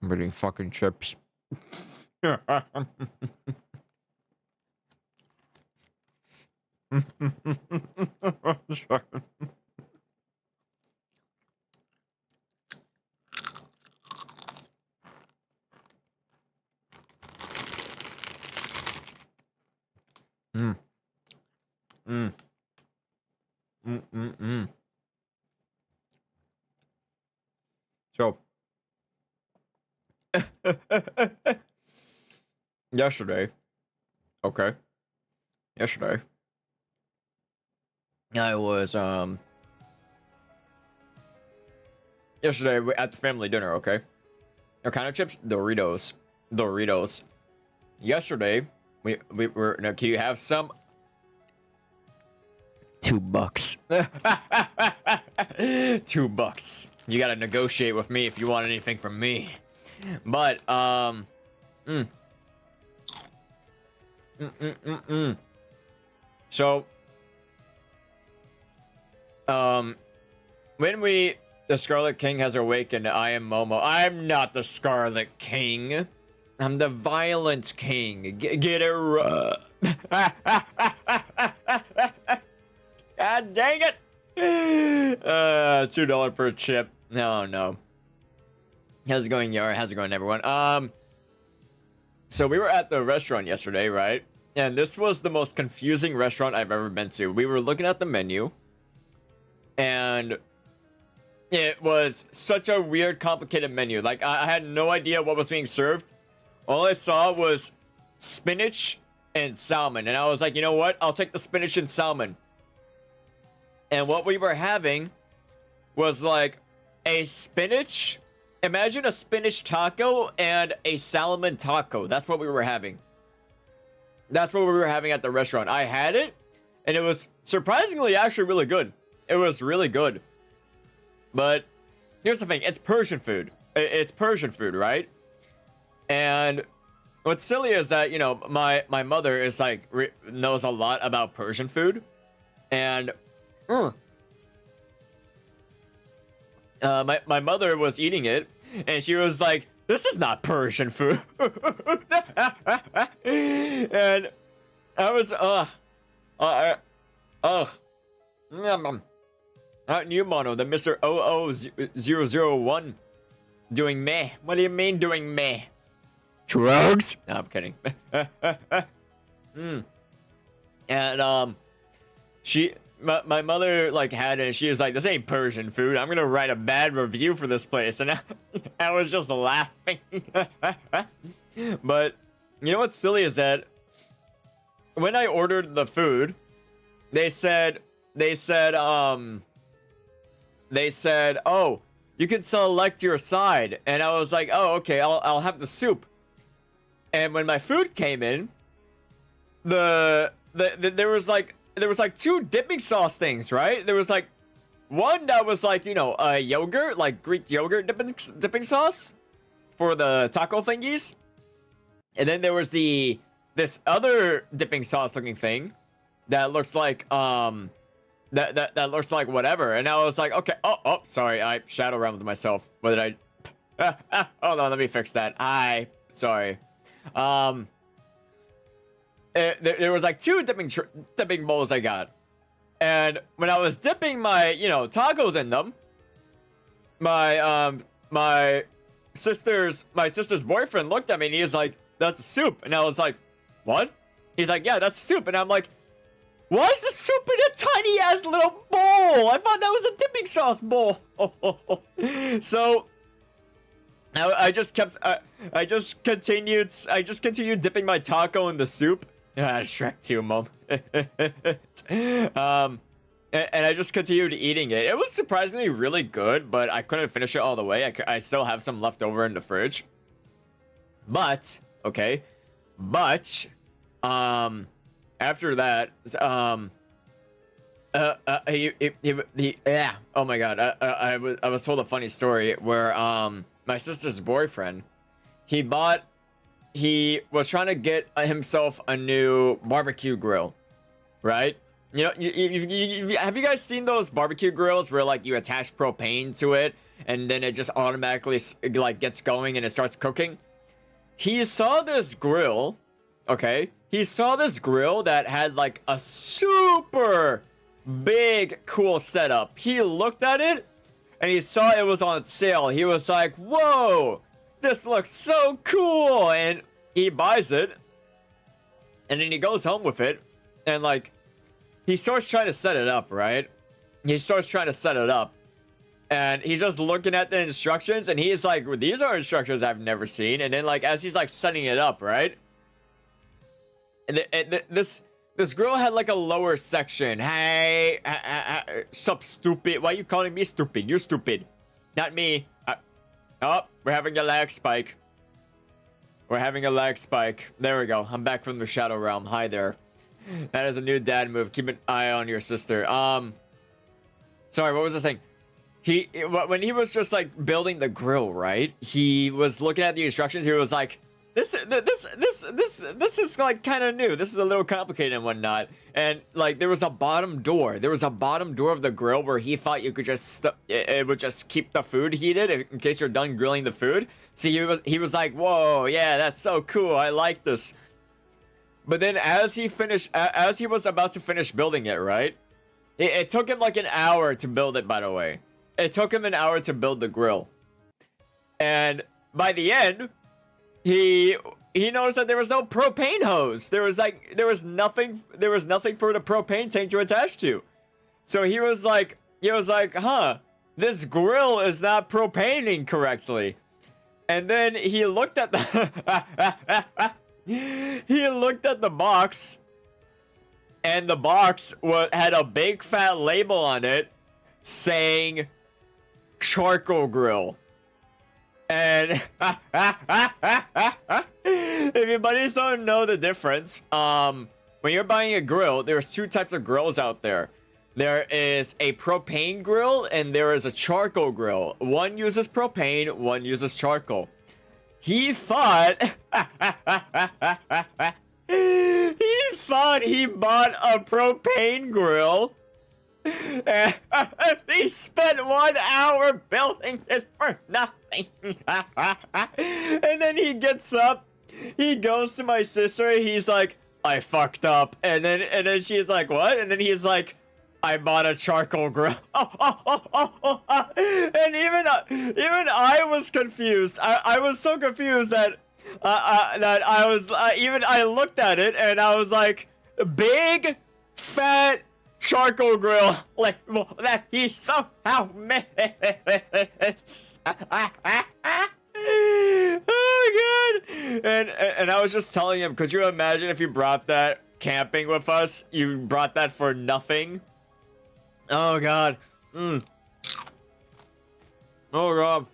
I'm eating fucking chips. So, yesterday, okay, yesterday, I was, yesterday at the family dinner, okay? What kind of chips? Doritos. Doritos. Yesterday, we were, now, can you have some? $2. $2. You gotta negotiate with me if you want anything from me. But, So, when the Scarlet King has awakened, I am Momo. I'm not the Scarlet King. I'm the Violence King. Get it right. God dang it. $2 per chip. No. How's it going, Yara? How's it going, everyone? So we were at the restaurant yesterday, right? And this was the most confusing restaurant I've ever been to. We were looking at the menu, and it was such a weird, complicated menu. Like, I had no idea what was being served. All I saw was spinach and salmon. And I was like, you know what? I'll take the spinach and salmon. And what we were having was like a spinach. Imagine a spinach taco and a salmon taco. That's what we were having. That's what we were having at the restaurant. I had it, and it was surprisingly actually really good. It was really good. But here's the thing. It's Persian food. It's Persian food, right? And what's silly is that, you know, my mother is like, knows a lot about Persian food. And my mother was eating it, and she was like, this is not Persian food. And I was, not new Mono, the Mr. 00001 doing meh. What do you mean doing meh? Drugs? No, I'm kidding. And, my mother, like, had it, and she was like, this ain't Persian food. I'm gonna write a bad review for this place. And I was just laughing. But, you know what's silly is that when I ordered the food, they said, oh, you can select your side. And I was like, oh, okay, I'll have the soup. And when my food came in, there was like two dipping sauce things, right? There was like one that was like, you know, yogurt, like Greek yogurt dipping sauce for the taco thingies. And then there was this other dipping sauce looking thing that looks like, that looks like whatever. And I was like, okay, oh, sorry, I shadow realmed myself. What did I, hold on, let me fix that. Sorry. There was like two dipping bowls I got, and when I was dipping my, you know, tacos in them, my sister's boyfriend looked at me and he was like, that's the soup. And I was like, what? He's like, yeah, that's the soup. And I'm like, why is the soup in a tiny ass little bowl? I thought that was a dipping sauce bowl. So I just continued dipping my taco in the soup. Shrek 2, Mom. And I just continued eating it. It was surprisingly really good, but I couldn't finish it all the way. I still have some left over in the fridge. But, okay. But, after that, oh my god, I was told a funny story where, my sister's boyfriend, he was trying to get himself a new barbecue grill, right? You know, have you guys seen those barbecue grills where like you attach propane to it and then it just automatically like gets going and it starts cooking? He saw this grill, okay? He saw this grill that had like a super big cool setup. He looked at it and he saw it was on sale. He was like, whoa, this looks so cool. And he buys it and then he goes home with it and like he starts trying to set it up, right? He starts trying to set it up and he's just looking at the instructions and he's like, well, these are instructions I've never seen. And then like as he's like setting it up, right? And this girl had like a lower section. Hey, sup, stupid? Why are you calling me stupid? You're stupid, not me. Oh, we're having a lag spike. We're having a lag spike. There we go. I'm back from the Shadow Realm. Hi there. That is a new dad move. Keep an eye on your sister. Sorry, what was I saying? When he was just like building the grill, right? He was looking at the instructions. He was like, this is like kind of new. This is a little complicated and whatnot. And like there was a bottom door. There was a bottom door of the grill where he thought you could just it would just keep the food heated in case you're done grilling the food. So he was like, whoa, yeah, that's so cool. I like this. But then as he was about to finish building it, right? It took him like an hour to build it, by the way. It took him an hour to build the grill. And by the end, he noticed that there was no propane hose. There was nothing for the propane tank to attach to. So he was like, huh, this grill is not propaning correctly. And then he looked at the he looked at the box, and the box had a big fat label on it saying charcoal grill. And if you buddies don't know the difference, when you're buying a grill, there's two types of grills out there. There is a propane grill and there is a charcoal grill. One uses propane, one uses charcoal. He thought he bought a propane grill. And he spent 1 hour building it for nothing. And then he gets up, he goes to my sister, he's like, I fucked up. And then she's like, what? And then he's like, I bought a charcoal grill. And even I was confused. I was so confused that I looked at it and I was like, big fat charcoal grill, like, well, that he somehow missed. Oh my god. And I was just telling him, could you imagine if you brought that camping with us? You brought that for nothing. Oh god. Oh god.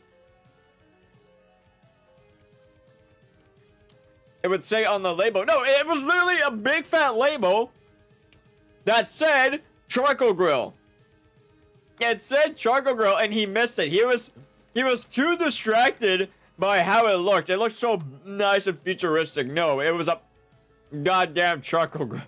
It would say on the label, no, it was literally a big fat label that said charcoal grill. It said charcoal grill and he missed it. He was too distracted by how it looked. It looked so nice and futuristic. No, it was a goddamn charcoal grill.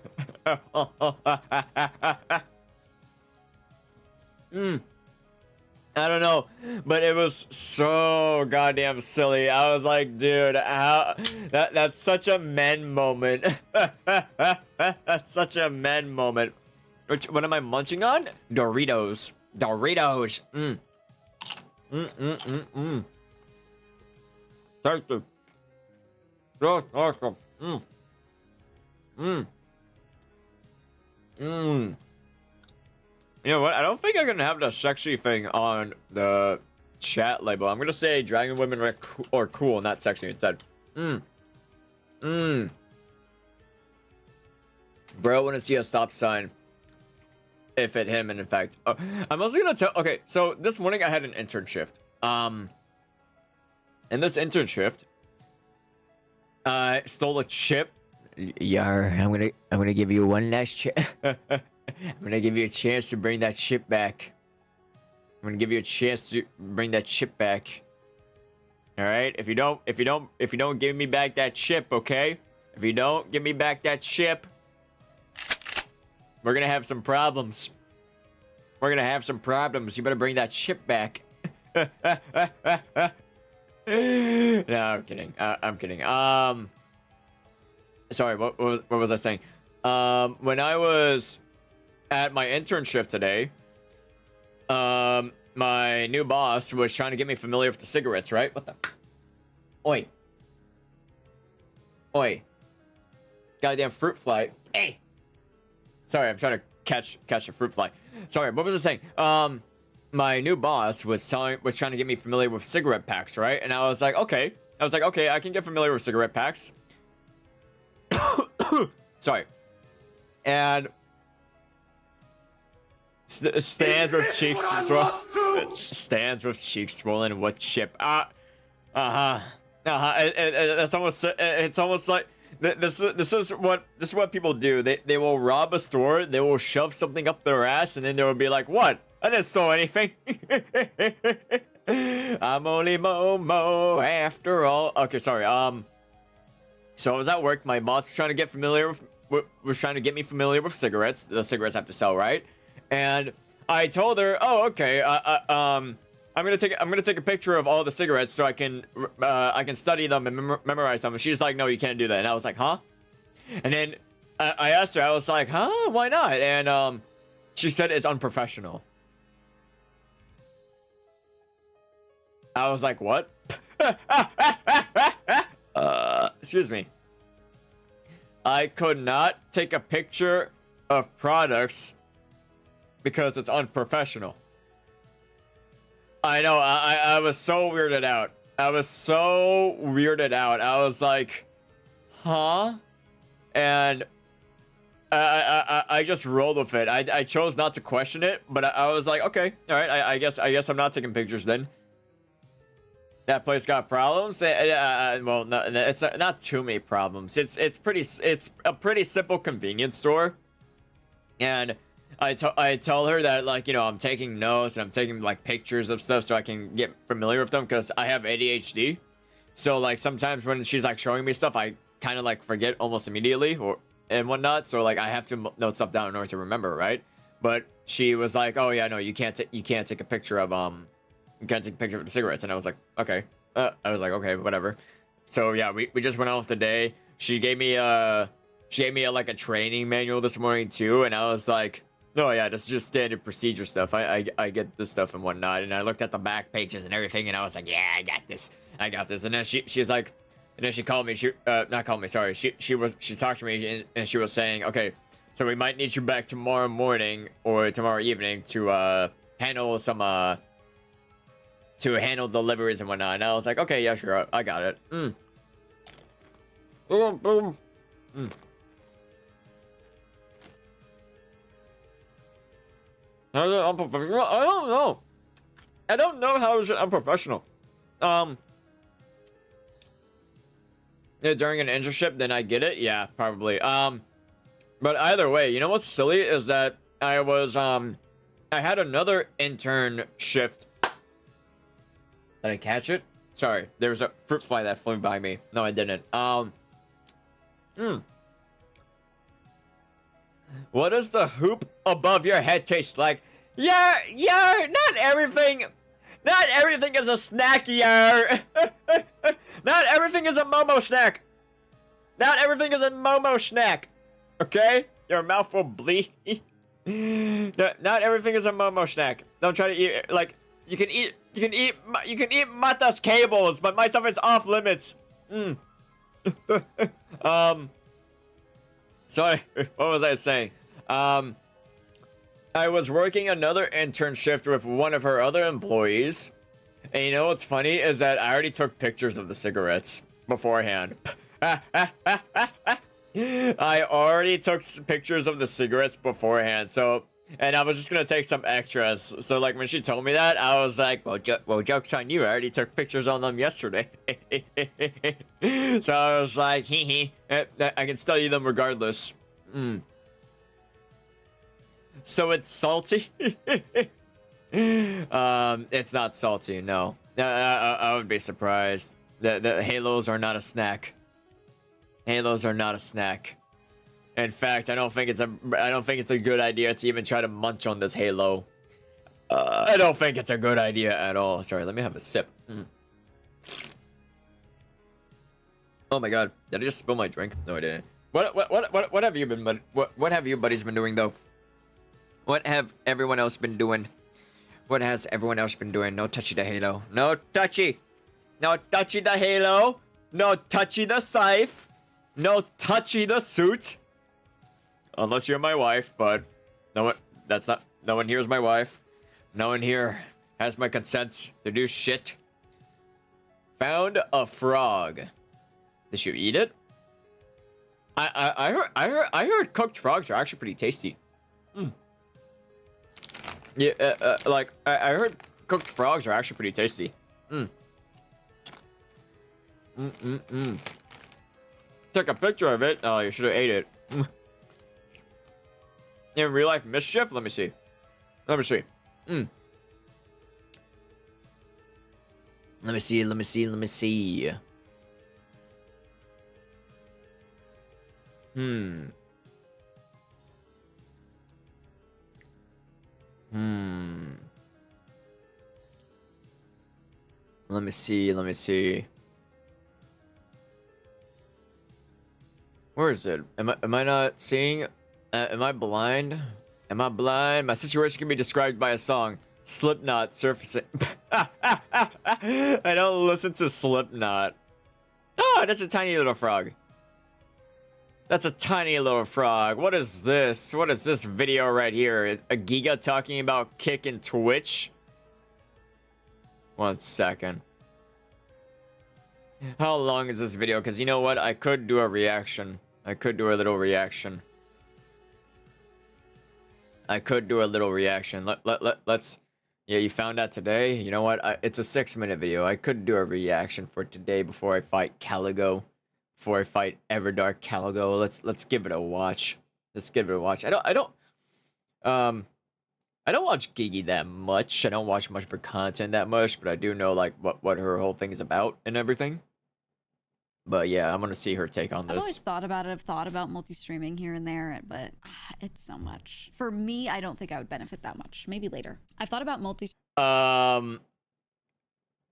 I don't know, but it was so goddamn silly. I was like, dude, how that's such a men moment. That's such a men moment. What am I munching on? Doritos. Doritos. Tasty. So awesome. You know what? I don't think I'm gonna have the sexy thing on the chat label. I'm gonna say dragon women are cool, not sexy instead. Bro, wanna see a stop sign. If it him, and in fact, I'm also gonna tell. Okay, so this morning I had an intern shift. In this intern shift, I stole a chip. Yar, I'm gonna give you one last chip. I'm gonna give you a chance to bring that chip back. I'm gonna give you a chance to bring that chip back. All right. If you don't give me back that chip, okay? If you don't give me back that chip, We're gonna have some problems. We're gonna have some problems. You better bring that ship back. No, I'm kidding. I'm kidding. Sorry, what was I saying? When I was at my internship today, my new boss was trying to get me familiar with the cigarettes, right? What the? Oi. Oi. Goddamn fruit fly. Hey! Sorry, I'm trying to catch a fruit fly. Sorry, what was I saying? My new boss was trying to get me familiar with cigarette packs, right? And I was like, okay. I can get familiar with cigarette packs. Sorry. And stands with cheeks swollen. Stands with cheeks swollen with chip. It's almost like this is what people do. They will rob a store. They will shove something up their ass, and then they will be like, "What? I didn't steal anything. I'm only Momo after all." Okay, sorry. So I was at work. My boss was trying to get me familiar with cigarettes. The cigarettes I have to sell, right? And I told her, "Oh, okay. I'm gonna take a picture of all the cigarettes so I can study them and memorize them." And she's like, "No, you can't do that." And I was like, "Huh?" And then I asked her. I was like, "Huh? Why not?" And she said it's unprofessional. I was like, "What?" Excuse me. I could not take a picture of products because it's unprofessional. I know. I was so weirded out. I was like, huh? And I just rolled with it. I chose not to question it, but I was like, okay, all right. I guess I'm not taking pictures then. That place got problems. Well, no, it's not too many problems. It's a pretty simple convenience store, and I tell her that, like, you know, I'm taking notes and I'm taking like pictures of stuff so I can get familiar with them because I have ADHD. So like sometimes when she's like showing me stuff, I kind of like forget almost immediately and whatnot. So like I have to note stuff down in order to remember, right? But she was like, "Oh yeah, no, you can't take a picture of you can't take a picture of the cigarettes." And I was like, okay. Okay, whatever. So yeah, we just went on with the day. She gave me like a training manual this morning too, and I was like, "Oh yeah, this is just standard procedure stuff. I get this stuff and whatnot." And I looked at the back pages and everything, and I was like, "Yeah, I got this. And then she's like, and then she called me. Not called me. Sorry. She talked to me and she was saying, "Okay, so we might need you back tomorrow morning or tomorrow evening to handle some deliveries and whatnot." And I was like, "Okay, yeah, sure, I got it." Boom, boom. How's it unprofessional? I don't know. I don't know how is it unprofessional. Yeah, during an internship, then I get it. Yeah, probably. But either way, you know what's silly is that I had another intern shift. Did I catch it? Sorry, there was a fruit fly that flew by me. No, I didn't. What does the hoop above your head taste like? Yeah, not everything is a snack, yeah. Not everything is a Momo snack. Not everything is a Momo snack. Okay? Your mouth will bleed. Not everything is a Momo snack. Don't try to eat, like, you can eat Mata's cables, but my stuff is off limits. Sorry, what was I saying? I was working another intern shift with one of her other employees, and you know what's funny is that I already took pictures of the cigarettes beforehand. I already took pictures of the cigarettes beforehand, and I was just gonna take some extras. So like when she told me that, I was like, well, joke's on you. I already took pictures on them yesterday. So I was like, I can study them regardless. So it's salty? It's not salty, no. I would be surprised. The halos are not a snack. Halos are not a snack. In fact, I don't think it's a good idea to even try to munch on this Halo. I don't think it's a good idea at all. Sorry, let me have a sip. Oh my god, did I just spill my drink? No, I didn't. What have you been? What have you buddies been doing though? What have everyone else been doing? What has everyone else been doing? No touchy the Halo. No touchy. No touchy the Halo. No touchy the scythe. No touchy the suit. Unless you're my wife, but no one here is my wife. No one here has my consent to do shit. Found a frog. Did you eat it? I heard cooked frogs are actually pretty tasty. Yeah, like I heard cooked frogs are actually pretty tasty. Took a picture of it. Oh, you should have ate it. In real life mischief? Let me see. Let me see. Let me see. Let me see. Let me see. Let me see. Let me see. Where is it? Am I not seeing? Am I blind? Am I blind? My situation can be described by a song. Slipknot surfacing. I don't listen to Slipknot. Oh, that's a tiny little frog. That's a tiny little frog. What is this? What is this video right here? A Giga talking about Kick and Twitch? 1 second. How long is this video? Because you know what? I could do a reaction. I could do a little reaction. I could do a little reaction. Let's... Yeah, you found out today? You know what? It's a 6-minute video. I could do a reaction for today before I fight CALIGO. Before I fight EVERDARK CALIGO. Let's give it a watch. Let's give it a watch. I don't watch Gigi that much. I don't watch much of her content that much, but I do know like what her whole thing is about and everything. But yeah, I'm gonna see her take on this. I've always thought about it. I've thought about multi-streaming here and there, but it's so much. For me, I don't think I would benefit that much. Maybe later. I've thought about multi.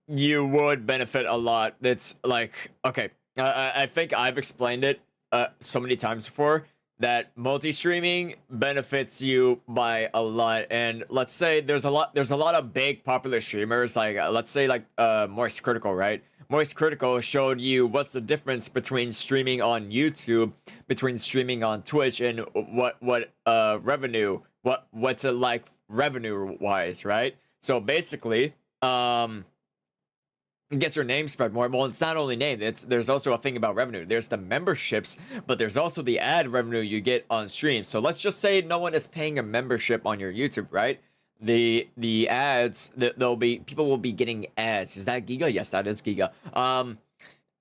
You would benefit a lot. It's like, okay, I think I've explained it so many times before that multi-streaming benefits you by a lot. And let's say there's a lot of big popular streamers, like let's say like Moist Critical, right? Moist Critical showed you what's the difference between streaming on YouTube, between streaming on Twitch, and what revenue, what's it like revenue wise, right? So basically, it gets your name spread more. Well, it's not only name, there's also a thing about revenue. There's the memberships, but there's also the ad revenue you get on stream. So let's just say no one is paying a membership on your YouTube, right? The ads that people will be getting ads. Is that Giga? Yes, that is Giga.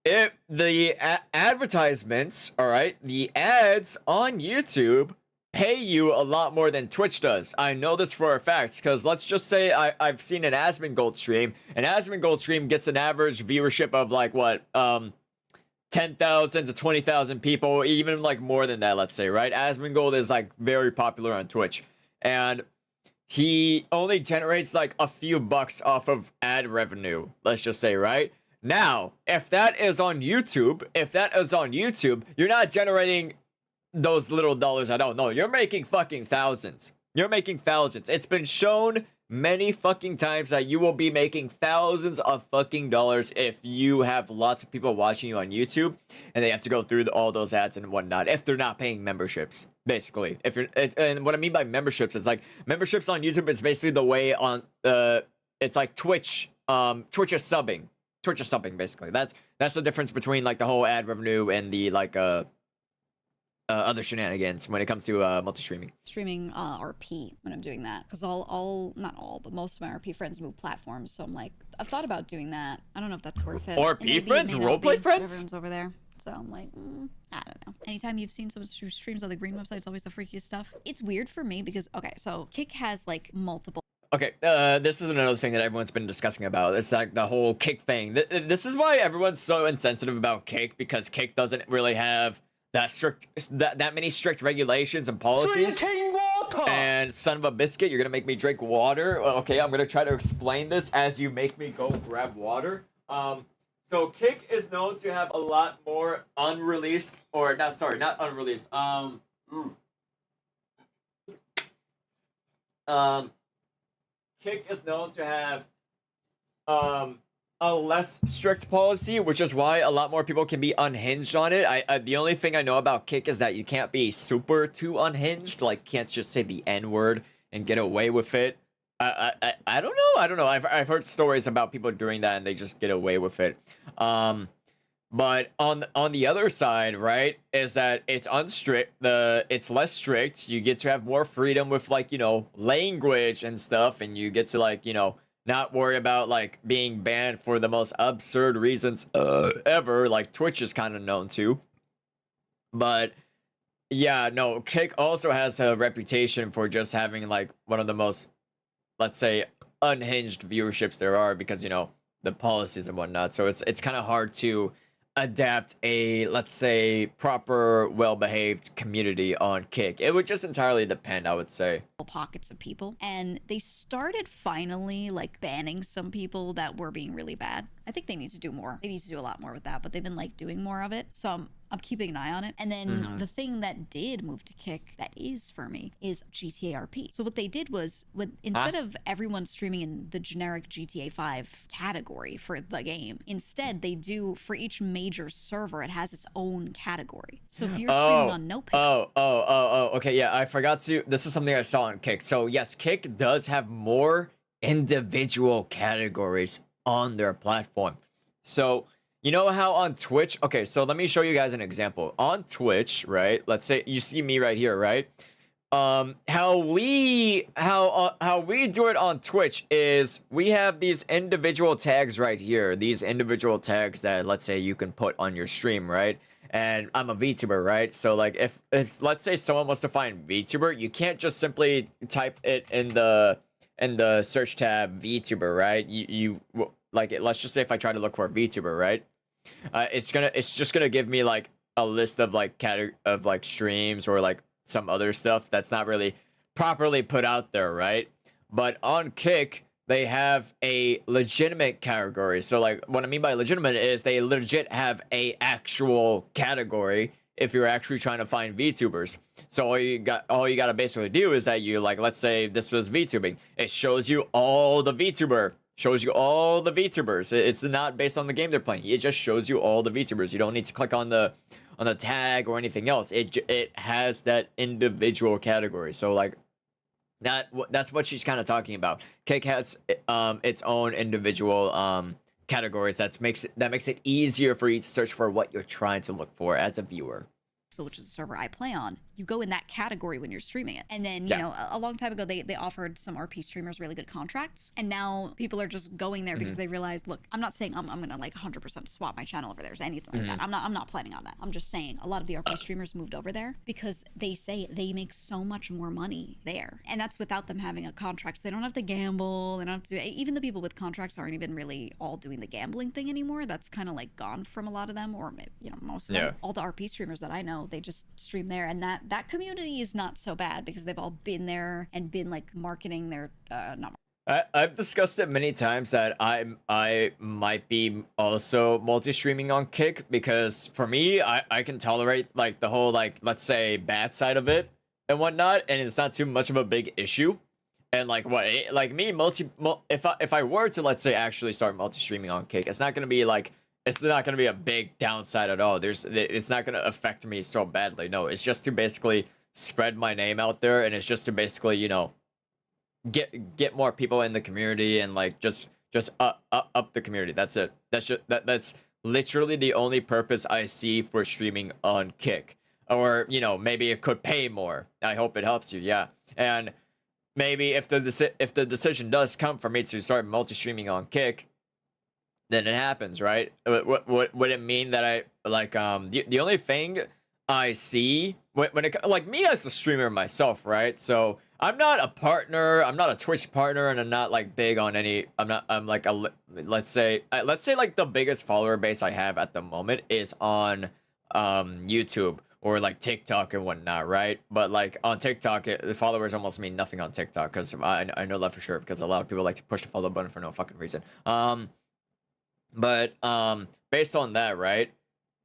If the advertisements, all right, the ads on YouTube pay you a lot more than Twitch does. I know this for a fact, because let's just say I've seen an Asmongold stream. An Asmongold stream gets an average viewership of like what 10,000 to 20,000 people, even like more than that, let's say, right? Asmongold is like very popular on Twitch, and he only generates like a few bucks off of ad revenue, let's just say, right? Now, if that is on YouTube, you're not generating those little dollars. I don't know. You're making fucking thousands. You're making thousands. It's been shown many fucking times that you will be making thousands of fucking dollars if you have lots of people watching you on YouTube and they have to go through all those ads and whatnot if they're not paying memberships, basically. If you're, and what I mean by memberships is like memberships on YouTube is basically the way on it's like Twitch. Twitch is subbing. Twitch is subbing, basically. That's the difference between like the whole ad revenue and the like other shenanigans when it comes to multi-streaming. Streaming RP when I'm doing that, because all not all, but most of my RP friends move platforms, so I'm like, I've thought about doing that. I don't know if that's worth it. RP friends? Roleplay friends? Everyone's over there. So I'm like, I don't know. Anytime you've seen someone who streams on the Green website, it's always the freakiest stuff. It's weird for me because, okay, so Kick has like multiple. Okay, this is another thing that everyone's been discussing about. It's like the whole Kick thing. This is why everyone's so insensitive about Kick, because Kick doesn't really have that many strict regulations and policies. Drinking water. And son of a biscuit, you're gonna make me drink water. Okay, I'm gonna try to explain this as you make me go grab water. So Kick is known to have a lot more unreleased, or not, sorry, not unreleased. Kick is known to have a less strict policy, which is why a lot more people can be unhinged on it. The only thing I know about Kick is that you can't be super too unhinged, like can't just say the N-word and get away with it. I don't know. I've heard stories about people doing that and they just get away with it. But on the other side, right, is that it's it's less strict. You get to have more freedom with, like, you know, language and stuff, and you get to, like, you know, not worry about like being banned for the most absurd reasons ever, like Twitch is kind of known to. But yeah, no, Kick also has a reputation for just having like one of the most, let's say, unhinged viewerships there are, because, you know, the policies and whatnot. So it's kind of hard to adapt a, let's say, proper, well-behaved community on Kick. It would just entirely depend, I would say. Pockets of people, and they started finally like banning some people that were being really bad. I think they need to do more. They need to do a lot more with that, but they've been like doing more of it. So I'm keeping an eye on it. And then the thing that did move to Kick that is for me is GTA RP. So what they did was, instead of everyone streaming in the generic GTA 5 category for the game, instead they do, for each major server, it has its own category. So if you're streaming on NoPay. Okay, yeah, I forgot to, this is something I saw on Kick. So yes, Kick does have more individual categories on their platform. So you know how on Twitch, okay, so let me show you guys an example. On Twitch, right, let's say you see me right here, right? How we do it on Twitch is we have these individual tags right here, these individual tags that, let's say, you can put on your stream, right? And I'm a VTuber, right? So like if let's say someone wants to find VTuber, you can't just simply type it in the search tab VTuber, right? You like, let's just say if I try to look for a VTuber, right? It's just gonna give me like a list of like streams or like some other stuff that's not really properly put out there, right? But on Kick, they have a legitimate category. So like what I mean by legitimate is they legit have a actual category if you're actually trying to find VTubers. So all you gotta basically do is that you, like, let's say this was VTubing. It shows you all the VTubers. It's not based on the game they're playing. It just shows you all the VTubers. You don't need to click on the tag or anything else. It has that individual category. So like that's what she's kind of talking about. Kick has its own individual categories that makes it easier for you to search for what you're trying to look for as a viewer. So, which is the server I play on, you go in that category when you're streaming it. And then, you know, a long time ago, they offered some RP streamers really good contracts. And now people are just going there because they realize, look, I'm not saying I'm going to like 100% swap my channel over there or anything like that. I'm not planning on that. I'm just saying a lot of the RP streamers moved over there because they say they make so much more money there. And that's without them having a contract. So they don't have to gamble. They don't have to, even the people with contracts aren't even really all doing the gambling thing anymore. That's kind of like gone from a lot of them, or, you know, most of them. All the RP streamers that I know, they just stream there, and that community is not so bad because they've all been there and been like marketing their I've discussed it many times that I might be also multi-streaming on Kick, because for me, I can tolerate like the whole, like, let's say, bad side of it and whatnot, and it's not too much of a big issue. And like if I were to, let's say, actually start multi-streaming on Kick, it's not gonna be a big downside at all. It's not going to affect me so badly. No, it's just to basically spread my name out there, and it's just to basically, you know, get more people in the community and like just up the community. That's it. That's literally the only purpose I see for streaming on Kick. Or, you know, maybe it could pay more. I hope it helps you. Yeah. And maybe if the decision does come for me to start multi-streaming on Kick, then it happens, right? What would it mean that I like the only thing I see when it, like, me as a streamer myself, right? So I'm not a partner, I'm not a Twitch partner, and I'm not like big on any. I'm like let's say like the biggest follower base I have at the moment is on YouTube, or like TikTok and whatnot, right? But like on TikTok, the followers almost mean nothing on TikTok, because I know that for sure, because a lot of people like to push the follow button for no fucking reason. But based on that, right,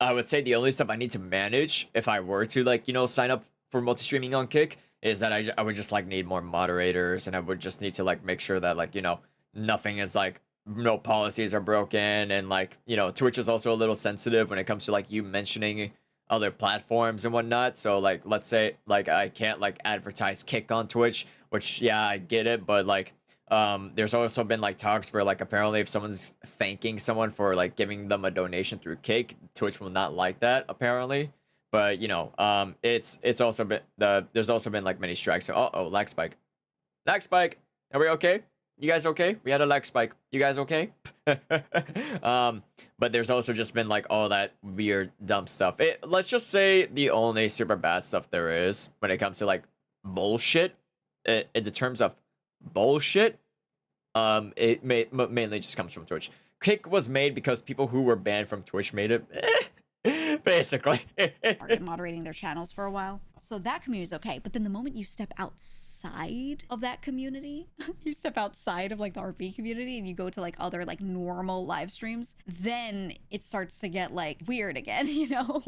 I would say the only stuff I need to manage if I were to, like, you know, sign up for multi-streaming on Kick is that I would just like need more moderators, and I would just need to like make sure that, like, you know, nothing is like, no policies are broken, and like, you know, Twitch is also a little sensitive when it comes to like you mentioning other platforms and whatnot. So like, let's say like I can't like advertise Kick on Twitch, which, yeah, I get it, but like there's also been like talks where like apparently if someone's thanking someone for like giving them a donation through Kick, Twitch will not like that apparently. But you know, it's also been there's also been like many strikes. So lag spike. Are we okay? You guys okay? We had a lag spike. You guys okay? But there's also just been like all that weird dumb stuff. Let's just say the only super bad stuff there is when it comes to like bullshit, in the terms of bullshit, it mainly just comes from Twitch. Kick was made because people who were banned from Twitch made it. Basically. Moderating their channels for a while. So that community is okay. But then the moment you step outside of that community, you step outside of like the RP community and you go to like other like normal live streams, then it starts to get like weird again, you know?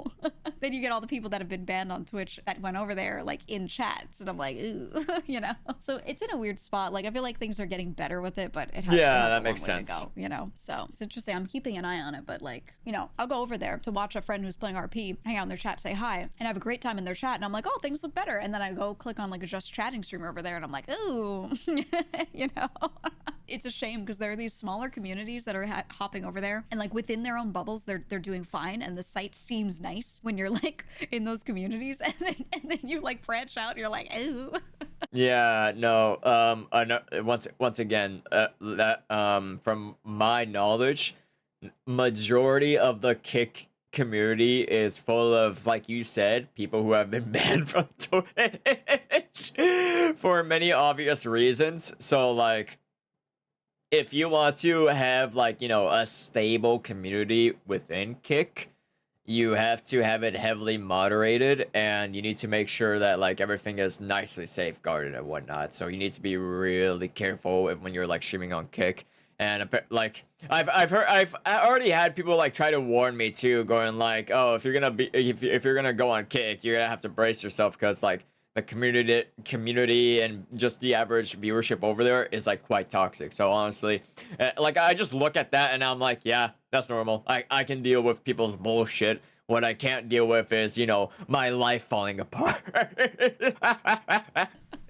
Then you get all the people that have been banned on Twitch that went over there like in chats, and I'm like, ooh, you know? So it's in a weird spot. Like I feel like things are getting better with it, but it has, that a makes long way sense. to go, you know? So it's interesting. I'm keeping an eye on it, but like, you know, I'll go over there to watch a friend who's playing RP, hang out in their chat, say hi, and have a great time in their chat. And I'm like, oh, things look better. And then I go click on like a just chatting streamer over there, and I'm like, ooh, you know? It's a shame because there are these smaller communities that are hopping over there, and like within their own bubbles, they're doing fine, and the site seems nice when you're like in those communities, and then you like branch out, and you're like, ooh. Yeah, no. I know, once again, that from my knowledge, majority of the Kick community is full of, like you said, people who have been banned from Twitch for many obvious reasons. So like, if you want to have like, you know, a stable community within Kick, you have to have it heavily moderated, and you need to make sure that like everything is nicely safeguarded and whatnot. So you need to be really careful when you're like streaming on Kick. And like I've already had people like try to warn me too, going like, oh, if you're gonna go on Kick, you're gonna have to brace yourself, because like the community and just the average viewership over there is like quite toxic. So honestly, like I just look at that and I'm like, yeah, that's normal. I can deal with people's bullshit. What I can't deal with is, you know, my life falling apart.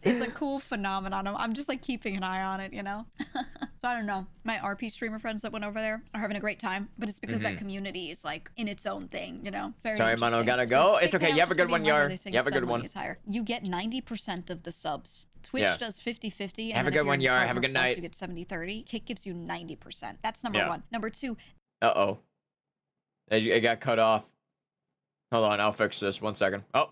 It's a cool phenomenon. I'm just like keeping an eye on it, you know? So I don't know. My RP streamer friends that went over there are having a great time, but it's because that community is like in its own thing, you know? Very Sorry, Mono, gotta go. It's okay. You have a good one, Yar. You have a good one. You get 90% of the subs. Twitch does 50-50. Have a good one, Yar. Have a good night. You get 70-30. Kick gives you 90%. That's number one. Number two. Uh-oh. It got cut off. Hold on, I'll fix this. 1 second. Oh.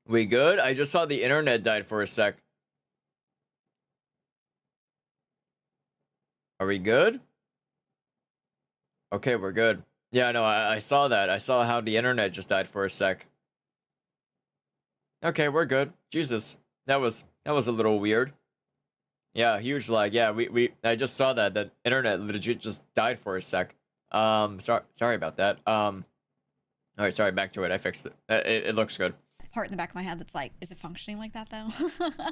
We good? I just saw the internet died for a sec. Are we good? Okay, we're good. Yeah, no, I saw that. I saw how the internet just died for a sec. Okay, we're good. Jesus. That was a little weird. Yeah, huge lag. Yeah, I just saw that. The internet legit just died for a sec. Sorry about that. Alright, sorry, back to it. I fixed it. It looks good. Part in the back of my head that's like, is it functioning like that though?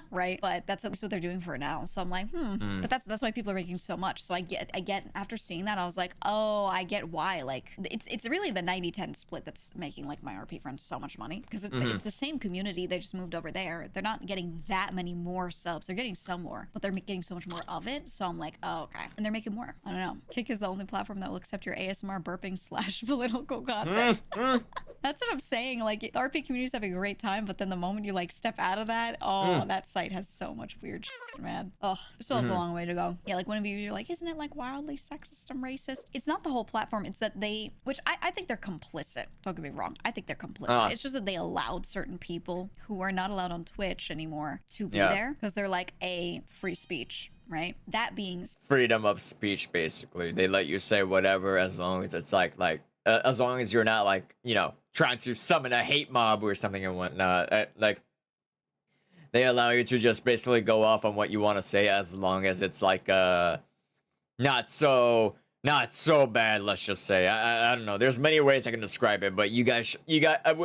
Right? But that's at least what they're doing for now. So I'm like, But that's why people are making so much. So I get after seeing that, I was like, oh, I get why. Like it's really the 90-10 split that's making like my RP friends so much money, because it's the same community. They just moved over there. They're not getting that many more subs. They're getting some more, but they're getting so much more of it. So I'm like, oh, okay. And they're making more. I don't know. Kick is the only platform that will accept your ASMR burping / political content. That's what I'm saying. Like the RP community is having a great time, but then the moment you like step out of that, that site has so much weird shit, man. Ugh, still has a long way to go. Yeah, like one of you're like, isn't it like wildly sexist and racist? It's not the whole platform. It's that they, which I think they're complicit. Don't get me wrong. I think they're complicit. It's just that they allowed certain people who are not allowed on Twitch anymore to be there, because they're like, free speech. right? That being freedom of speech, basically. They let you say whatever as long as it's as long as you're not like, you know, trying to summon a hate mob or something and whatnot. Like, they allow you to just basically go off on what you want to say as long as it's like not so bad, let's just say. I don't know, there's many ways I can describe it, but you guys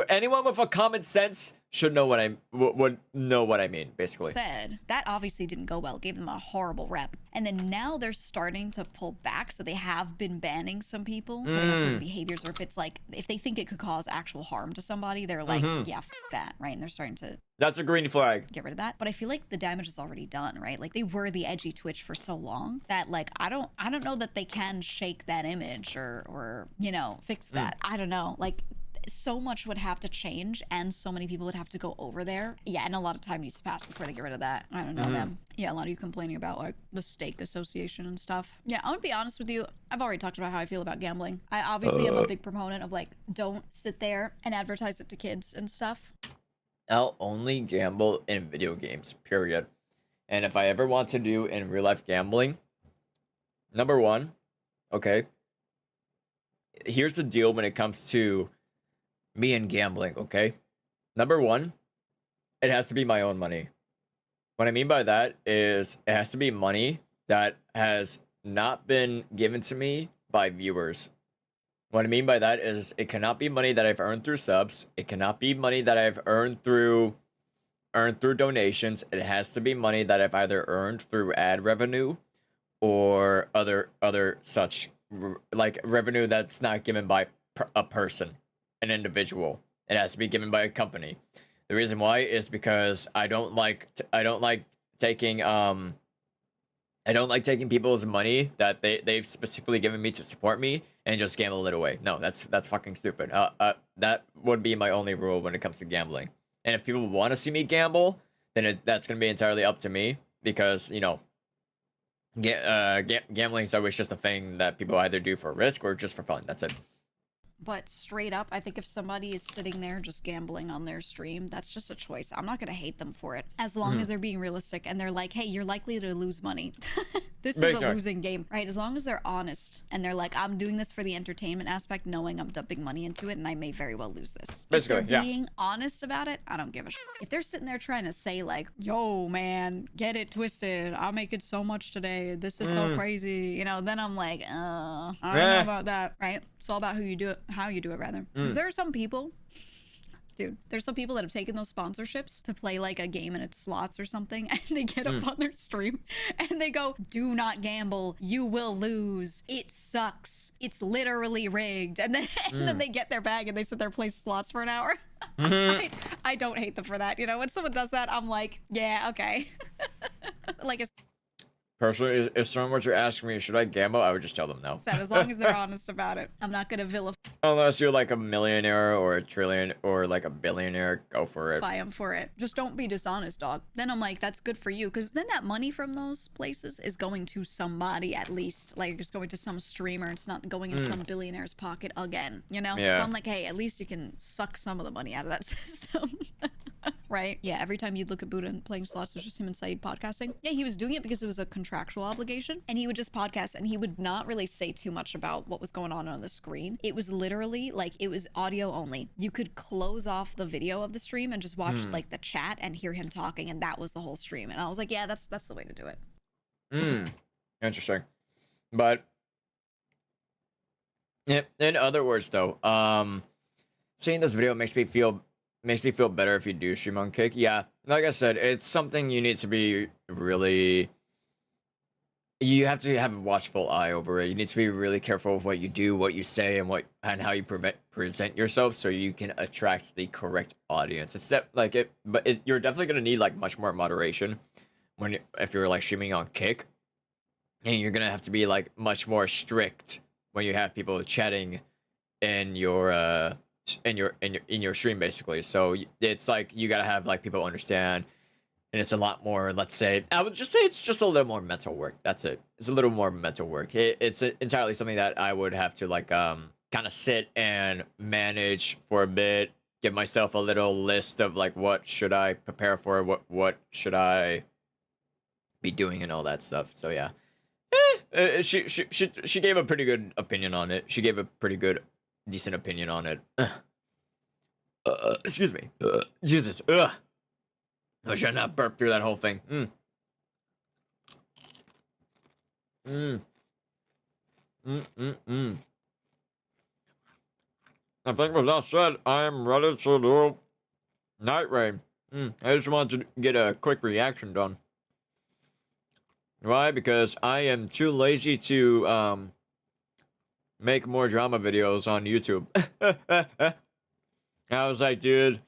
anyone with a common sense should know what would know what I mean, basically. Said that obviously didn't go well, gave them a horrible rep, and then now they're starting to pull back. So they have been banning some people for certain behaviors, or if it's like if they think it could cause actual harm to somebody, they're like, yeah, f that, right? And they're starting to. That's a green flag. Get rid of that. But I feel like the damage is already done, right? Like they were the edgy Twitch for so long that like I don't know that they can shake that image or you know, fix that. I don't know. Like so much would have to change and so many people would have to go over there. Yeah, and a lot of time needs to pass before they get rid of that. I don't know them. Yeah, a lot of you complaining about like the stake association and stuff. Yeah, I want to be honest with you. I've already talked about how I feel about gambling. I obviously am a big proponent of like, don't sit there and advertise it to kids and stuff. I'll only gamble in video games, period. And if I ever want to do in real life gambling, number one, okay, here's the deal when it comes to me and gambling, okay? Number one, it has to be my own money. What I mean by that is it has to be money that has not been given to me by viewers. What I mean by that is it cannot be money that I've earned through subs. It cannot be money that I've earned through donations. It has to be money that I've either earned through ad revenue or other such like revenue that's not given by a person, an individual. It has to be given by a company. The reason why is because I don't like taking people's money that they've specifically given me to support me and just gamble it away. No, that's fucking stupid. That would be my only rule when it comes to gambling. And if people want to see me gamble, then that's gonna be entirely up to me, because you know, gambling is always just a thing that people either do for risk or just for fun. That's it. But straight up, I think if somebody is sitting there just gambling on their stream, that's just a choice. I'm not going to hate them for it, as long as they're being realistic and they're like, hey, you're likely to lose money. This is a losing game, right? As long as they're honest and they're like, I'm doing this for the entertainment aspect, knowing I'm dumping money into it and I may very well lose this. Basically, if they're being honest about it, I don't give a shit. If they're sitting there trying to say like, yo, man, get it twisted, I'll make it so much today, this is so crazy, you know, then I'm like, I don't know about that, right? It's all about who you do it, how you do it, rather. Because there are some people, dude, there's some people that have taken those sponsorships to play like a game and it's slots or something, and they get up on their stream and they go, do not gamble, you will lose, it sucks, it's literally rigged, and then they get their bag and they sit there and play slots for an hour. I don't hate them for that, you know. When someone does that, I'm like, yeah, okay. Like a personally, if someone were to ask me, should I gamble, I would just tell them no. As long as they're honest about it. I'm not gonna vilify unless you're like a millionaire or a trillion or like a billionaire, go for it. them for it. Just don't be dishonest, dog. Then I'm like, that's good for you, because then that money from those places is going to somebody, at least. Like, it's going to some streamer. It's not going in some billionaire's pocket again, you know? Yeah. So I'm like, hey, at least you can suck some of the money out of that system. Right? Yeah, every time you'd look at Buddha and playing slots, it was just him and Saeed podcasting. Yeah, he was doing it because it was a contractual obligation, and he would just podcast, and he would not really say too much about what was going on the screen. It was literally like, it was audio only. You could close off the video of the stream and just watch like the chat and hear him talking, and that was the whole stream. And I was like, yeah, that's the way to do it. Interesting. But yeah, in other words though, seeing this video makes me feel better if you do stream on Kick. Yeah, like I said, it's something you need to be really, you have to have a watchful eye over it. You need to be really careful of what you do, what you say, and how you present yourself, so you can attract the correct audience. It's you're definitely gonna need like much more moderation if you're like streaming on Kick, and you're gonna have to be like much more strict when you have people chatting in your stream, basically. So it's like you gotta have like people understand, and it's a lot more, let's say, I would just say it's just a little more mental work. That's it. It's a little more mental work. It's entirely something that I would have to like kind of sit and manage for a bit, give myself a little list of like, what should I prepare for, what should I be doing and all that stuff. So yeah. She gave a pretty good opinion on it. She gave a pretty good, decent opinion on it. Excuse me. Jesus. I should not burp through that whole thing. I think with that said, I'm ready to do Nightreign. I just wanted to get a quick reaction done. Why? Because I am too lazy to make more drama videos on YouTube. I was like, dude,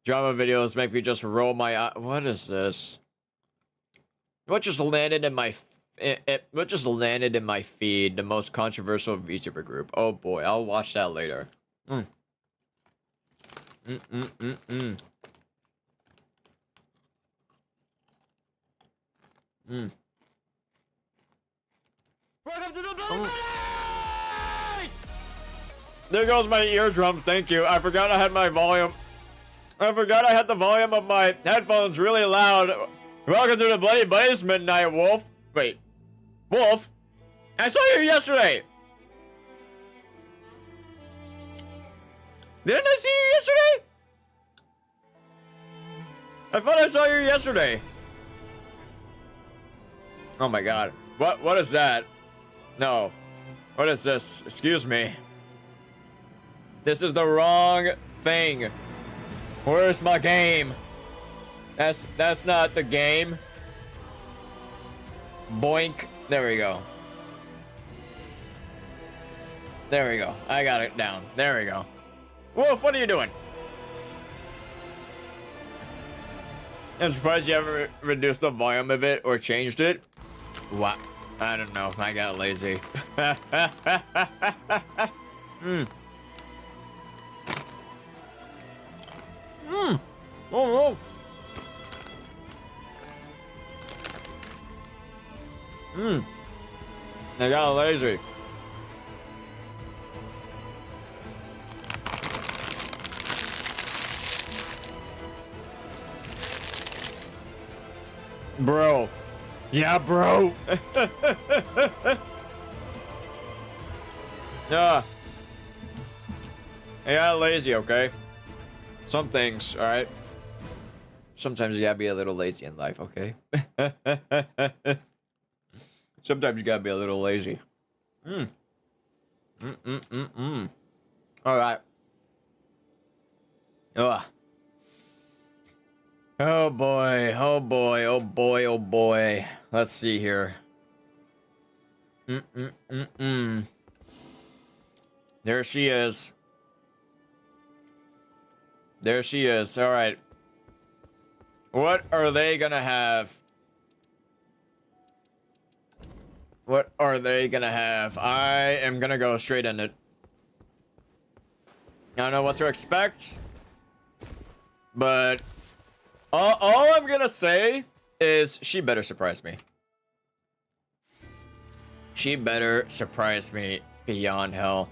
drama videos make me just roll my eye. What is this? What just landed in my what just landed in my feed? The most controversial VTuber group. Oh boy, I'll watch that later. Welcome to the Bloody Bunnies! There goes my eardrums, thank you. I forgot I had my volume. I forgot I had the volume of my headphones really loud. Welcome to the Bloody Bunnies, Midnight Wolf. Wait. Wolf? I saw you yesterday! Didn't I see you yesterday? I thought I saw you yesterday. Oh my god. What is that? No. What is this? Excuse me. This is the wrong thing. Where's my game? That's not the game. Boink. There we go. There we go. I got it down. There we go. Wolf, what are you doing? I'm surprised you haven't reduced the volume of it or changed it. What? I don't know. I got lazy. Oh. I got lazy. Bro. Yeah, bro. Yeah. I got lazy, okay? Some things, alright? Sometimes you gotta be a little lazy in life, okay? Sometimes you gotta be a little lazy. Alright. Ugh. Oh boy, oh boy, oh boy, oh boy. Let's see here. There she is. There she is. All right. What are they gonna have? What are they gonna have? I am gonna go straight in it. I don't know what to expect, but all I'm gonna say is she better surprise me. She better surprise me beyond hell.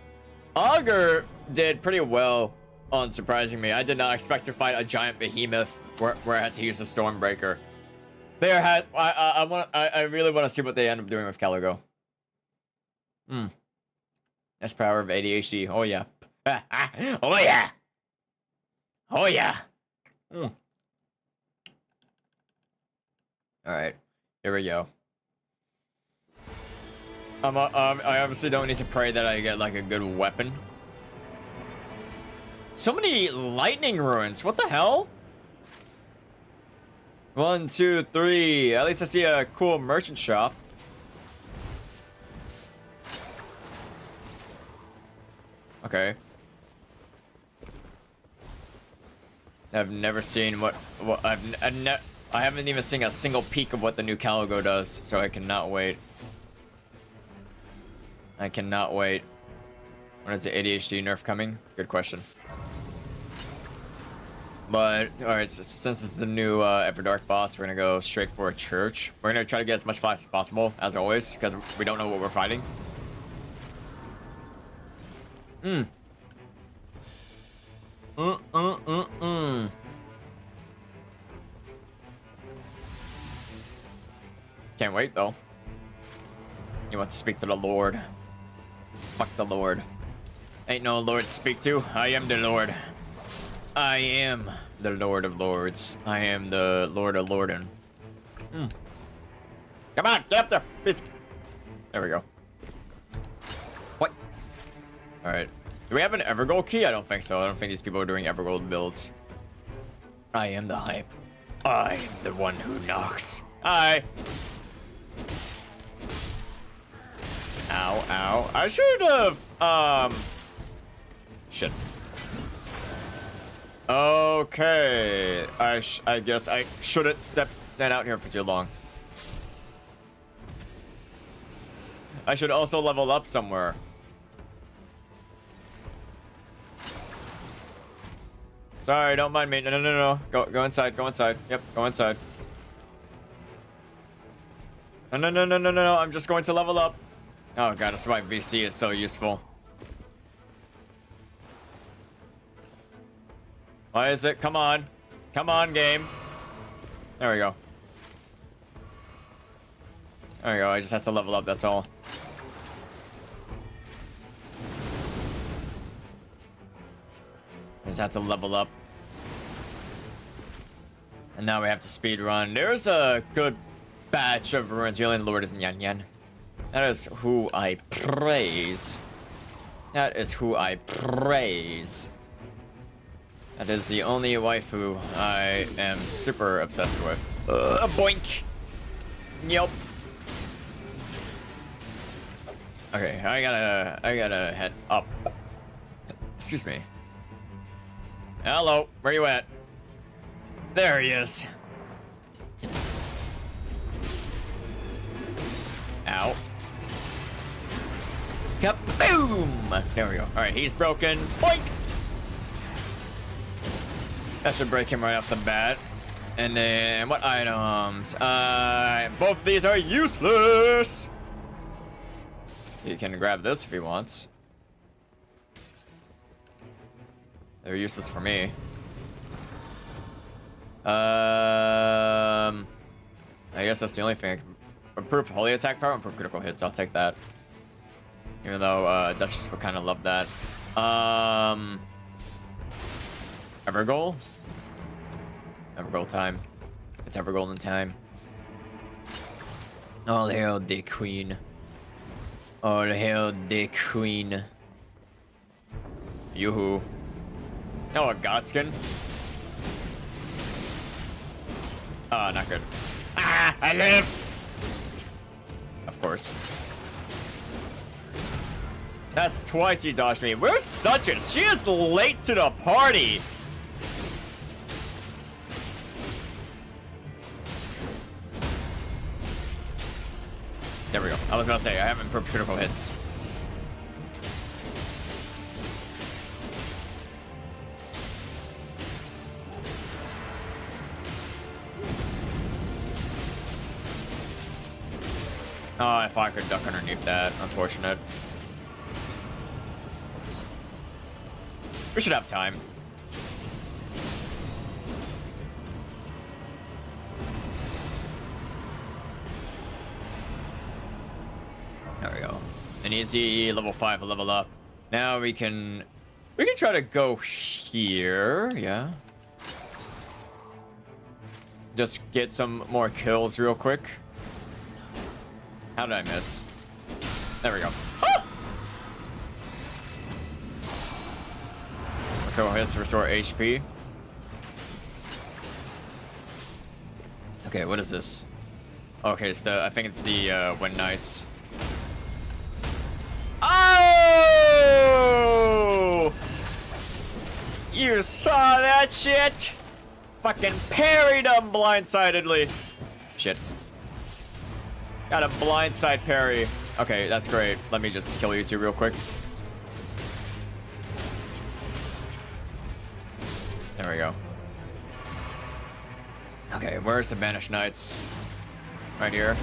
Augur did pretty well on surprising me. I did not expect to fight a giant behemoth where I had to use a Stormbreaker. I really want to see what they end up doing with CALIGO. That's power of ADHD. Oh yeah. Oh yeah. Oh yeah. All right, here we go. I obviously don't need to pray that I get like a good weapon. So many lightning ruins. What the hell? 1, 2, 3. At least I see a cool merchant shop. Okay. I've never seen what I haven't even seen a single peek of what the new CALIGO does, so I cannot wait. I cannot wait. When is the ADHD nerf coming? Good question. But, alright, so since this is a new EVERDARK boss, we're gonna go straight for a church. We're gonna try to get as much flash as possible, as always, because we don't know what we're fighting. Can't wait, though. You want to speak to the Lord. Fuck the Lord. Ain't no Lord to speak to. I am the Lord. I am the Lord of Lords. I am the Lord of Lorden. Come on, get up there. Please. There we go. What? Alright. Do we have an Evergold key? I don't think so. I don't think these people are doing Evergold builds. I am the hype. I am the one who knocks. Hi. Ow, ow. I should have, shit. Okay. I guess I shouldn't stand out here for too long. I should also level up somewhere. Sorry, don't mind me. No, no, no, no. Go inside. Go inside. Yep, go inside. No, no, no, no, no, no. I'm just going to level up. Oh god, that's why VC is so useful. Why is it? Come on. Come on, game. There we go. There we go. I just have to level up, that's all. Just have to level up. And now we have to speed run. There's a good batch of ruins. Really, the Lord is Nyan Nyan. That is who I praise. That is who I praise. That is the only waifu I am super obsessed with. Boink. Yup. Okay, I gotta head up. Excuse me. Hello, where you at? There he is. Ow. Kaboom! There we go. Alright, he's broken. Boink! That should break him right off the bat. And then, what items? Both of these are useless! He can grab this if he wants. They're useless for me. I guess that's the only thing I can... Improve holy attack power, improve critical hits. I'll take that. Even though Duchess would kind of love that. Evergold? Evergold time. It's Evergolden time. All hail the queen. All hail the queen. Yoo-hoo. Oh, a Godskin? Ah, not good. Ah, I live! Of course. That's twice you dodged me. Where's Duchess? She is late to the party! There we go. I was about to say, I haven't improved critical hits. Oh, if I could duck underneath that. Unfortunate. We should have time. There we go. An easy level 5 level up. Now we can try to go here, yeah. Just get some more kills real quick. How did I miss? There we go. Ah! Critical hits restore HP. Okay, what is this? Okay, it's I think it's the Wind Knights. Oh! You saw that shit? Fucking parried him blindsidedly. Shit. Got a blindside parry. Okay, that's great. Let me just kill you two real quick. There we go. Okay, where's the Banished Knights? Right here.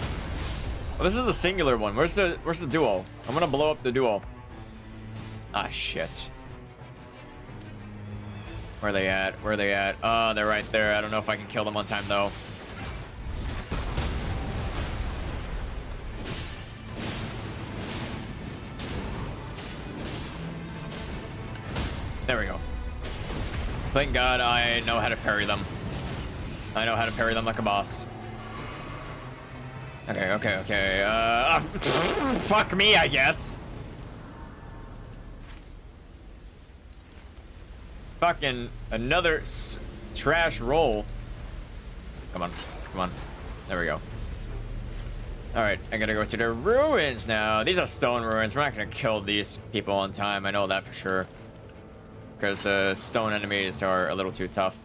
Oh, this is the singular one. Where's the duo? I'm gonna blow up the duo. Ah, shit. Where are they at? Where are they at? Oh, they're right there. I don't know if I can kill them on time, though. There we go. Thank God I know how to parry them. I know how to parry them like a boss. Okay, okay, okay. Fuck me, I guess. Fucking another trash roll. Come on, come on. There we go. Alright, I gotta go to the ruins now. These are stone ruins. We're not gonna kill these people on time. I know that for sure. Because the stone enemies are a little too tough.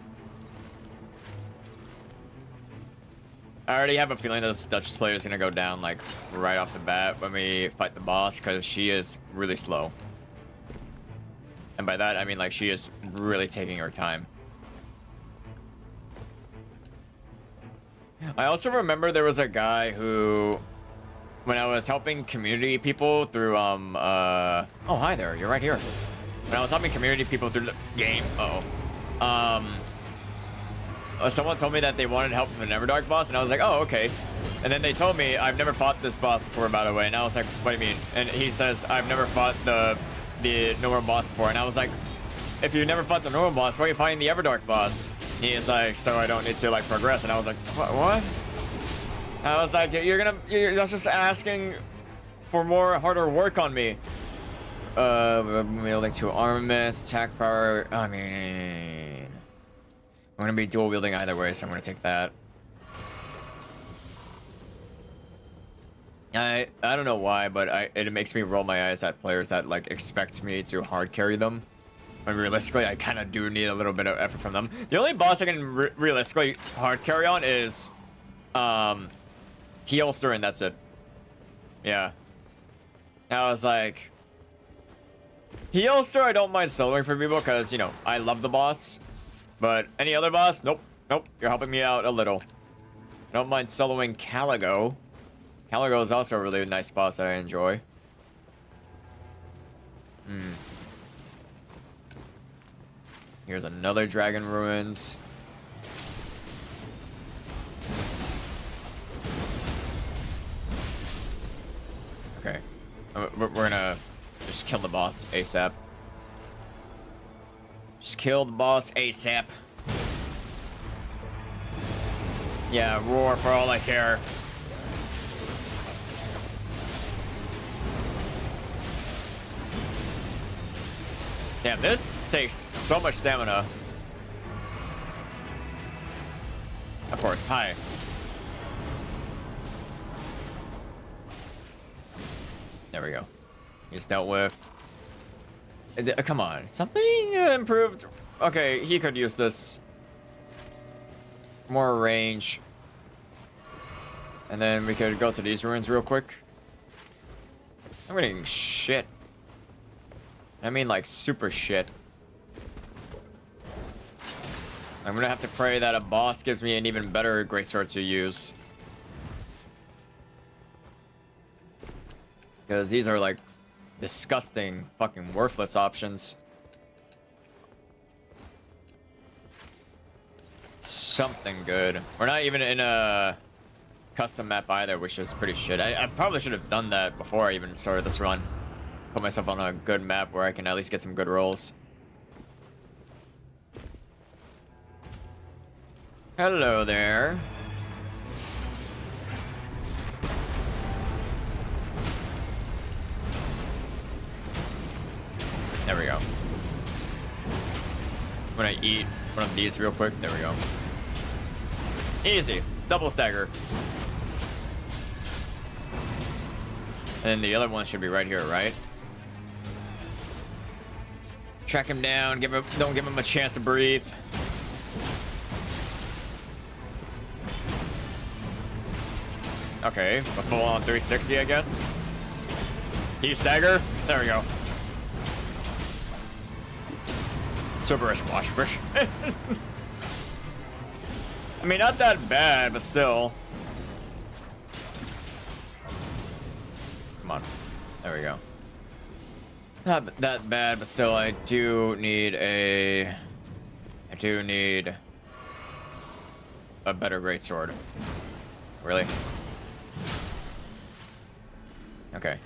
I already have a feeling that this Duchess player is gonna go down, like, right off the bat when we fight the boss, because she is really slow. And by that, I mean, like, she is really taking her time. I also remember there was a guy who, when I was helping community people through, oh, hi there, you're right here. When I was helping community people through the game, someone told me that they wanted help from an EVERDARK boss, and I was like, oh, okay. And then they told me, I've never fought this boss before, by the way. And I was like, what do you mean? And he says, I've never fought the normal boss before. And I was like, if you never fought the normal boss, why are you fighting the EVERDARK boss? He is like, so I don't need to, like, progress. And I was like, what? I was like, that's just asking for more harder work on me. Wielding 2 armaments, attack power. I mean, I'm gonna be dual wielding either way, so I'm gonna take that. I don't know why, but it makes me roll my eyes at players that like expect me to hard carry them. When realistically, I kind of do need a little bit of effort from them. The only boss I can realistically hard carry on is 𝙗𝙗𝙈, and that's it. Yeah. I was like, 𝙗𝙗𝙈, I don't mind soloing for people because, you know, I love the boss. But any other boss? Nope. Nope. You're helping me out a little. I don't mind soloing CALIGO. CALIGO is also a really nice boss that I enjoy. Here's another Dragon Ruins. Okay. We're gonna just kill the boss ASAP. Just kill the boss ASAP. Yeah, roar for all I care. Damn, this takes so much stamina. Of course, hi. There we go. He's dealt with. Come on, something improved. Okay, he could use this. More range. And then we could go to these ruins real quick. I'm getting shit. I mean, like, super shit. I'm gonna have to pray that a boss gives me an even better greatsword to use. Because these are, like, disgusting, fucking worthless options. Something good. We're not even in a custom map either, which is pretty shit. I probably should have done that before I even started this run. Put myself on a good map where I can at least get some good rolls. Hello there. There we go. I'm gonna eat one of these real quick. There we go. Easy. Double stagger. And then the other one should be right here, right? Track him down. Don't give him a chance to breathe. Okay, a full-on 360, I guess. Heat stagger. There we go. Silverish washfish. I mean, not that bad, but still. Come on. There we go. Not that bad, but still, I do need a better greatsword. Really? Okay.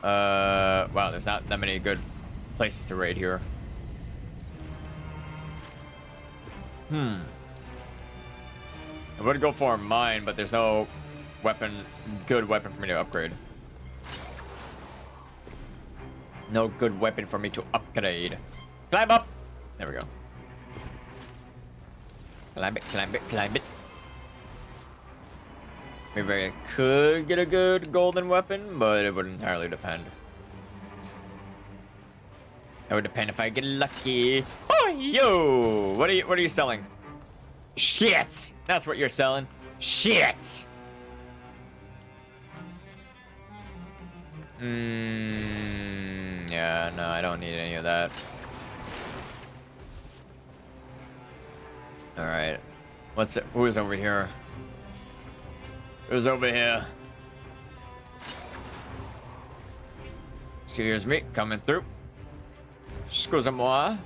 Wow, there's not that many good places to raid here. I would go for mine, but there's no good weapon for me to upgrade. No good weapon for me to upgrade. Climb up! There we go. Climb it, climb it, climb it. Maybe I could get a good golden weapon, but it would entirely depend. It would depend if I get lucky. Oh, yo! What are you selling? Shit! That's what you're selling. Shit! Yeah, no, I don't need any of that. Alright. Who's over here? Who's over here? Excuse me, coming through. Excusez-moi.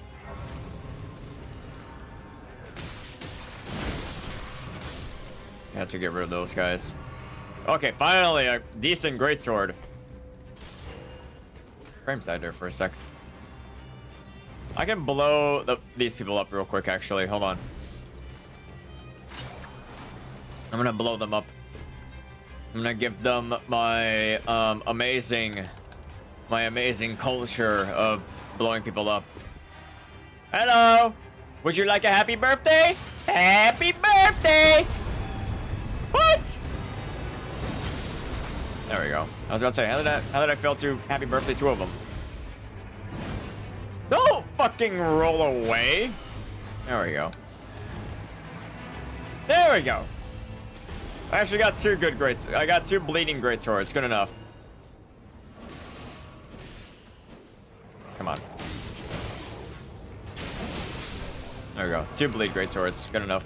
I have to get rid of those guys. Okay, finally, a decent greatsword. Frames died there for a sec. I can blow these people up real quick, actually. Hold on. I'm gonna blow them up. I'm gonna give them my amazing culture of blowing people up. Hello! Would you like a happy birthday? Happy birthday! What? There we go. I was about to say, how did I fail to happy birthday two of them? Don't fucking roll away. There we go. There we go. I actually got two good greats. I got two bleeding greatswords. Good enough. Come on. There we go. Two bleed greatswords. Good enough.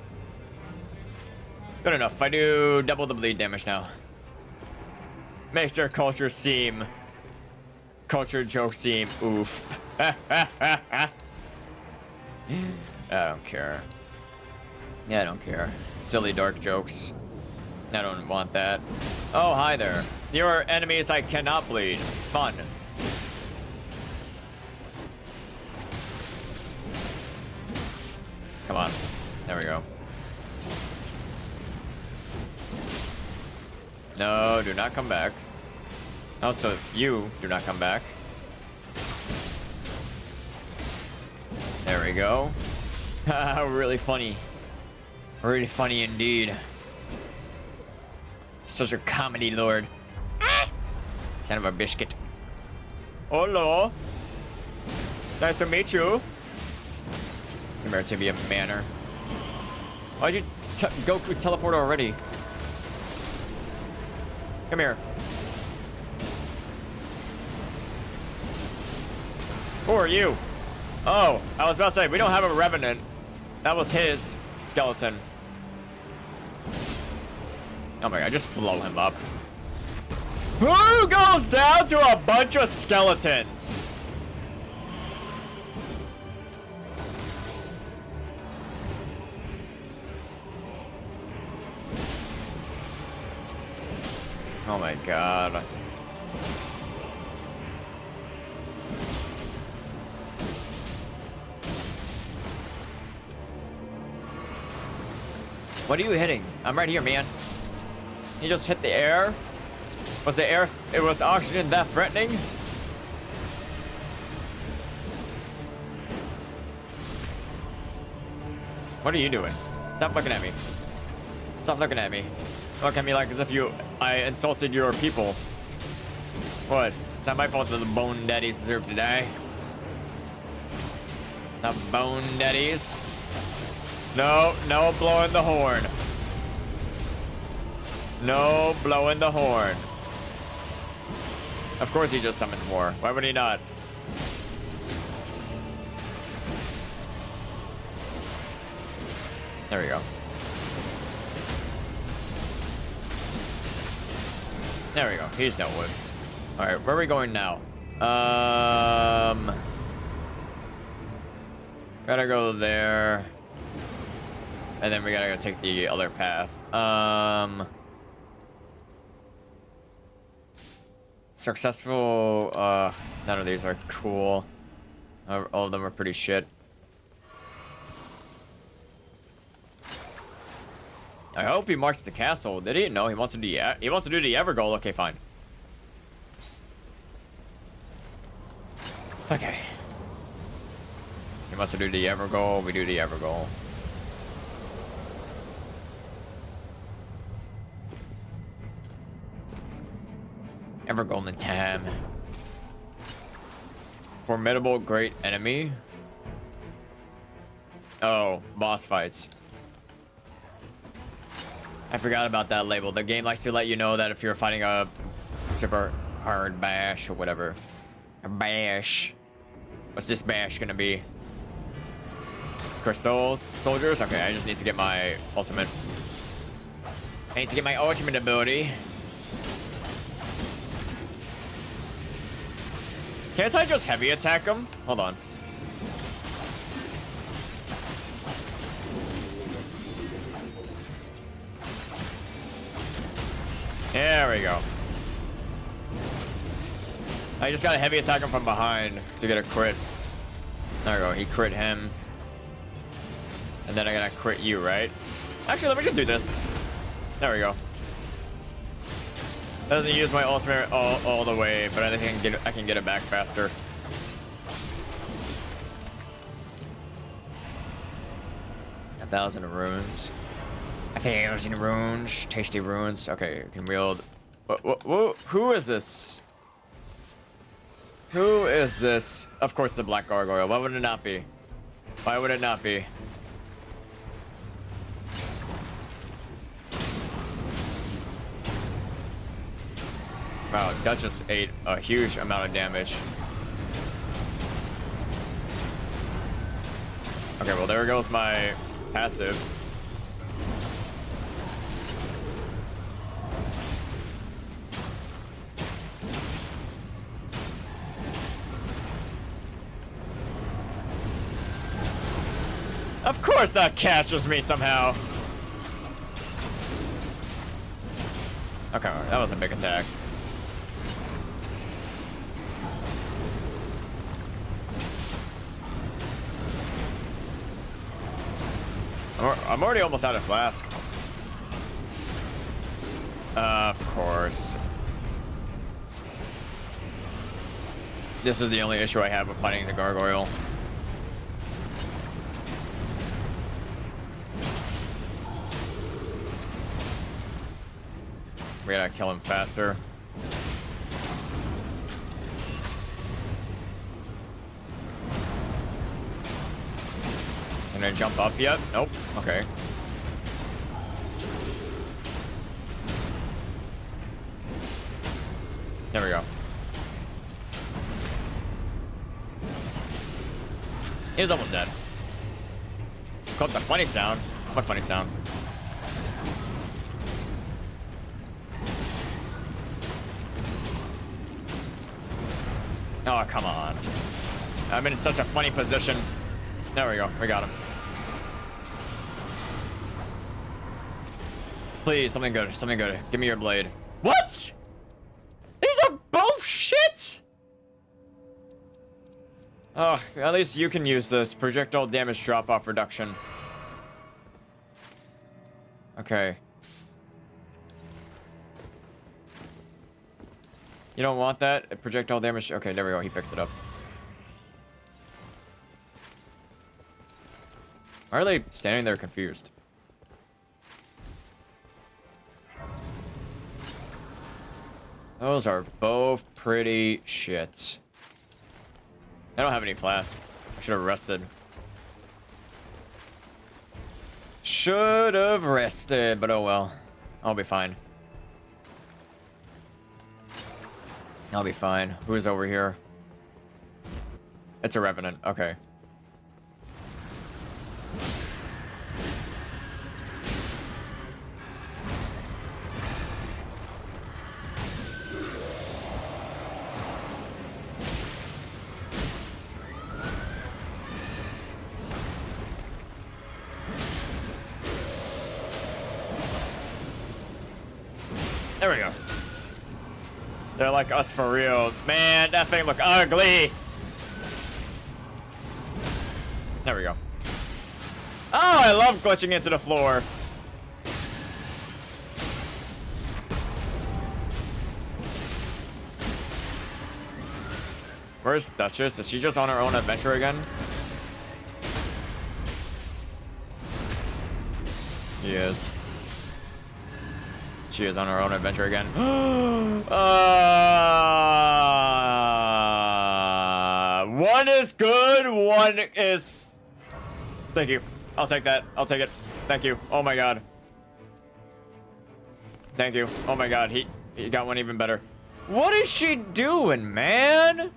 Good enough. I do double the bleed damage now. Makes their culture joke seem oof. I don't care. Yeah, I don't care. Silly dark jokes. I don't want that. Oh, hi there. Your enemies I cannot bleed. Fun. Come on. There we go. No, do not come back. Also, you do not come back. There we go. Really funny. Really funny indeed. Such a comedy lord. Son of a biscuit. Hello. Nice to meet you. Come here to be a manner. Why'd you Goku teleport already? Come here. Who are you? Oh, I was about to say, we don't have a revenant. That was his skeleton. Oh my god, just blow him up. Who goes down to a bunch of skeletons? Oh my god. What are you hitting? I'm right here, man. You just hit the air? Was the air... It was oxygen that threatening? What are you doing? Stop looking at me. Stop looking at me. Look at me like as if I insulted your people. What? It's not my fault that the bone daddies deserve to die. The bone daddies. No, no blowing the horn. No blowing the horn. Of course he just summoned more. Why would he not? There we go. There we go. He's dealt with. Alright, where are we going now? Gotta go there. And then we gotta go take the other path. Successful, none of these are cool. All of them are pretty shit. I hope he marks the castle. Did he? No, he wants to do the 𝙑𝙗𝙗. Okay, fine. Okay. He wants to do the 𝙑𝙗𝙗. We do the 𝙑𝙗𝙗. 𝙑𝙗𝙗𝙗. Formidable great enemy. Oh, boss fights. I forgot about that label. The game likes to let you know that if you're fighting a super hard bash or whatever. A bash. What's this bash gonna be? Crystals? Soldiers? Okay, I just need to get my ultimate. I need to get my ultimate ability. Can't I just heavy attack him? Hold on. There we go. I just gotta heavy attack him from behind to get a crit. There we go. He crit him. And then I gotta crit you, right? Actually, let me just do this. There we go. Doesn't use my ultimate all the way, but I think I can get it back faster. A 1,000 runes. 1,000 runes. Tasty runes. Okay, can wield. Who is this? Who is this? Of course, the black gargoyle. Why would it not be? Why would it not be? Wow, that just ate a huge amount of damage. Okay, well, there goes my passive. Of course that catches me somehow. Okay, that was a big attack. I'm already almost out of flask. Of course. This is the only issue I have with fighting the gargoyle. We gotta kill him faster. Can I jump up yet? Nope. Okay. There we go. He was almost dead. Caught the funny sound. What funny sound? Oh, come on. I'm in such a funny position. There we go. We got him. Please, something good. Something good. Give me your blade. What? These are both shit? Oh, at least you can use this. Projectile damage drop-off reduction. Okay. You don't want that? Projectile damage? Okay, there we go. He picked it up. Why are they standing there confused? Those are both pretty shit. I don't have any flask. I should have rested. Should have rested, but oh well. I'll be fine. I'll be fine. Who's over here? It's a revenant. Okay. There we go. They're like us for real. Man, that thing look ugly. There we go. Oh, I love glitching into the floor. Where's Duchess? Is she just on her own adventure again? She is. She is on her own adventure again. One is good, one is... Thank you. I'll take that. I'll take it. Thank you. Oh my god. Thank you. Oh my god. He got one even better. What is she doing, man?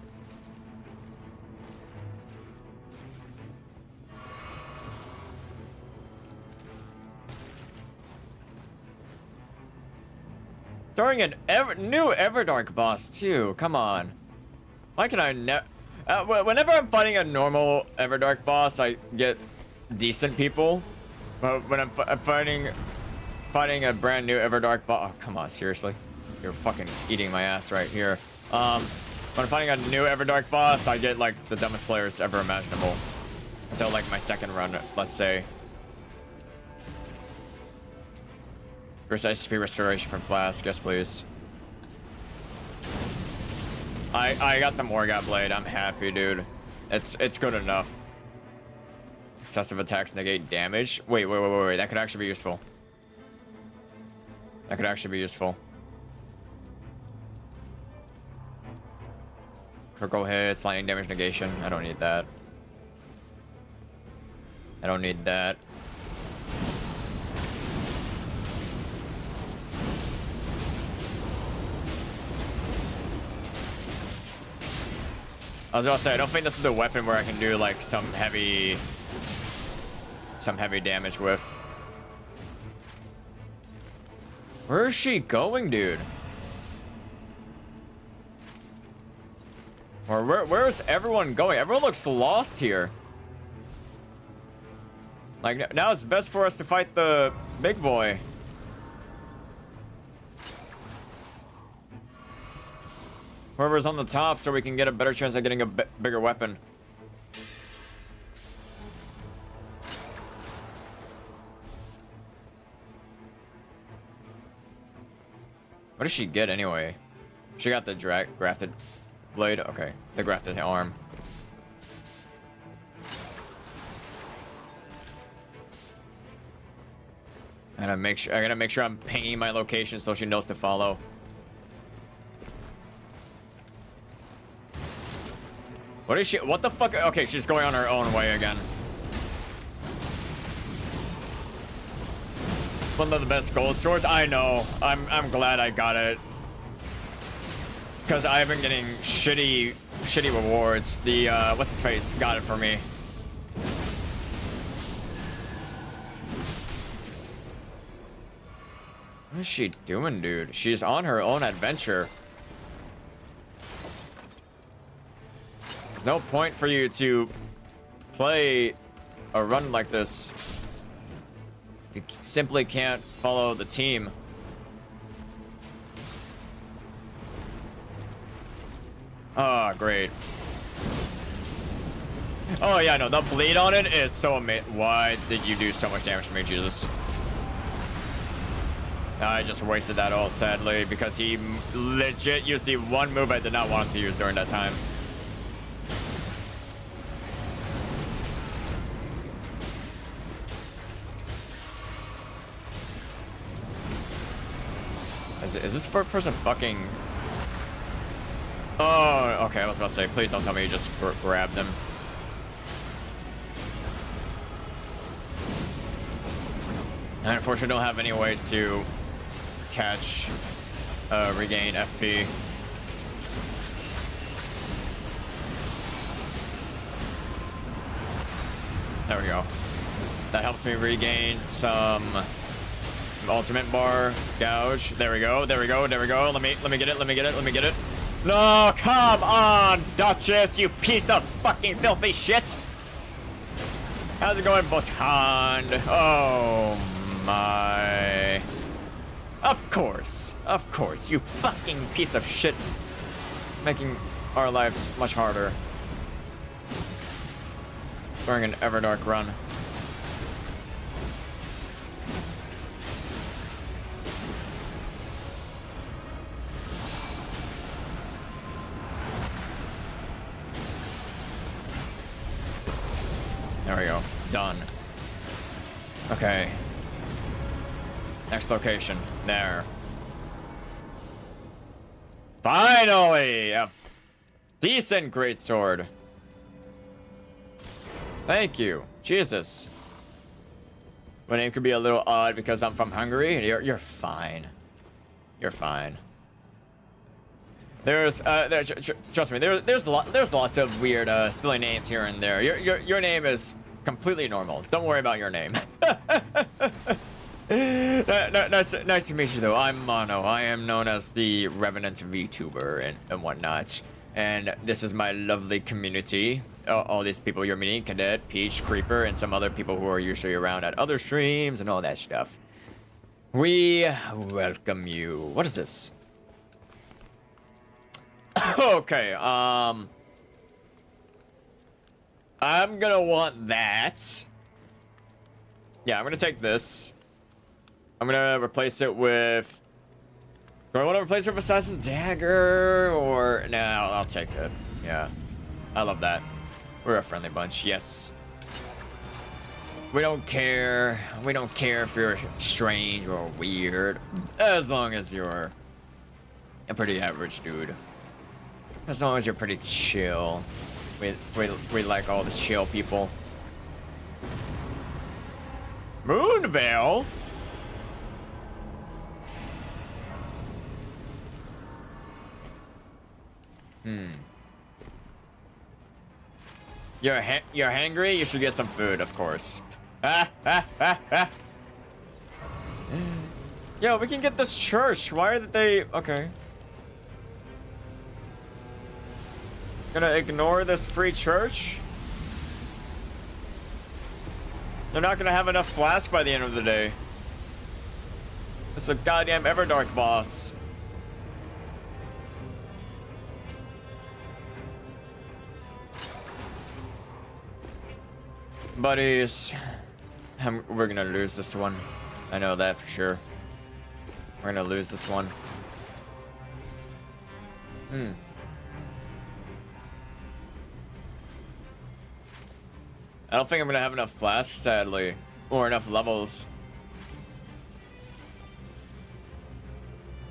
Throwing an new EVERDARK boss too. Come on. Why can I never? Whenever I'm fighting a normal EVERDARK boss, I get decent people. But when I'm fighting a brand new EVERDARK boss, oh come on, seriously, you're fucking eating my ass right here. When I'm fighting a new EVERDARK boss, I get like the dumbest players ever imaginable. Until like my second run, let's say. First HP restoration from Flask, yes please. I got the Morgat blade. I'm happy, dude. It's good enough. Excessive attacks negate damage. Wait. That could actually be useful. That could actually be useful. Critical hits, lightning damage negation. I don't need that. I don't need that. I was gonna say, I don't think this is a weapon where I can do like some heavy damage with. Where is she going, dude? Or where is everyone going? Everyone looks lost here. Like now it's best for us to fight the big boy. Whoever's on the top, so we can get a better chance of getting a bigger weapon. What does she get anyway? She got the grafted blade. Okay, the grafted arm. I gotta make sure I'm pinging my location so she knows to follow. What is she? What the fuck? Okay, she's going on her own way again. One of the best gold swords. I know. I'm glad I got it. Because I've been getting shitty rewards. The what's his face got it for me. What is she doing, dude? She's on her own adventure. There's no point for you to play a run like this. You simply can't follow the team. Oh, great. Oh, yeah, no, the bleed on it is so amazing. Why did you do so much damage to me, Jesus? I just wasted that ult, sadly, because he legit used the one move I did not want to use during that time. Is this person fucking... Oh, okay, I was about to say, please don't tell me you just grabbed him. I unfortunately don't have any ways to catch, regain FP. There we go. That helps me regain some ultimate bar gouge. There we go. There we go. There we go. Let me get it. Let me get it. Let me get it. No, come on, Duchess, you piece of fucking filthy shit. How's it going, Botond? Oh my. Of course, you fucking piece of shit. Making our lives much harder. During an EVERDARK run. There we go. Done. Okay. Next location. There. Finally! A decent greatsword. Thank you. Jesus. My name could be a little odd because I'm from Hungary. You're fine. You're fine. There's trust me. There's lots of weird silly names here and there. Your name is completely normal. Don't worry about your name. Nice to meet you though. I'm Mono. I am known as the Revenant VTuber and whatnot. And this is my lovely community. All these people you're meeting, Cadet, Peach, Creeper, and some other people who are usually around at other streams and all that stuff. We welcome you. What is this? Okay, I'm gonna want that. Yeah, I'm gonna take this. I'm gonna replace it with... Do I want to replace it with Assassin's Dagger? Or... No, I'll take it. Yeah. I love that. We're a friendly bunch, yes. We don't care. We don't care if you're strange or weird. As long as you're a pretty average dude. As long as you're pretty chill. We like all the chill people. Moonveil? You're hangry? You should get some food, of course. Yo, we can get this church. Why are they... Okay. Gonna ignore this free church? They're not gonna have enough flask by the end of the day. It's a goddamn EVERDARK boss. Buddies, we're gonna lose this one. I know that for sure. We're gonna lose this one. I don't think I'm gonna have enough flasks, sadly, or enough levels.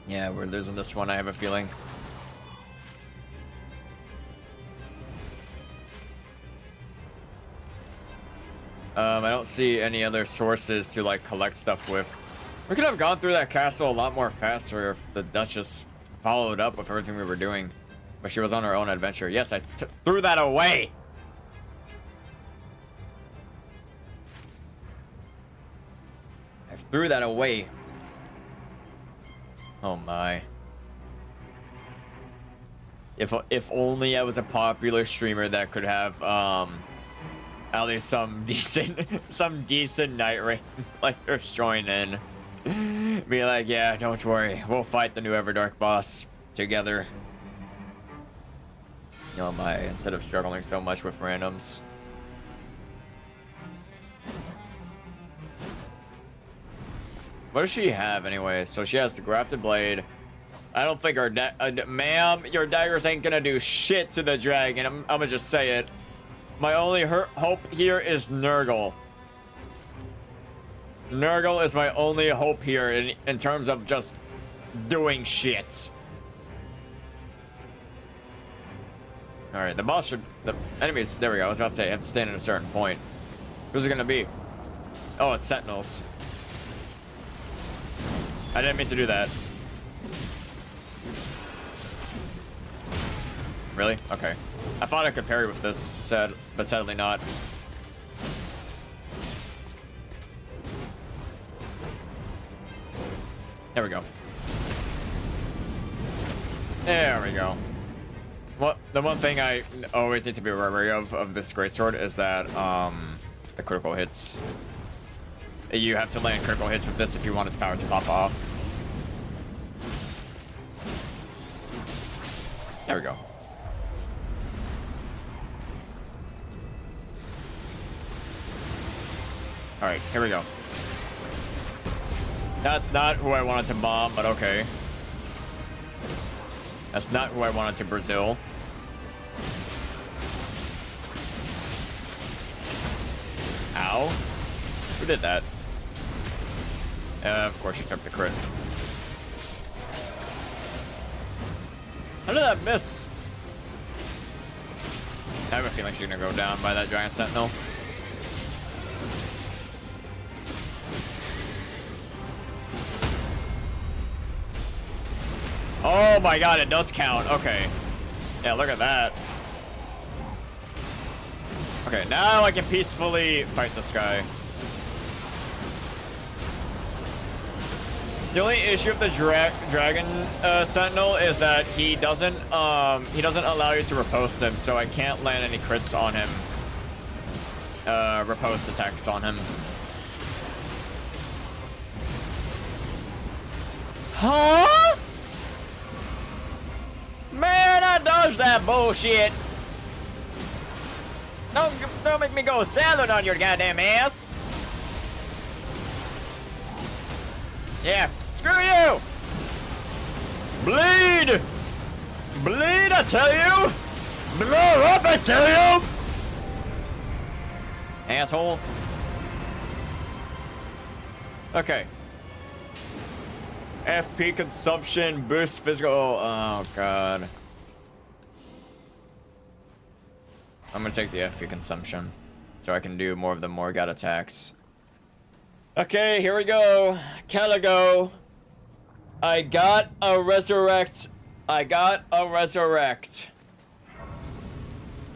Yeah, we're losing this one, I have a feeling. I don't see any other sources to like collect stuff with. We could have gone through that castle a lot more faster if the Duchess followed up with everything we were doing. But she was on her own adventure. Yes, I threw that away. I threw that away. Oh my. If only I was a popular streamer that could have at least some decent Nightreign players join in. Be like, yeah, don't worry, we'll fight the new EVERDARK boss together. Oh my, instead of struggling so much with randoms. What does she have anyway? So she has the grafted blade. I don't think our ma'am, your daggers ain't gonna do shit to the dragon. I'm gonna just say it. My only hope here is Nurgle. Nurgle is my only hope here in terms of just doing shit. Alright, the boss should... The enemies... There we go. I was about to say, I have to stand at a certain point. Who's it gonna be? Oh, it's Sentinels. I didn't mean to do that. Really? Okay. I thought I could parry with this, but sadly not. There we go. There we go. Well, the one thing I always need to be wary of this greatsword is that the critical hits. You have to land critical hits with this if you want its power to pop off. There we go. All right, here we go. That's not who I wanted to bomb, but okay. That's not who I wanted to Brazil. Ow. Who did that? Of course she took the crit. How did that miss? I have a feeling she's gonna go down by that giant sentinel. Oh my god, it does count. Okay. Yeah, look at that. Okay, now I can peacefully fight this guy. The only issue with the dragon sentinel is that he doesn't allow you to riposte him, so I can't land any crits on him. Riposte attacks on him. Huh? Man, I dodged that bullshit. Don't make me go salad on your goddamn ass. Yeah, screw you. Bleed. Bleed, I tell you. Blow up, I tell you. Asshole. Okay. FP consumption boosts physical. Oh god. I'm gonna take the FP consumption so I can do more of the Morgat attacks. Okay, here we go. CALIGO. I got a resurrect. I got a resurrect.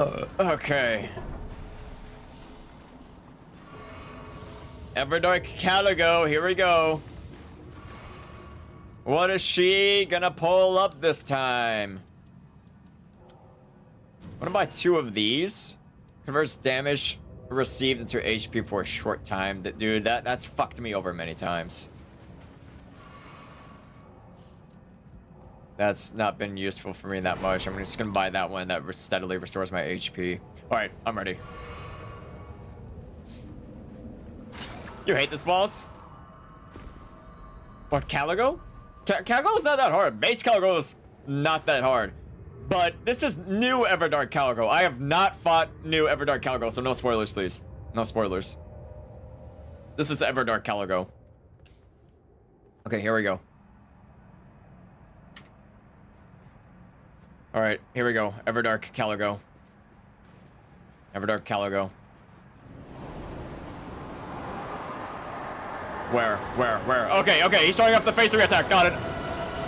Okay. EVERDARK CALIGO, here we go. What is she gonna pull up this time? What about 2 of these? Converts damage received into HP for a short time. Dude, that's fucked me over many times. That's not been useful for me that much. I'm just gonna buy that one that steadily restores my HP. Alright, I'm ready. You hate this boss? What, CALIGO? CALIGO is not that hard. Base CALIGO is not that hard. But this is new EVERDARK CALIGO. I have not fought new EVERDARK CALIGO, so no spoilers, please. No spoilers. This is EVERDARK CALIGO. Okay, here we go. Alright, here we go. EVERDARK CALIGO. EVERDARK CALIGO. Where? Okay, he's starting off the phase 3 attack. Got it.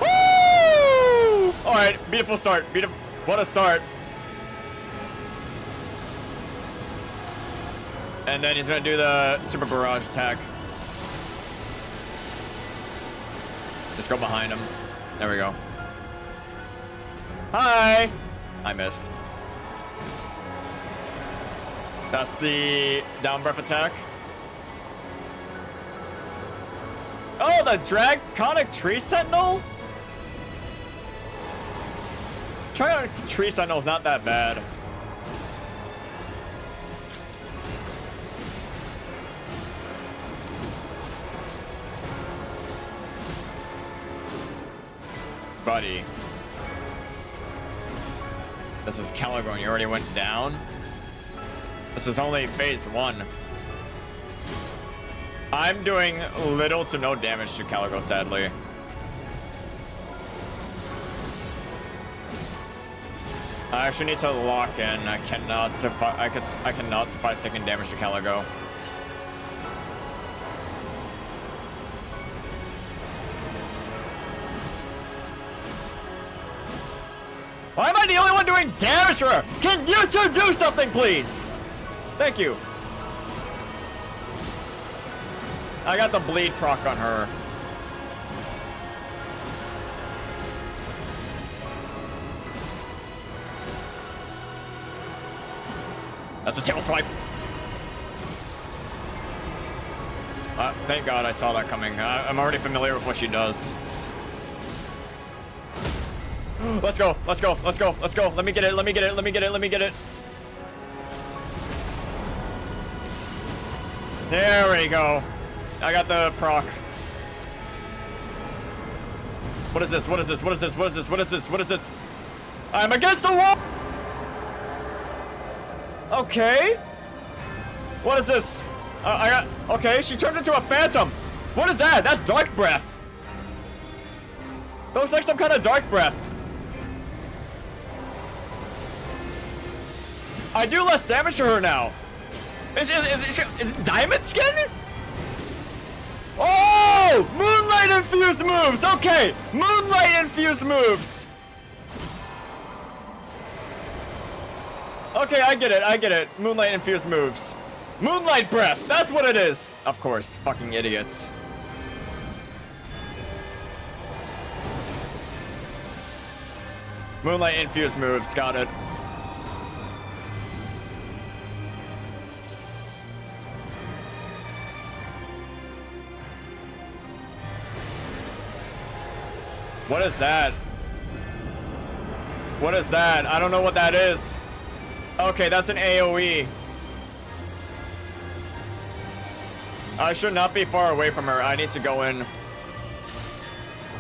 Woo! Alright, beautiful start. What a start. And then he's gonna do the super barrage attack. Just go behind him. There we go. Hi! I missed. That's the down breath attack. Oh, the Draconic Tree Sentinel? Draconic Tree Sentinel's not that bad. Buddy. This is CALIGO and you already went down? This is only phase 1. I'm doing little to no damage to CALIGO, sadly. I actually need to lock in. I cannot survive taking damage to CALIGO. Why am I the only one doing damage to her? Can you two do something, please? Thank you. I got the bleed proc on her. That's a tail swipe. Thank God I saw that coming. I'm already familiar with what she does. Let's go. Let me get it. There we go. I got the proc. What is this? I'm against the wall! Okay. What is this? I got... Okay, she turned into a phantom. What is that? That's dark breath. That looks like some kind of dark breath. I do less damage to her now. Is it diamond skin? Oh! Moonlight infused moves! Okay! Moonlight infused moves! Okay, I get it. Moonlight infused moves. Moonlight breath! That's what it is! Of course, fucking idiots. Moonlight infused moves, got it. What is that? What is that? I don't know what that is. Okay, that's an AoE. I should not be far away from her. I need to go in.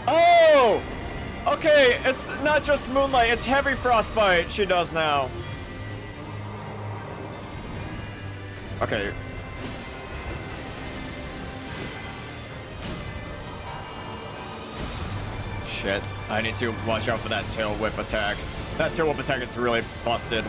Oh! Okay, it's not just Moonlight, it's Heavy Frostbite she does now. Okay. Shit. I need to watch out for that tail whip attack. That tail whip attack is really busted.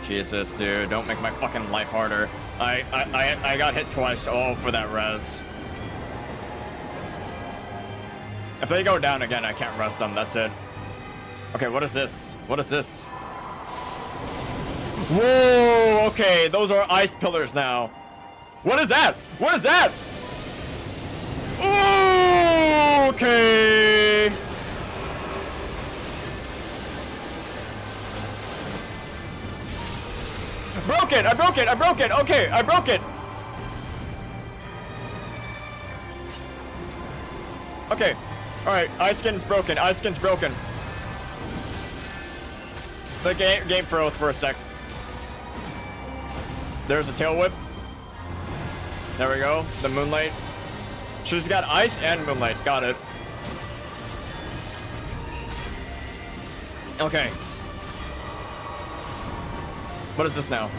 Jesus, dude, don't make my fucking life harder. I got hit twice. Oh, for that res. If they go down again, I can't rest them. That's it. Okay, what is this? What is this? Whoa, okay, those are ice pillars now. What is that? What is that? Ooh, okay. Broke it! I broke it! I broke it! Okay, I broke it! Okay. Alright, ice skin's broken. Ice skin's broken. The game froze for a sec. There's a tail whip. There we go. The moonlight. She's got ice and moonlight. Got it. Okay. What is this now?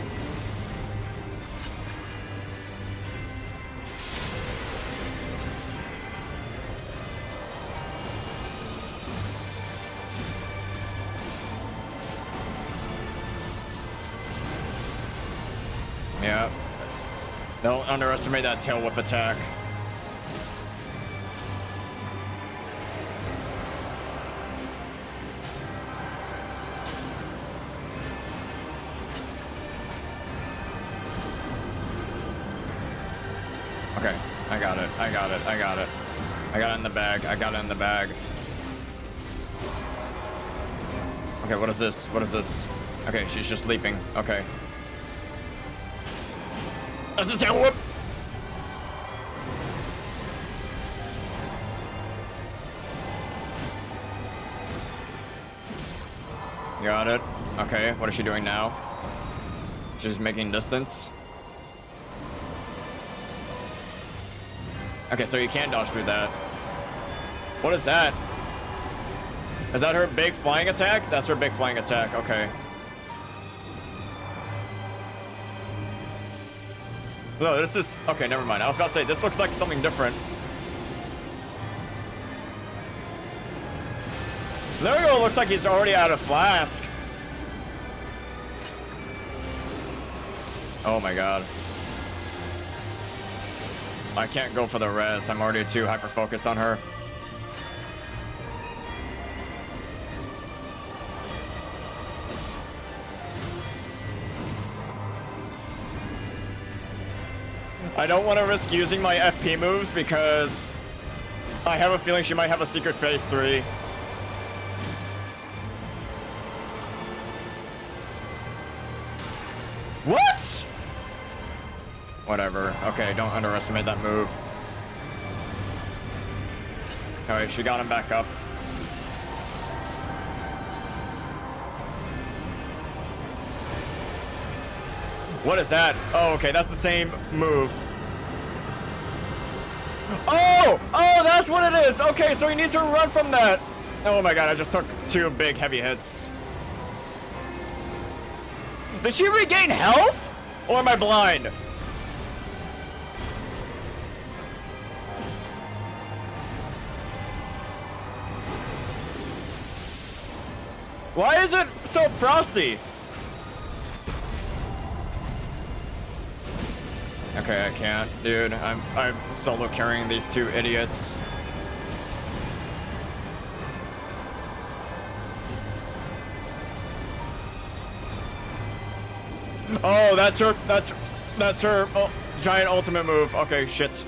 Yeah. Don't underestimate that tail whip attack. Okay, I got it. I got it. I got it. I got it in the bag. I got it in the bag. Okay, what is this? What is this? Okay, she's just leaping. Okay. That's a tail whip! Got it. Okay, what is she doing now? She's making distance. Okay, so you can't dodge through that. What is that? Is that her big flying attack? That's her big flying attack. Okay. No, this is... Okay, never mind. I was about to say, this looks like something different. There we go. Looks like he's already out of flask. Oh my god. I can't go for the res. I'm already too hyper-focused on her. I don't want to risk using my FP moves because I have a feeling she might have a secret phase 3. What? Whatever. Okay, don't underestimate that move. Alright, she got him back up. What is that? Oh, okay, that's the same move. Oh! Oh, that's what it is! Okay, so he needs to run from that! Oh my god, I just took 2 big heavy hits. Did she regain health? Or am I blind? Why is it so frosty? Okay, I can't, dude. I'm solo carrying these 2 idiots. Oh, that's her. That's her giant ultimate move. Okay, shit.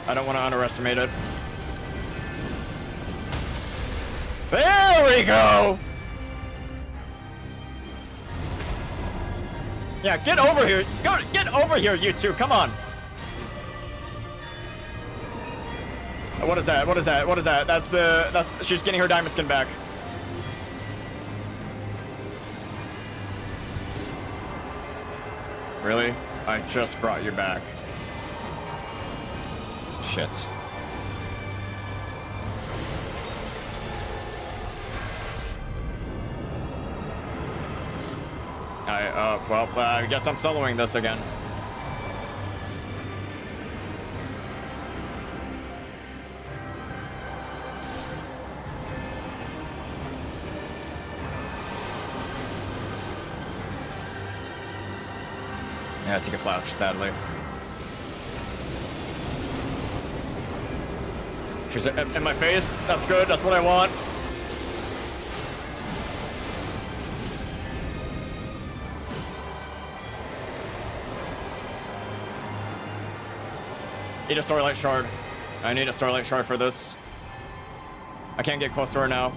I don't want to underestimate it. There we go. Yeah, get over here. Get over here, you 2. Come on. What is that? What is that? What is that? That's she's getting her diamond skin back. Really? I just brought you back. Shit. Well, I guess I'm soloing this again. Yeah, take a flask, sadly. She's in my face. That's good. That's what I want. Need a Starlight Shard. I need a Starlight Shard for this. I can't get close to her now.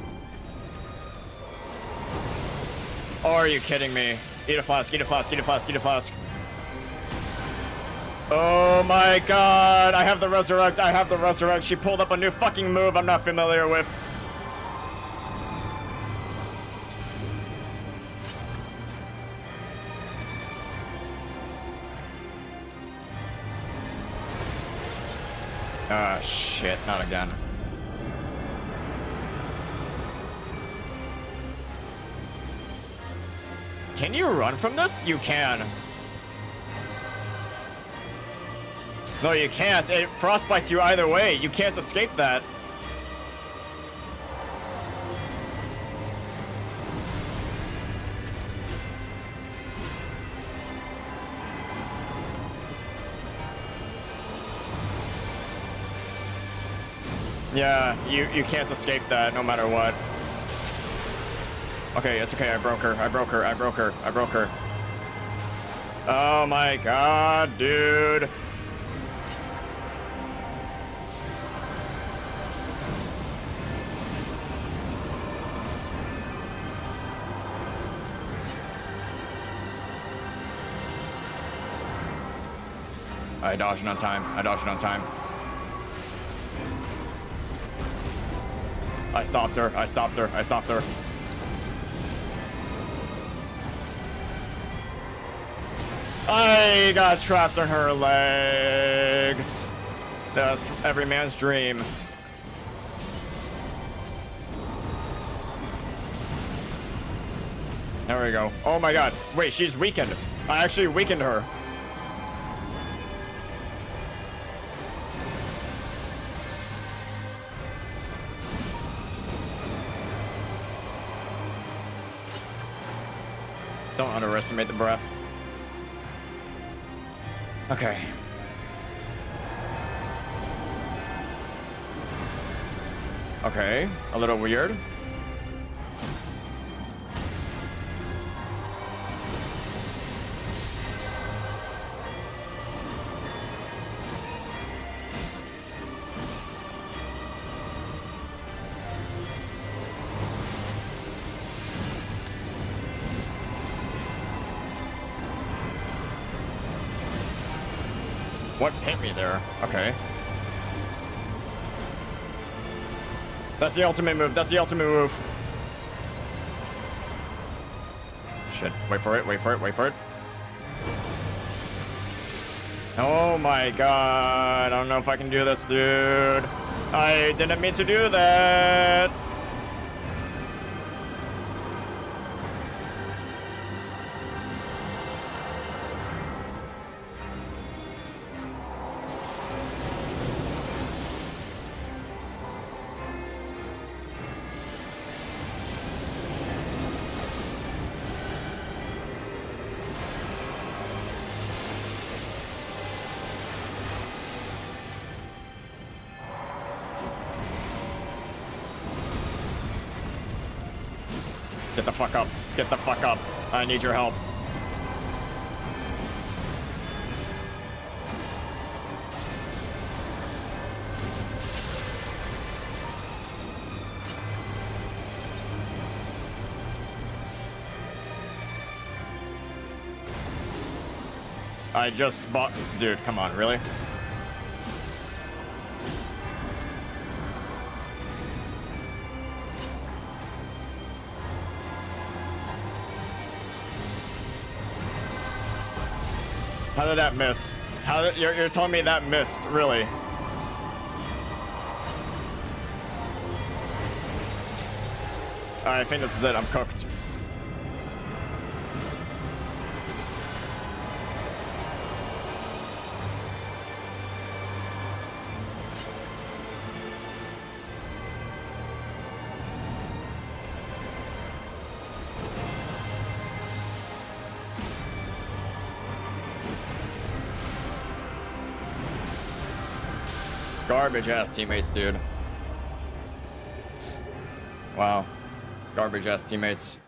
Oh, are you kidding me? Eat a flask, eat a flask, eat a flask, eat a flask. Oh my god, I have the resurrect, I have the resurrect. She pulled up a new fucking move I'm not familiar with. Ah, shit, not again. Can you run from this? You can. No, you can't. It frostbites you either way. You can't escape that. Yeah, you can't escape that no matter what. Okay, it's okay. I broke her. I broke her. I broke her. I broke her. Oh my god, dude. I dodged it on time. I dodged it on time. I stopped her. I stopped her. I stopped her. I got trapped in her legs. That's every man's dream. There we go. Oh my god. Wait, she's weakened. I actually weakened her. Don't underestimate the breath. Okay. Okay, a little weird. What hit me there? Okay. That's the ultimate move. That's the ultimate move. Shit. Wait for it. Wait for it. Wait for it. Oh my god. I don't know if I can do this, dude. I didn't mean to do that. Get the fuck up. Get the fuck up. I need your help. I just bought... Dude, come on, really? How did that miss? You're telling me that missed, really? I think this is it. I'm cooked. Garbage ass teammates, dude. Wow. Garbage ass teammates.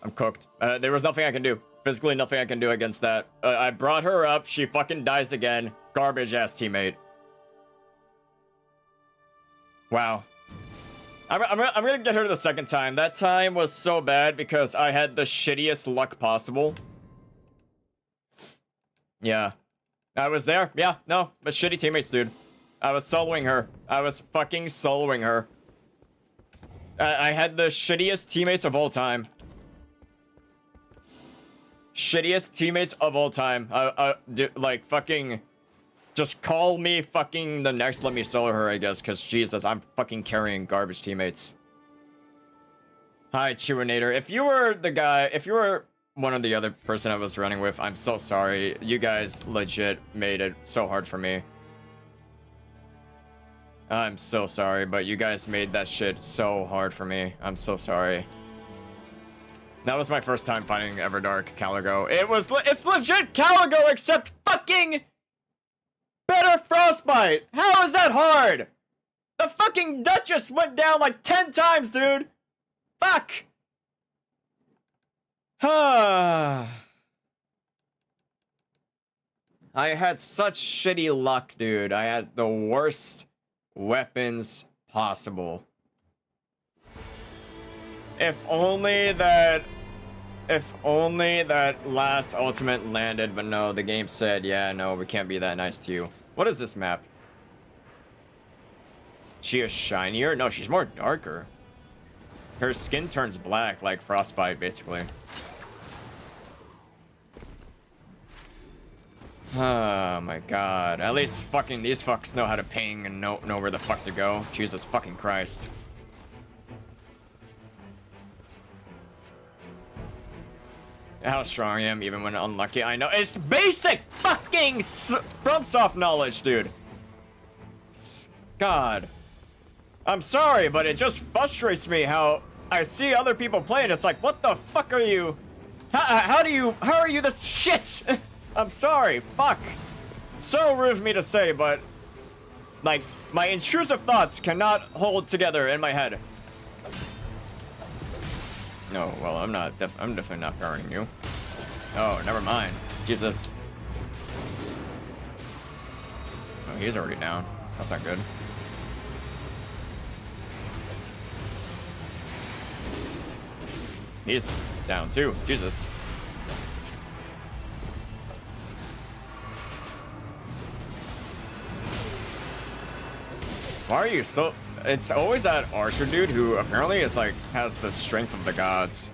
I'm cooked. There was nothing I can do. Physically nothing I can do against that. I brought her up. She fucking dies again. Garbage ass teammate. Wow. I'm gonna get her the second time. That time was so bad because I had the shittiest luck possible. Yeah. I was there. Yeah, no. But shitty teammates, dude. I was soloing her. I was fucking soloing her. I had the shittiest teammates of all time. Shittiest teammates of all time. Like, fucking... Just call me fucking the next let me solo her, I guess, because Jesus, I'm fucking carrying garbage teammates. Hi, Chewinator. If you were the guy... If you were one of the other person I was running with, I'm so sorry. You guys legit made it so hard for me. I'm so sorry, but you guys made that shit so hard for me. I'm so sorry. That was my first time fighting EVERDARK CALIGO. It's legit CALIGO, except fucking better Frostbite. How is that hard? The fucking Duchess went down like 10 times, dude. Fuck. I had such shitty luck, dude. I had the worst weapons possible. If only that last ultimate landed, but no, the game said, yeah, no, we can't be that nice to you. What is this map? She is shinier? No, she's more darker. Her skin turns black like Frostbite, basically. Oh my god. At least fucking these fucks know how to ping and know where the fuck to go. Jesus fucking Christ. How strong I am even when unlucky. I know. It's basic fucking FromSoft knowledge, dude. God. I'm sorry, but it just frustrates me how I see other people playing. It's like, what the fuck are you? How are you this shit? I'm sorry, fuck. So rude of me to say, but like my intrusive thoughts cannot hold together in my head. No, well, I'm definitely not powering you. Oh, never mind. Jesus. Oh, he's already down. That's not good. He's down too. Jesus. Why are you so... it's always that archer dude who apparently is like has the strength of the gods.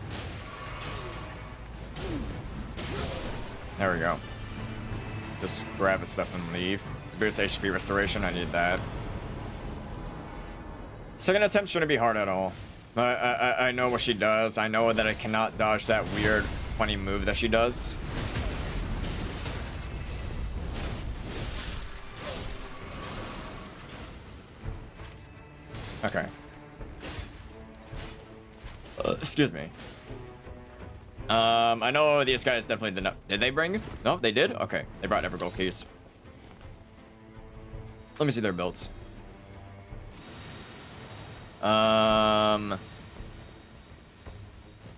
There we go. Just grab his stuff and leave. Boost HP restoration, I need that. Second attempt shouldn't be hard at all. I know what she does. I know that I cannot dodge that weird, funny move that she does. Okay. Excuse me. I know these guys definitely did not. Did they bring? No, they did? Okay. They brought Evergold keys. Let me see their builds.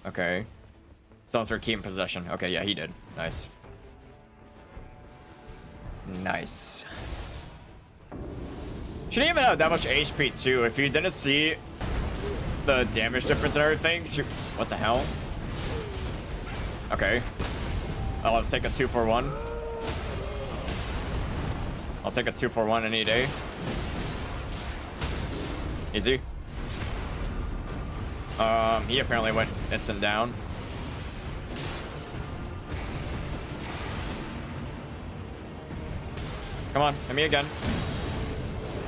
Okay. Someone's key in possession. Okay, yeah, he did. Nice. Nice. She didn't even have that much HP too. If you didn't see the damage difference and everything, what the hell? Okay. I'll take a 2-for-1. I'll take a 2-for-1 any day. Easy. He apparently went instant down. Come on, hit me again.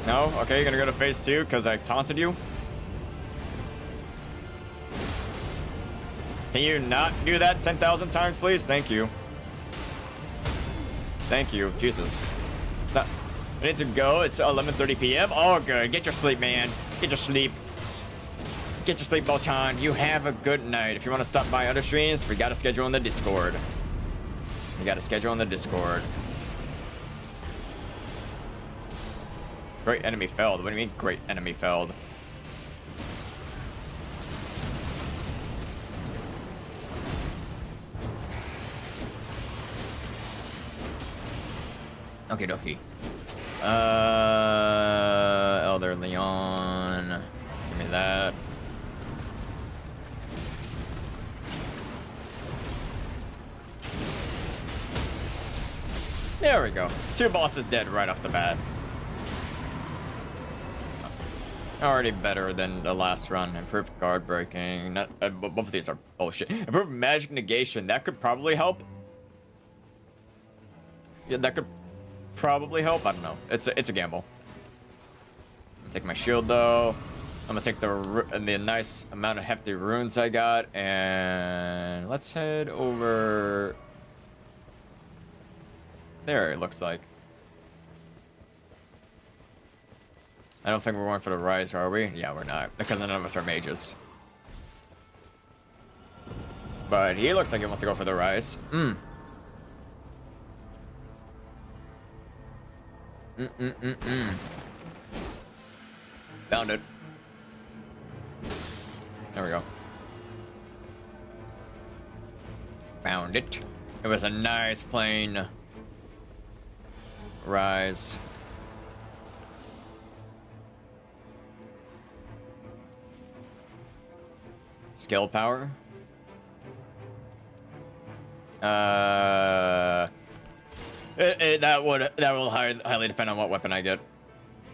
No? Okay, you're gonna go to phase 2 because I taunted you? Can you not do that 10,000 times, please? Thank you. Thank you. Jesus. It's not... I need to go. It's 11:30 p.m. Oh, good. Get your sleep, man. Get your sleep. Get your sleep, Bolton. You have a good night. If you want to stop by other streams, we got to schedule in the Discord. We got to schedule in the Discord. Great enemy failed. What do you mean, great enemy failed? Okie dokie. Elder Leon. Give me that. There we go. 2 bosses dead right off the bat. Already better than the last run. Improved guard breaking. Not, both of these are bullshit. Improved magic negation. That could probably help. Yeah, that could probably help. I don't know. It's a gamble. I'm gonna take my shield though. I'm gonna take the nice amount of hefty runes I got, and let's head over there. It looks like. I don't think we're going for the rise, are we? Yeah, we're not, because none of us are mages. But he looks like he wants to go for the rise. Found it. There we go. Found it. It was a nice plain rise. Skill power. That will highly depend on what weapon I get.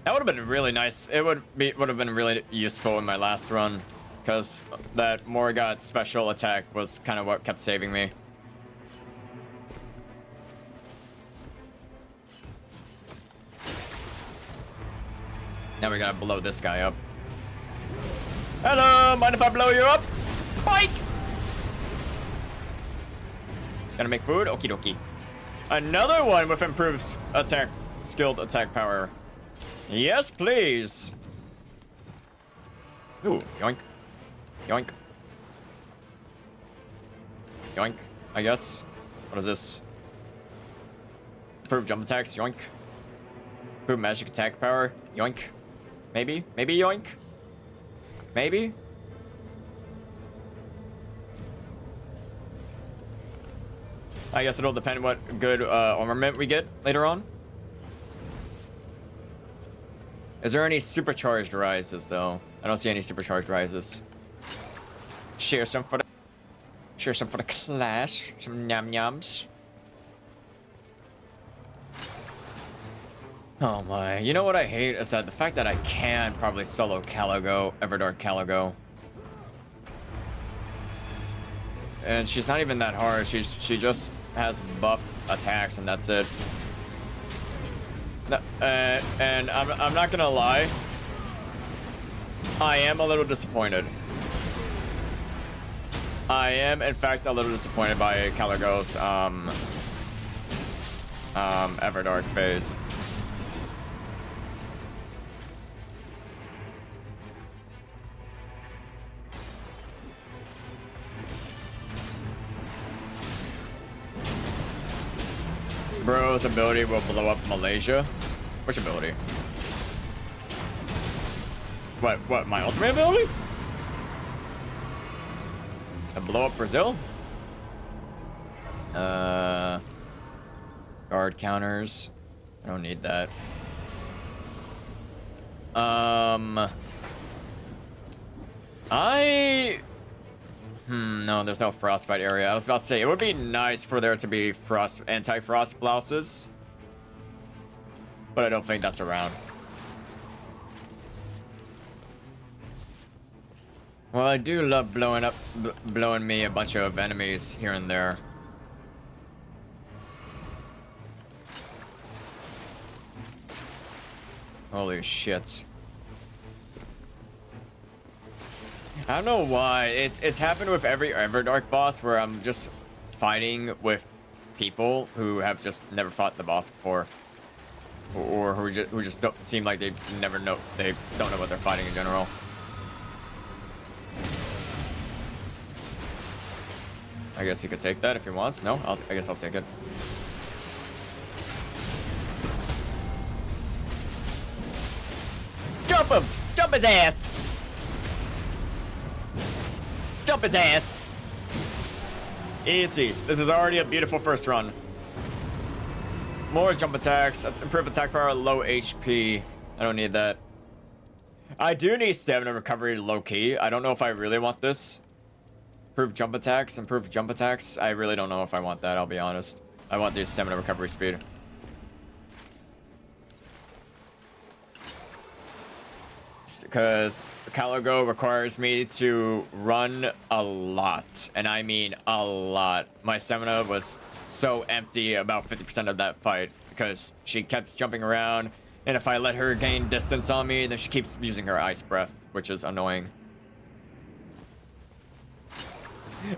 That would have been really nice. It would have been really useful in my last run, because that Morgoth special attack was kind of what kept saving me. Now we gotta blow this guy up. Hello, mind if I blow you up? Bite! Gonna make food? Okie dokie. Another one with improved attack, skilled attack power. Yes, please. Ooh, yoink. Yoink. Yoink, I guess. What is this? Improved jump attacks, yoink. Improved magic attack power, yoink. Maybe? Maybe yoink? Maybe? I guess it'll depend what good armament we get later on. Is there any supercharged rises though? I don't see any supercharged rises. Share some for the class. Some yum yums. Oh my. You know what I hate is that the fact that I can probably solo CALIGO, EVERDARK CALIGO. And she's not even that hard. She just has buff attacks and that's it. No, and I'm not gonna lie. I am a little disappointed. I am, in fact, a little disappointed by CALIGO's EVERDARK phase. Bro's ability will blow up Malaysia. Which ability? What? My ultimate ability? To blow up Brazil? Guard counters. I don't need that. No, there's no frostbite area. I was about to say, it would be nice for there to be anti-frost blouses. But I don't think that's around. Well, I do love blowing me a bunch of enemies here and there. Holy shit. I don't know why. It's happened with every EVERDARK boss where I'm just fighting with people who have just never fought the boss before. Or who just don't seem like they don't know what they're fighting in general. I guess he could take that if he wants. No, I guess I'll take it. Jump him! Jump his ass! Jump his ass! Easy. This is already a beautiful first run. More jump attacks. That's improved attack power, low HP. I don't need that. I do need stamina recovery low key. I don't know if I really want this. Improved jump attacks. Improved jump attacks. I really don't know if I want that, I'll be honest. I want the stamina recovery speed. Because CALIGO requires me to run a lot. And I mean a lot. My stamina was so empty about 50% of that fight. Because she kept jumping around. And if I let her gain distance on me, then she keeps using her ice breath. Which is annoying.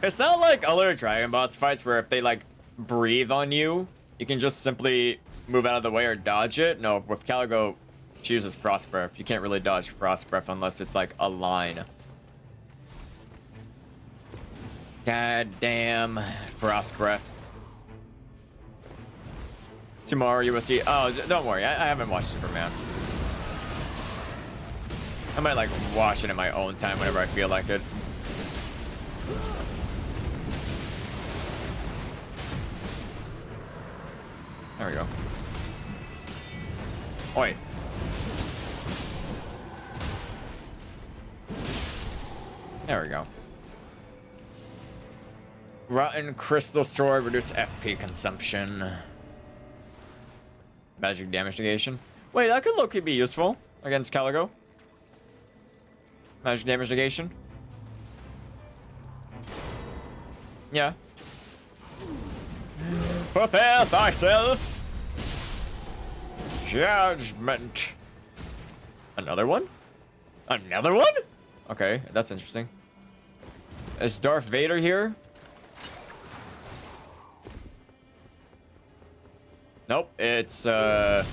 It's not like other Dragon Boss fights where if they like breathe on you, you can just simply move out of the way or dodge it. No, with CALIGO, she uses Frost Breath. You can't really dodge Frost Breath unless it's like a line. God damn Frost Breath. Tomorrow you will see. Oh, don't worry. I haven't watched Superman. I might like watch it in my own time whenever I feel like it. There we go. Oi. There we go. Rotten Crystal Sword, reduce FP consumption. Magic damage negation. Wait, that could low-key be useful against CALIGO. Magic damage negation. Yeah. Prepare thyself. Judgment. Another one? Another one? Okay, that's interesting. Is Darth Vader here? Nope, it's the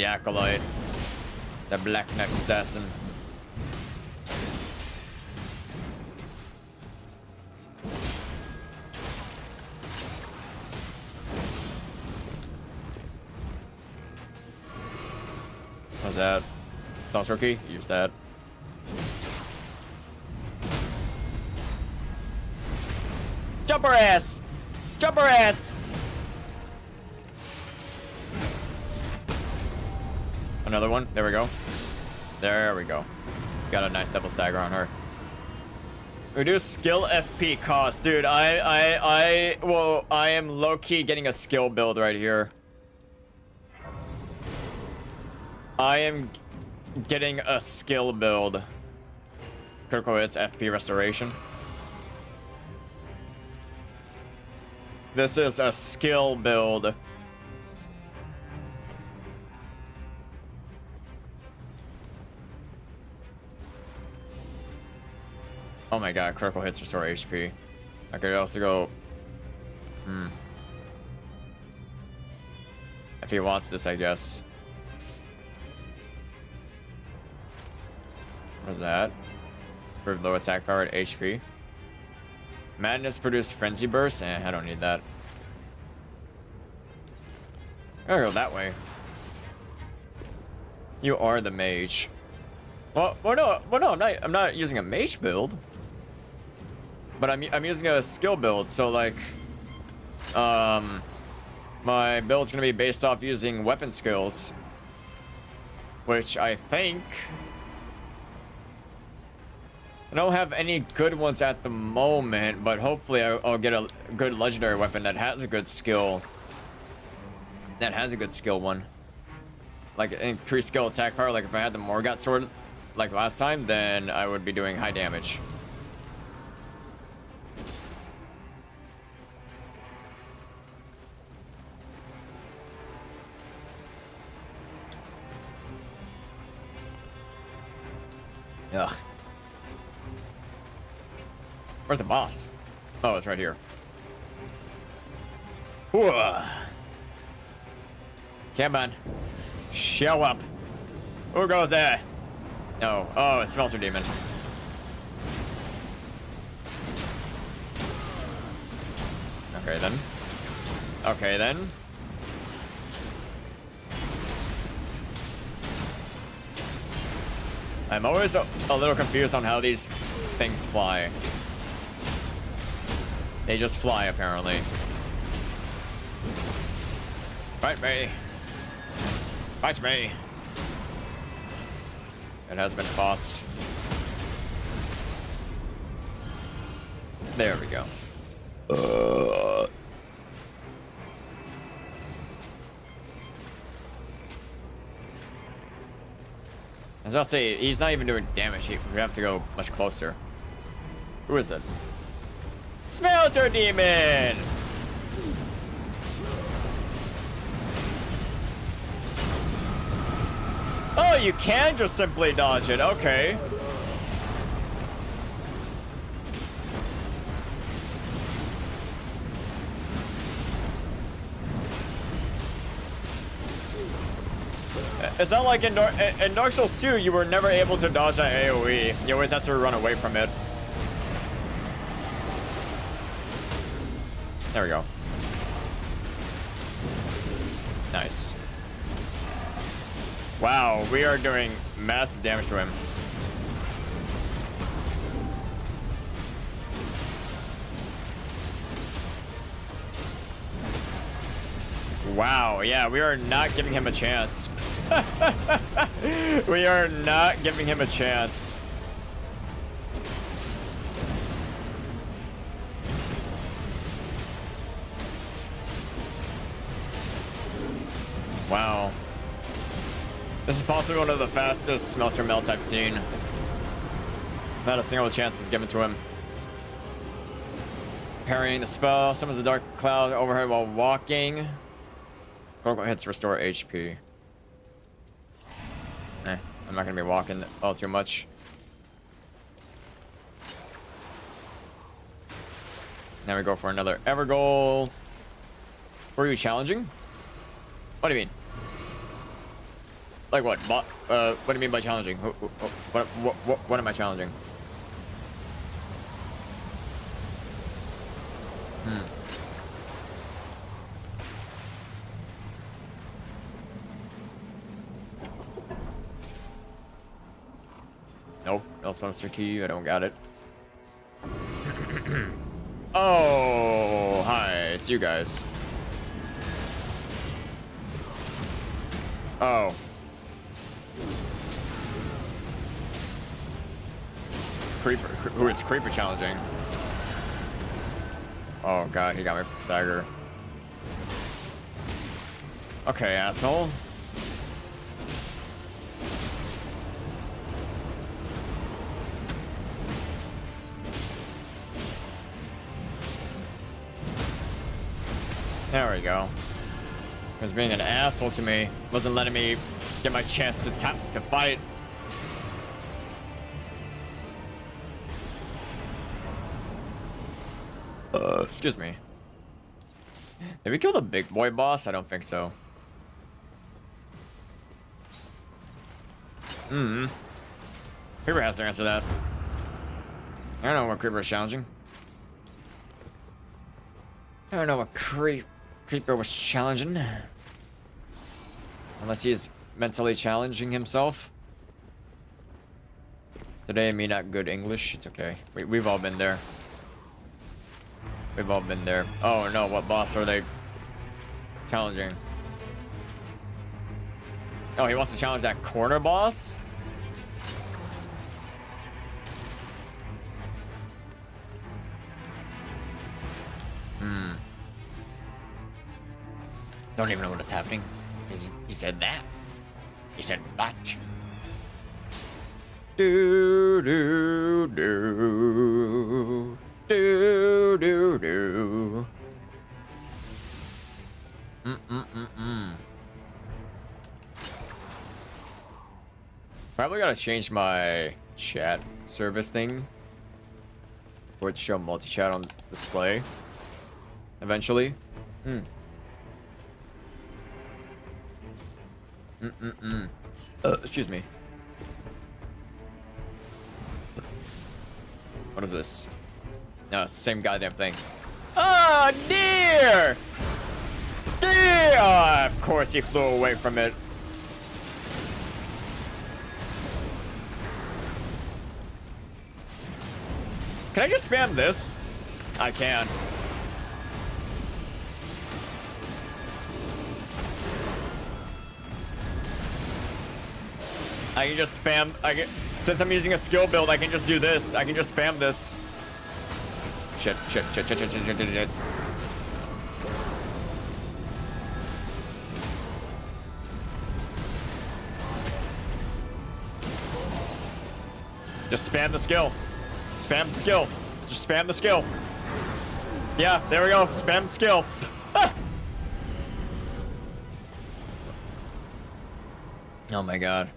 Acolyte. The Black Knight Assassin. What's that? Toss rookie? Use that. Jump her ass! Jump her ass! Another one. There we go. There we go. Got a nice double stagger on her. Reduce skill FP cost. Dude, I am low-key getting a skill build right here. I am getting a skill build. Critical hits, FP restoration. This is a skill build. Oh my god, critical hits restore HP. I could also go... If he wants this, I guess. What's that? Improve low attack power at HP. Madness produce frenzy burst? I don't need that. I'm gonna go that way. You are the mage. Well, no, I'm not using a mage build. But I'm using a skill build, so like, my build's gonna be based off using weapon skills, which I think I don't have any good ones at the moment, but hopefully I'll get a good legendary weapon that has a good skill. That has a good skill one, like increased skill attack power. Like if I had the Morgott sword, like last time, then I would be doing high damage. Ugh. Where's the boss? Oh, it's right here. Whoa. Come on. Show up. Who goes there? No. Oh, it's Smelter Demon. Okay, then. Okay, then. I'm always a little confused on how these things fly. They just fly, apparently. Fight me. Fight me. It has been fought. There we go. I was about to say, he's not even doing damage. We have to go much closer. Who is it? Smelter Demon! Oh, you can just simply dodge it. Okay. It's not like in Dark Souls 2, you were never able to dodge that AoE. You always have to run away from it. There we go. Nice. Wow, we are doing massive damage to him. Wow, yeah, we are not giving him a chance. We are not giving him a chance. Wow. This is possibly one of the fastest smelter melt I've seen. Not a single chance was given to him. Parrying the spell, summons a dark cloud overhead while walking. Critical hits restore HP. I'm not gonna be walking all too much. Now we go for another Evergoal. Were you challenging? What do you mean? Like what? What do you mean by challenging? What am I challenging? Nope, no Sinister Key, I don't got it. Oh, hi, it's you guys. Oh. Creeper, who is Creeper challenging? Oh god, he got me for the stagger. Okay, asshole. There we go. He was being an asshole to me. Wasn't letting me get my chance to fight. Excuse me. Did we kill the big boy boss? I don't think so. Creeper has to answer that. I don't know what Creeper is challenging. I don't know what Creeper was challenging. Unless he is mentally challenging himself. Today, me not good English. It's okay. We've all been there. We've all been there. Oh no, what boss are they challenging? Oh, he wants to challenge that corner boss? Don't even know what is happening. He said that. He said what? Do do do do do do. Probably gotta change my chat service thing for it to show multi-chat on display eventually. Excuse me. What is this? No, it's the same goddamn thing. Oh, dear! Dear! Oh, of course he flew away from it. Can I just spam this? I can. I can just spam. Since I'm using a skill build, I can just do this. I can just spam this. Shit. Just spam the skill. Spam the skill. Just spam the skill. Yeah, there we go. Spam the skill. Oh my god.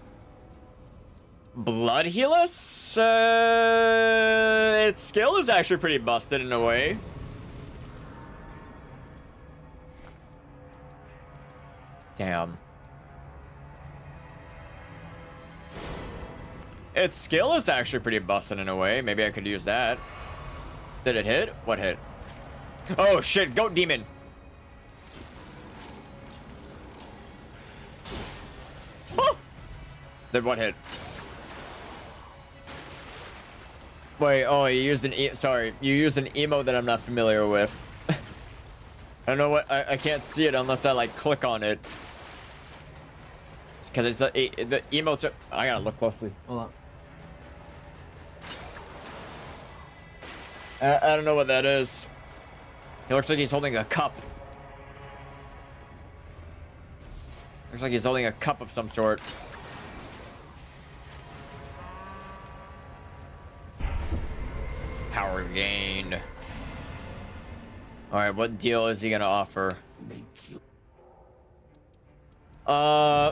Blood Healus? Its skill is actually pretty busted in a way. Damn. Its skill is actually pretty busted in a way. Maybe I could use that. Did it hit? What hit? Oh shit, Goat Demon. Oh! Did what hit? Wait, oh, you used an sorry, you used an emote that I'm not familiar with. I don't know what, I can't see it unless I like click on it. Because it's the emotes are, I gotta look closely. Hold on. I don't know what that is. He looks like he's holding a cup. Looks like he's holding a cup of some sort. Power gained. Alright, what deal is he gonna offer?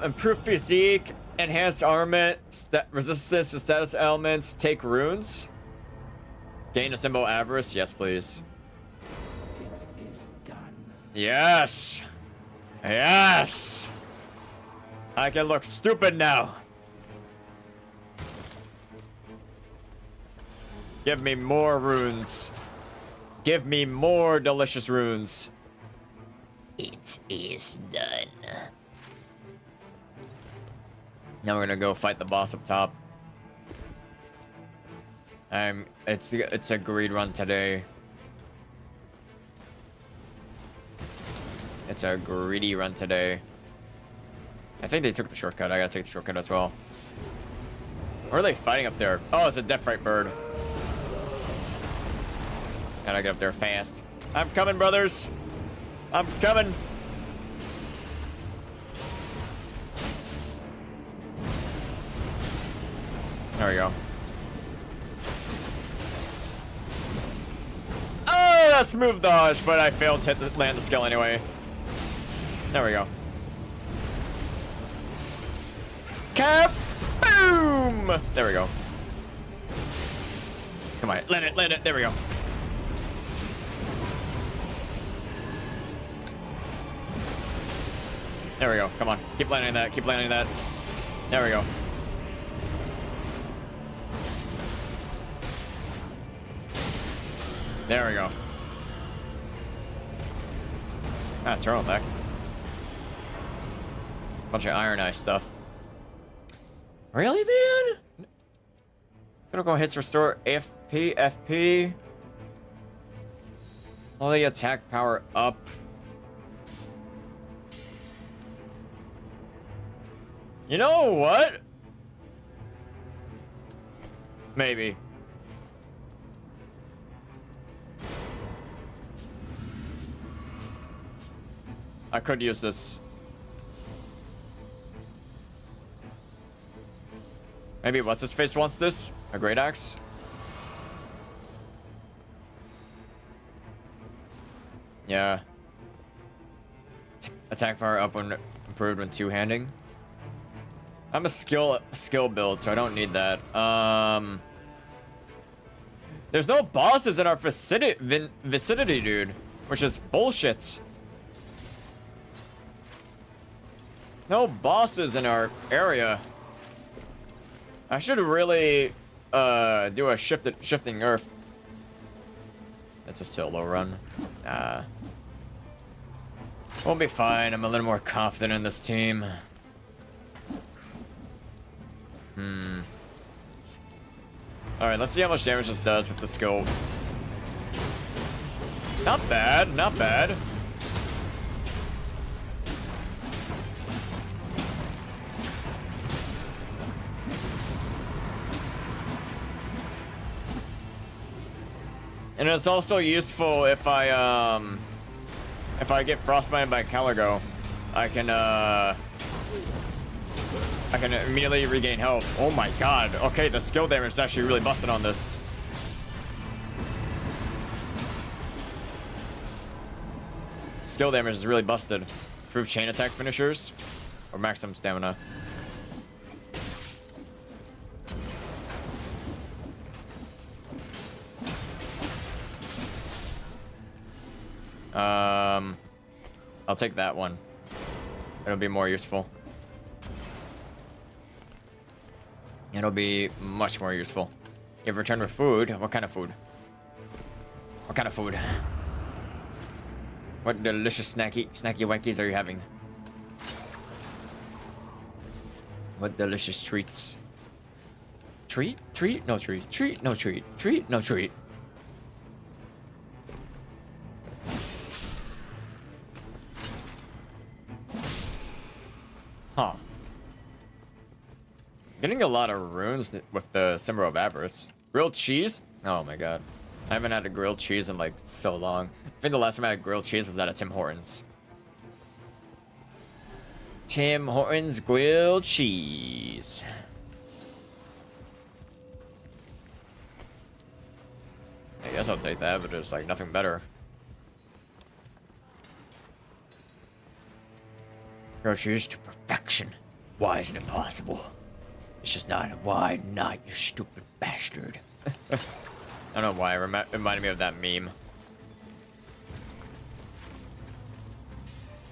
Improved physique, enhanced armament, resistance to status elements, take runes. Gain a symbol avarice, yes please. It is done. Yes! Yes! I can look stupid now. Give me more runes. Give me more delicious runes. It is done. Now we're gonna go fight the boss up top. It's a greed run today. It's a greedy run today. I think they took the shortcut. I gotta take the shortcut as well. What are they fighting up there? Oh, it's a death right bird. Gotta get up there fast. I'm coming, brothers. I'm coming. There we go. Oh, a smooth dodge, but I failed to land the skill anyway. There we go. Kaboom! There we go. Come on, land it. There we go. There we go. Come on, keep landing that. Keep landing that. There we go. There we go. Ah, turtle back. Bunch of Iron Eye stuff. Really, man? Critical hits restore FP. All the attack power up. You know what? Maybe. I could use this. Maybe what's his face wants this? A great axe? Yeah. Attack power up when improved when two-handing. I'm a skill build, so I don't need that. There's no bosses in our vicinity, dude, which is bullshit. No bosses in our area. I should really do a shifting nerf. That's a solo run. Nah. We'll be fine. I'm a little more confident in this team. Alright, let's see how much damage this does with the skill. Not bad, not bad. And it's also useful if I get frostbite by Caligo, I can immediately regain health. Oh my god. Okay, the skill damage is actually really busted on this. Skill damage is really busted. Improve chain attack finishers or maximum stamina. I'll take that one. It'll be more useful. It'll be much more useful. You have returned with food. What kind of food? What kind of food? What delicious snacky wackies are you having? What delicious treats? Treat? Treat? No treat. Treat? No treat. Treat? No treat. Huh. Getting a lot of runes with the Symbol of Avarice. Grilled cheese? Oh my god. I haven't had a grilled cheese in like so long. I think the last time I had grilled cheese was at a Tim Hortons. Tim Hortons grilled cheese. I guess I'll take that, but there's like nothing better. Grilled cheese to perfection. Why isn't it possible? It's just not. Why not, you stupid bastard? I don't know why. It reminded me of that meme.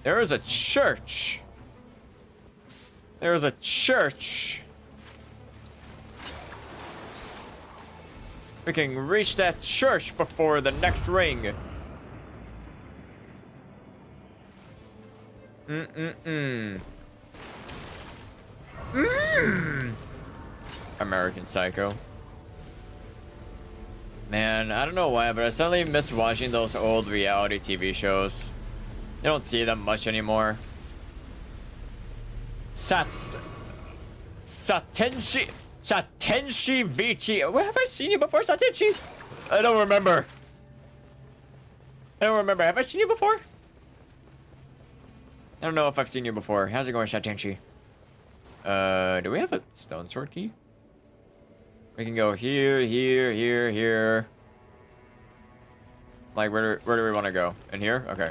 There is a church. There is a church. We can reach that church before the next ring. American Psycho. Man, I don't know why, but I suddenly miss watching those old reality TV shows. You don't see them much anymore. Satenshi VT. Where have I seen you before, Satenshi? I don't remember. Have I seen you before? I don't know if I've seen you before. How's it going, Satenshi? Do we have a stone sword key? We can go here, here, here, here. Like, where do we want to go? In here? Okay.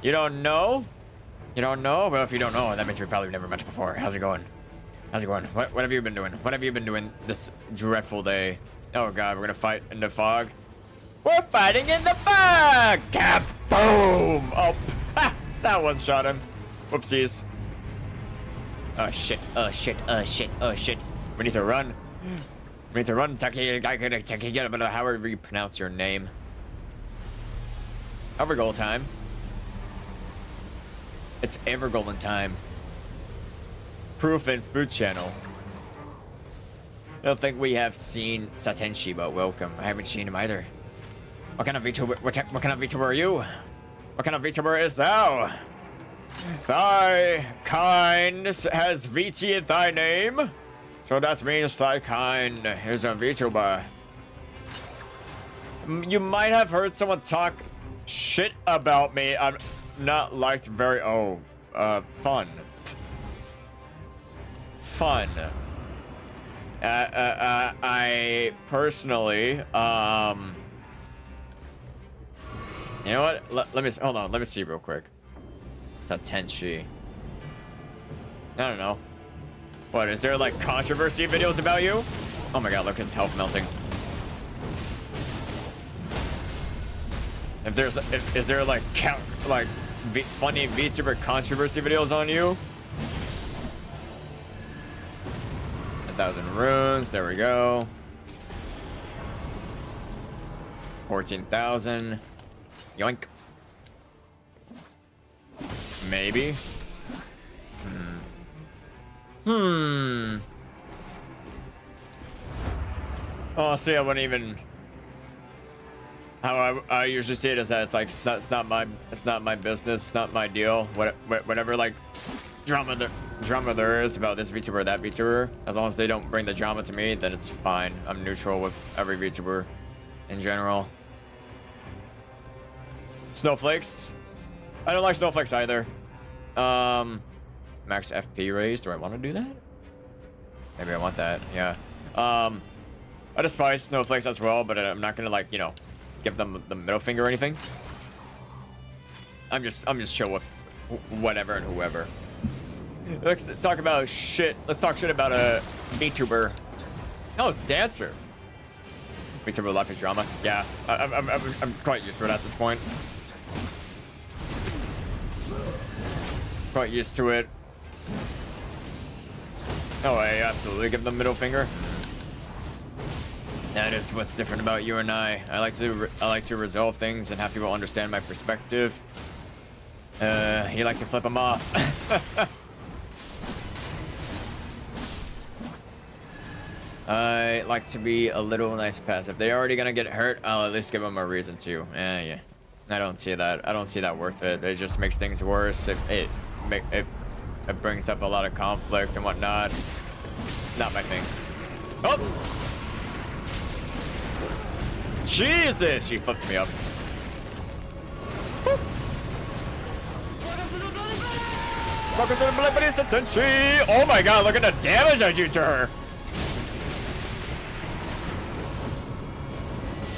You don't know? You don't know? Well, if you don't know, that means we probably never met before. How's it going? How's it going? What have you been doing? What have you been doing this dreadful day? Oh god, we're gonna fight in the fog. We're fighting in the fog! Kaboom! Oh, ha! That one shot him. Whoopsies. Oh shit, oh shit, oh shit, oh shit. We need to run. We need to run, Taki, but however you pronounce your name. Evergold time. It's Evergolden time. Proof and Food Channel. I don't think we have seen Satenshi, but welcome. I haven't seen him either. What kind of VTuber? What kind of VTuber are you? What kind of VTuber is thou? Thy kind has VT in thy name, so that means thy kind is a VTuber. You might have heard someone talk shit about me. I'm not liked very. Fun. I personally, you know what? Let me hold on. Let me see real quick. Satenshi. I don't know. What is there like controversy videos about you? Oh my god! Look at his health melting. If there's, is there like funny VTuber controversy videos on you? 1,000 runes. There we go. 14,000. Yoink. Maybe. Oh, see, I wouldn't even. How I usually see it is that it's not my business, it's not my deal. Whatever like drama there is about this VTuber or that VTuber, as long as they don't bring the drama to me, then it's fine. I'm neutral with every VTuber in general. Snowflakes. I don't like snowflakes either. Max FP raise. Do I want to do that? Maybe I want that. Yeah. I despise snowflakes as well, but I'm not gonna like, you know, give them the middle finger or anything. I'm just chill with whatever and whoever. Let's talk about shit. Let's talk shit about a VTuber. No, it's Dancer. VTuber life is drama. Yeah, I'm quite used to it at this point. Quite used to it. Oh, I absolutely give them middle finger. That is what's different about you and I. I like to resolve things and have people understand my perspective. You like to flip them off. I like to be a little nice passive. If they're already gonna get hurt, I'll at least give them a reason to. Yeah. I don't see that. I don't see that worth it. It just makes things worse. It brings up a lot of conflict and whatnot. Not my thing. Oh! Jesus! She flipped me up. Welcome to the Monoblivious Satenshi! Oh my god, look at the damage I do to her!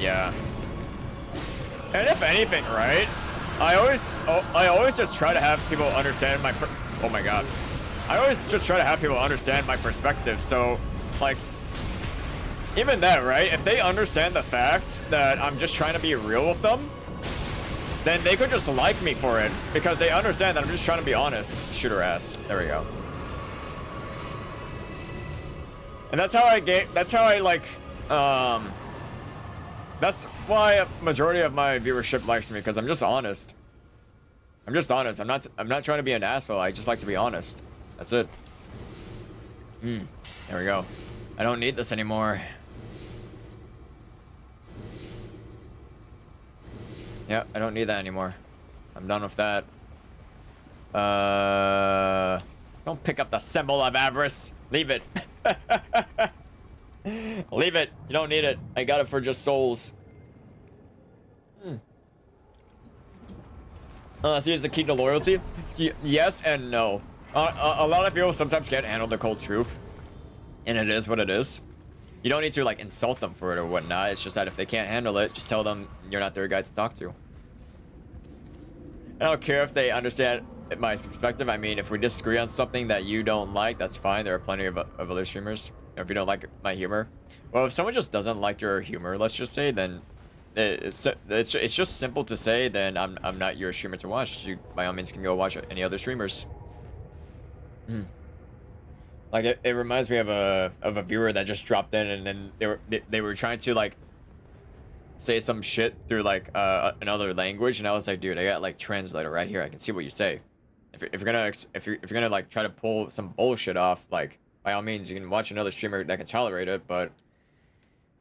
Yeah. And if anything, right? I always just try to have people understand my oh my god. I always just try to have people understand my perspective. So, like, even that, right? If they understand the fact that I'm just trying to be real with them, then they could just like me for it because they understand that I'm just trying to be honest. Shoot her ass. There we go. And that's how I like, that's why a majority of my viewership likes me, because I'm just honest. I'm just honest. I'm not trying to be an asshole. I just like to be honest. That's it. There we go. I don't need this anymore. Yeah, I don't need that anymore. I'm done with that. Don't pick up the symbol of avarice. Leave it. Leave it. You don't need it. I got it for just souls. See, is the key to loyalty? Yes and no. A lot of people sometimes can't handle the cold truth, and it is what it is. You don't need to like insult them for it or whatnot. It's just that if they can't handle it, just tell them you're not their guy to talk to. I don't care if they understand my perspective. I mean, if we disagree on something that you don't like, that's fine. There are plenty of other streamers. Or if you don't like my humor, well, if someone just doesn't like your humor, let's just say, then it's just simple to say, then I'm not your streamer to watch. You by all means can go watch any other streamers. Like it reminds me of a viewer that just dropped in, and then they were trying to like say some shit through like another language, and I was like, dude, I got like translator right here. I can see what you say. If you're gonna like try to pull some bullshit off, like by all means you can watch another streamer that can tolerate it. But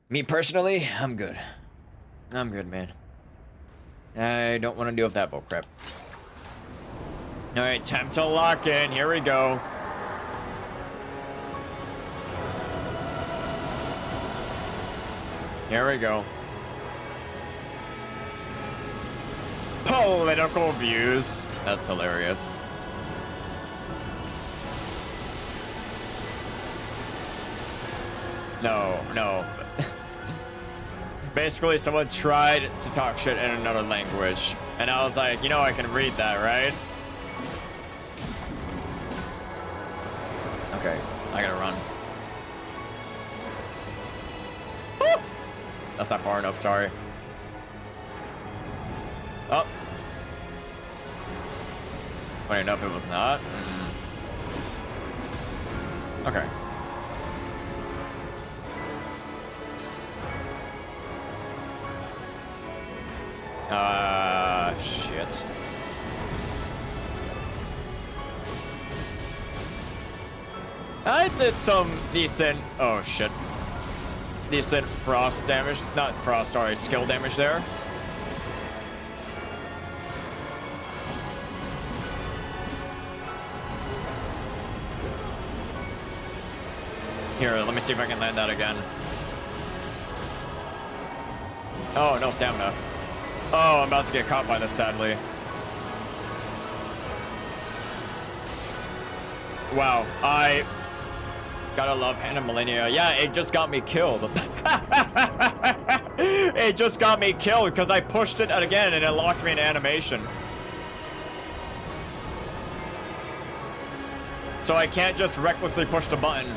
me personally, I'm good. I'm good, man. I don't want to deal with that bullcrap. All right, time to lock in. Here we go. Here we go. Political views. That's hilarious. No. Basically, someone tried to talk shit in another language, and I was like, you know, I can read that, right? Okay, I gotta run. Woo! That's not far enough, sorry. Oh. Funny enough, it was not. Okay. Shit. I did some decent, oh shit. Decent frost damage, not frost, sorry, skill damage there. Here, let me see if I can land that again. Oh, no stamina. Oh, I'm about to get caught by this, sadly. Wow, I gotta love Hannah Millennia. Yeah, it just got me killed. It just got me killed because I pushed it again and it locked me in animation. So I can't just recklessly push the button.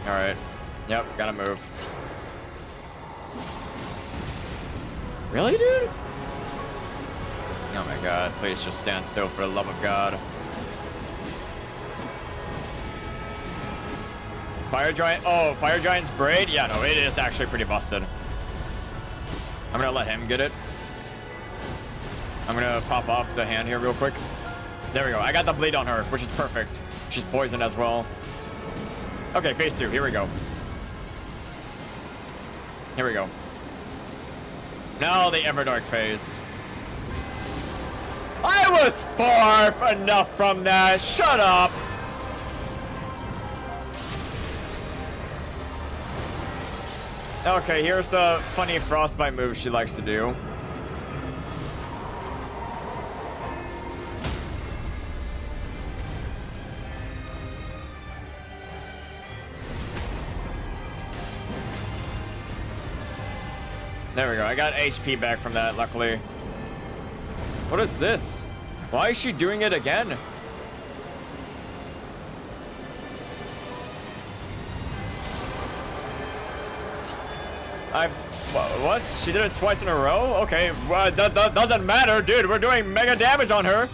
Alright. Yep, gotta move. Really, dude? Oh my god, please just stand still for the love of God. Fire Giant? Oh, Fire Giant's Braid? Yeah, no, it is actually pretty busted. I'm gonna let him get it. I'm gonna pop off the hand here real quick. There we go. I got the bleed on her, which is perfect. She's poisoned as well. Okay, phase 2. Here we go. Here we go. Now the Everdark phase. I was far enough from that. Shut up. Okay, here's the funny frostbite move she likes to do. There we go. I got HP back from that, luckily. What is this? Why is she doing it again? What? She did it twice in a row? Okay, well, that doesn't matter, dude. We're doing mega damage on her.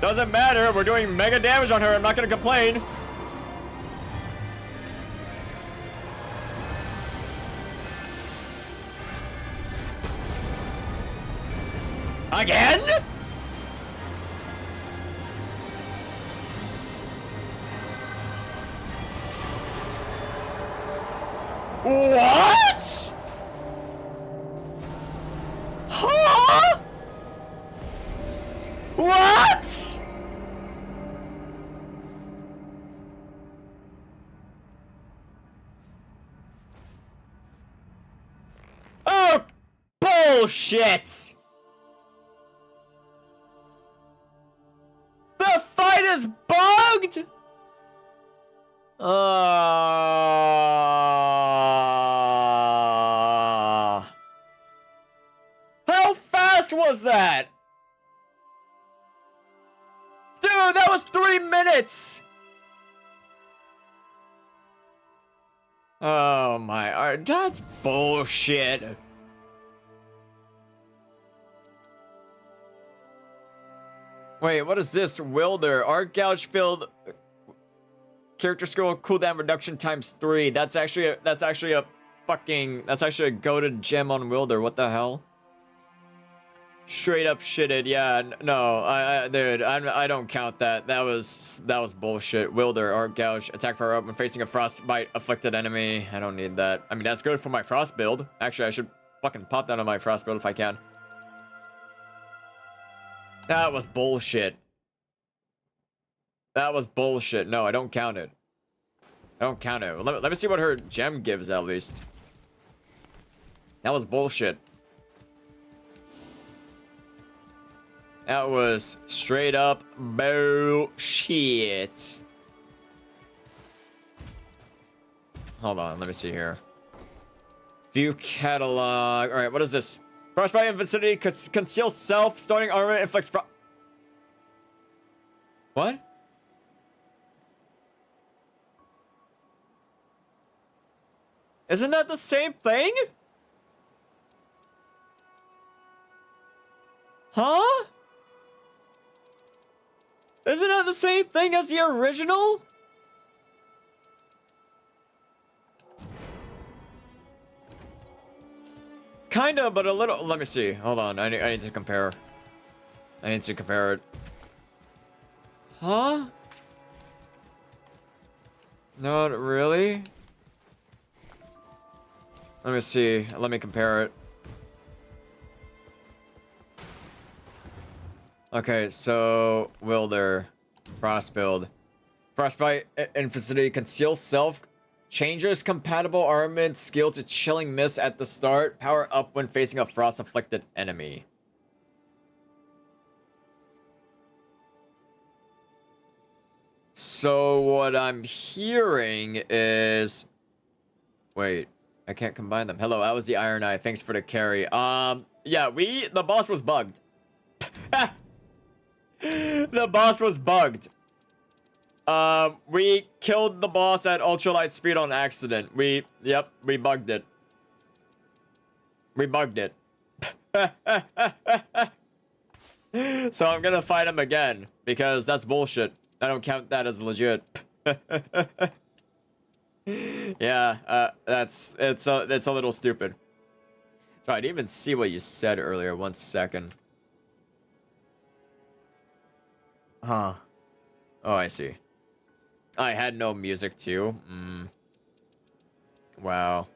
Doesn't matter. We're doing mega damage on her. I'm not gonna complain. Again? What? Huh? What? Oh, bullshit. The fight is bugged? How fast was that? Dude, that was 3 minutes! Oh my, that's bullshit. Wait, what is this? 𝙗𝙗𝙗, Arc Gouge filled character skill cooldown reduction ×3. That's actually a goated gem on 𝙗𝙗𝙗. What the hell? Straight up shitted. Yeah, no, dude, I don't count that. That was bullshit. 𝙗𝙗𝙗, Arc Gouge, attack power up when facing a frostbite afflicted enemy. I don't need that. I mean, that's good for my frost build. Actually, I should fucking pop that on my frost build if I can. That was bullshit. That was bullshit. No, I don't count it. I don't count it. Let me see what her gem gives at least. That was bullshit. That was straight up bullshit. Hold on, let me see here. View catalog. All right, what is this? Frostbite in vicinity conceal self. Starting armor inflicts What? Isn't that the same thing? Huh? Isn't that the same thing as the original? Kinda, but a little. Let me see. Hold on. I need to compare. I need to compare it. Huh? Not really. Let me see. Let me compare it. Okay, so 𝙗𝙗𝙗, frost build. Frostbite in vicinity conceal self. Changes compatible armament skill to chilling mist at the start. Power up when facing a frost afflicted enemy. So what I'm hearing is, wait, I can't combine them. Hello, I was the Iron Eye. Thanks for the carry. Yeah, the boss was bugged. The boss was bugged. We killed the boss at ultralight speed on accident. Yep, we bugged it. We bugged it. So I'm gonna fight him again because that's bullshit. I don't count that as legit. Yeah, it's a little stupid. So I didn't even see what you said earlier. 1 second. Huh. Oh, I see. I had no music too. Wow.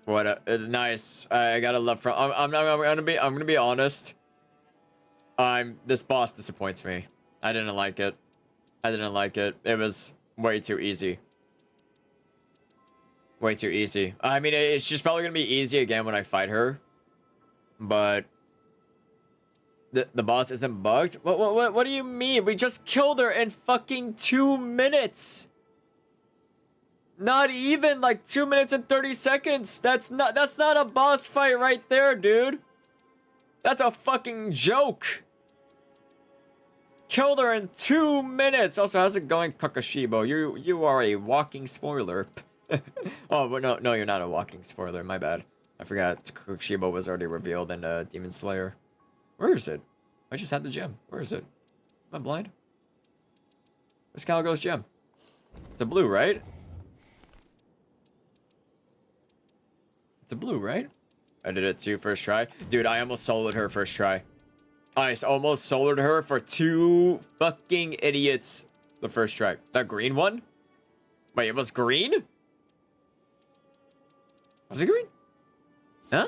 What a nice. I got a love from. I'm gonna be honest. This boss disappoints me. I didn't like it. I didn't like it. It was way too easy. Way too easy. I mean, it's just probably gonna be easy again when I fight her. But the boss isn't bugged? What do you mean? We just killed her in fucking 2 minutes. Not even like 2 minutes and 30 seconds. That's not a boss fight right there, dude. That's a fucking joke. Killed her in 2 minutes. Also, how's it going, Kakashibo? You are a walking spoiler. Oh, but no, you're not a walking spoiler. My bad. I forgot Kakashibo was already revealed in Demon Slayer. Where is it? I just had the gem. Where is it? Am I blind? Where's Caligo's gem? It's a blue, right? It's a blue, right? I did it too, first try. Dude, I almost soloed her first try. I almost soloed her for 2 fucking idiots the first try. That green one? Wait, it was green? Was it green? Huh?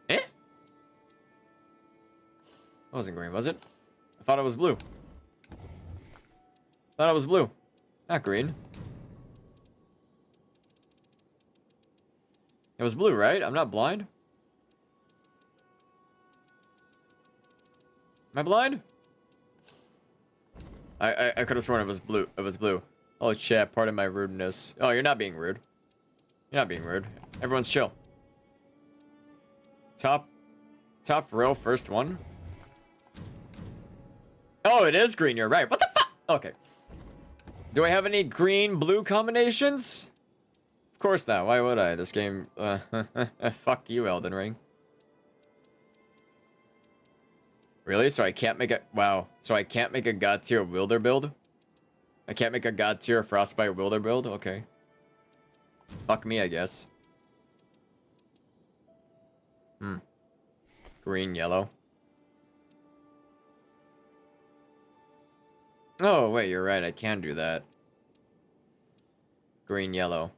Eh? It wasn't green, was it? I thought it was blue. Thought it was blue. Not green. It was blue, right? I'm not blind. Am I blind? I could have sworn it was blue. It was blue. Oh, chat, pardon my rudeness. Oh, you're not being rude. You're not being rude. Everyone's chill. Top row, first one. Oh, it is green. You're right. What the fuck? Okay. Do I have any green-blue combinations? Of course not. Why would I? This game... fuck you, Elden Ring. Really? So I can't make a... Wow. So I can't make a God tier Wilder build? I can't make a God tier Frostbite Wilder build? Okay. Fuck me, I guess. Green, yellow. Oh, wait, you're right. I can do that. Green, yellow.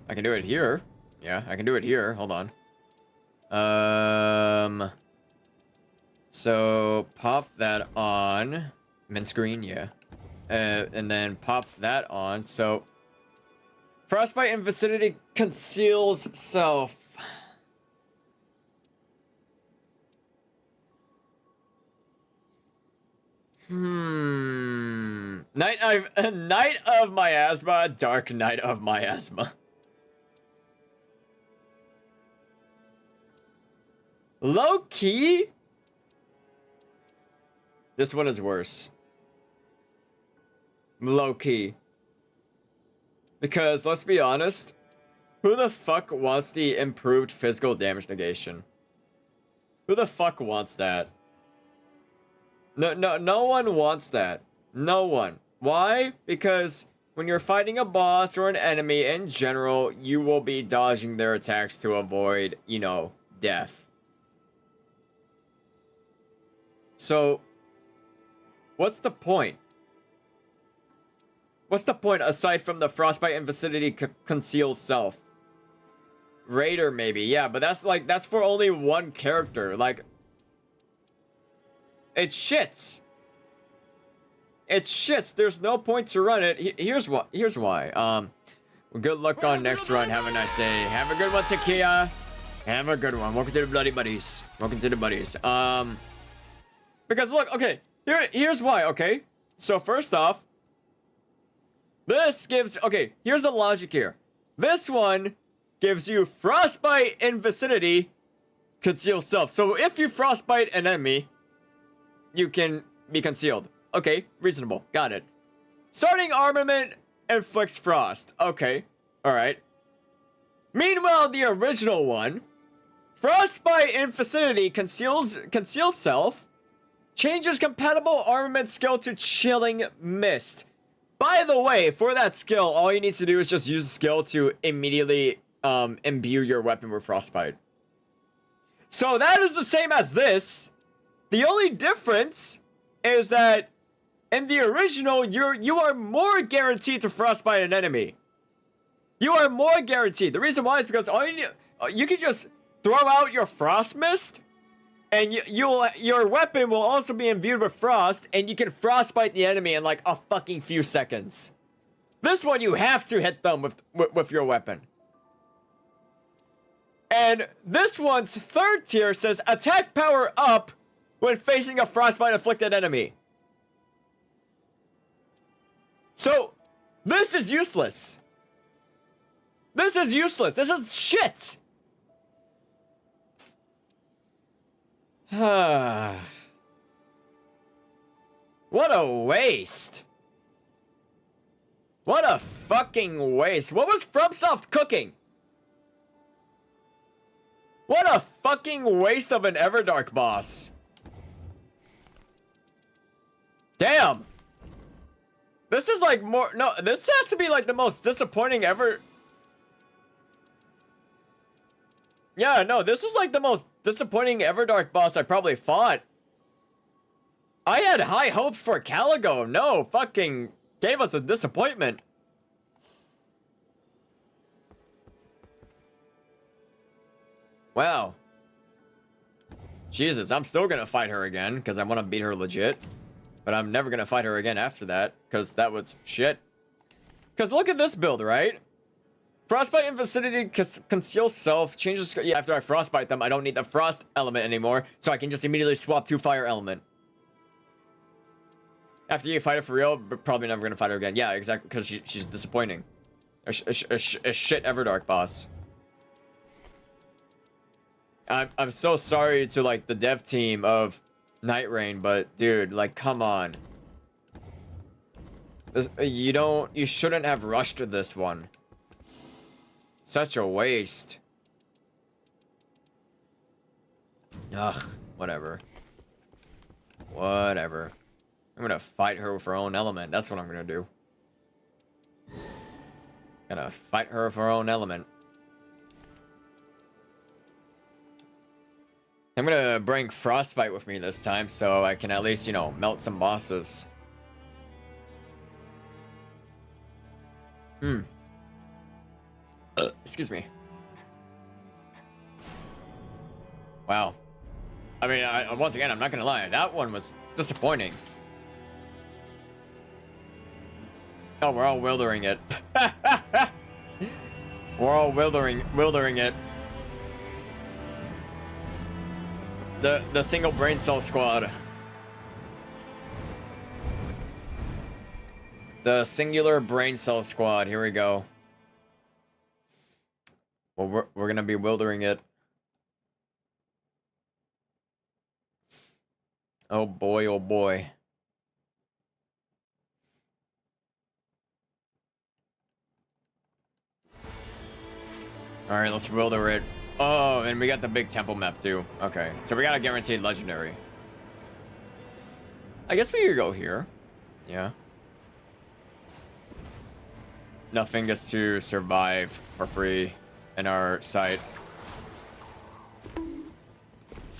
I can do it here. Yeah, I can do it here. Hold on. So, pop that on. Mint green, yeah. And then pop that on. So, Frostbite in vicinity conceals self. Night of Miasma, Dark Night of Miasma. Low key? This one is worse. Low key. Because, let's be honest, who the fuck wants the improved physical damage negation? Who the fuck wants that? No one wants that. No one. Why? Because when you're fighting a boss or an enemy in general, you will be dodging their attacks to avoid, you know, death. So, what's the point? What's the point aside from the Frostbite in vicinity conceals self? Raider maybe, yeah, but that's for only one character. Like, it shits. It shits. There's no point to run it. Here's why. Good luck on next run. Have a nice day. Have a good one, Takia. Have a good one. Welcome to the bloody buddies. Welcome to the buddies. Because look, okay. Here's why. Okay. So first off, this gives. Okay. Here's the logic here. This one gives you Frostbite in vicinity, conceal self. So if you Frostbite an enemy, you can be concealed. Okay, reasonable. Got it. Starting armament inflicts frost. Okay, alright. Meanwhile, the original one, Frostbite in vicinity conceals self, changes compatible armament skill to Chilling Mist. By the way, for that skill, all you need to do is just use the skill to immediately imbue your weapon with Frostbite. So that is the same as this. The only difference is that in the original, you are more guaranteed to Frostbite an enemy. You are more guaranteed. The reason why is because all you can just throw out your Frost Mist, and your weapon will also be imbued with frost, and you can Frostbite the enemy in like a fucking few seconds. This one, you have to hit them with your weapon. And this one's third tier says attack power up when facing a Frostbite afflicted enemy. So, this is useless. This is useless. This is shit. What a waste. What a fucking waste. What was FromSoft cooking? What a fucking waste of an Everdark boss. Damn. This is like more... No, this has to be like the most disappointing ever... Yeah, no, this is like the most disappointing Everdark boss I probably fought. I had high hopes for CALIGO. No, fucking gave us a disappointment. Wow. Jesus, I'm still gonna fight her again, because I want to beat her legit. But I'm never gonna fight her again after that, because that was shit. Because look at this build, right? Frostbite in vicinity conceal self, changes... Yeah, after I Frostbite them, I don't need the Frost element anymore, so I can just immediately swap to Fire element. After you fight her for real, but probably never gonna fight her again. Yeah, exactly, because she's disappointing. A shit EVERDARK boss. I'm so sorry to like the dev team of Nightreign, but dude, like, come on. This, you shouldn't have rushed this one. Such a waste. Ugh, whatever. Whatever. I'm gonna fight her with her own element. That's what I'm gonna do. Gonna fight her with her own element. I'm gonna bring Frostbite with me this time, so I can at least, you know, melt some bosses. Excuse me. Wow. I mean, once again, I'm not gonna lie. That one was disappointing. Oh, we're all wildering it. We're all wildering it. The single brain cell squad. The singular brain cell squad. Here we go. Well, we're gonna be wildering it. Oh boy, oh boy. All right, let's wilder it. Oh, and we got the big temple map too. Okay, so we got a guaranteed legendary. I guess we could go here. Yeah. Nothing gets to survive for free in our site.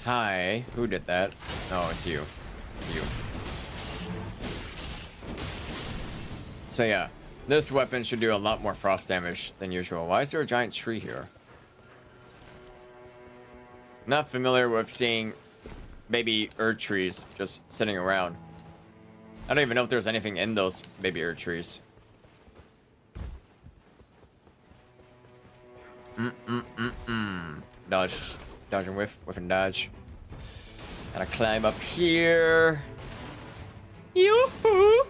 Hi, who did that? Oh, it's you. You. So yeah, this weapon should do a lot more frost damage than usual. Why is there a giant tree here? I'm not familiar with seeing baby trees just sitting around. I don't even know if there's anything in those baby trees. Dodge. Dodge and whiff. Whiff and dodge. Gotta climb up here. Yoo-hoo!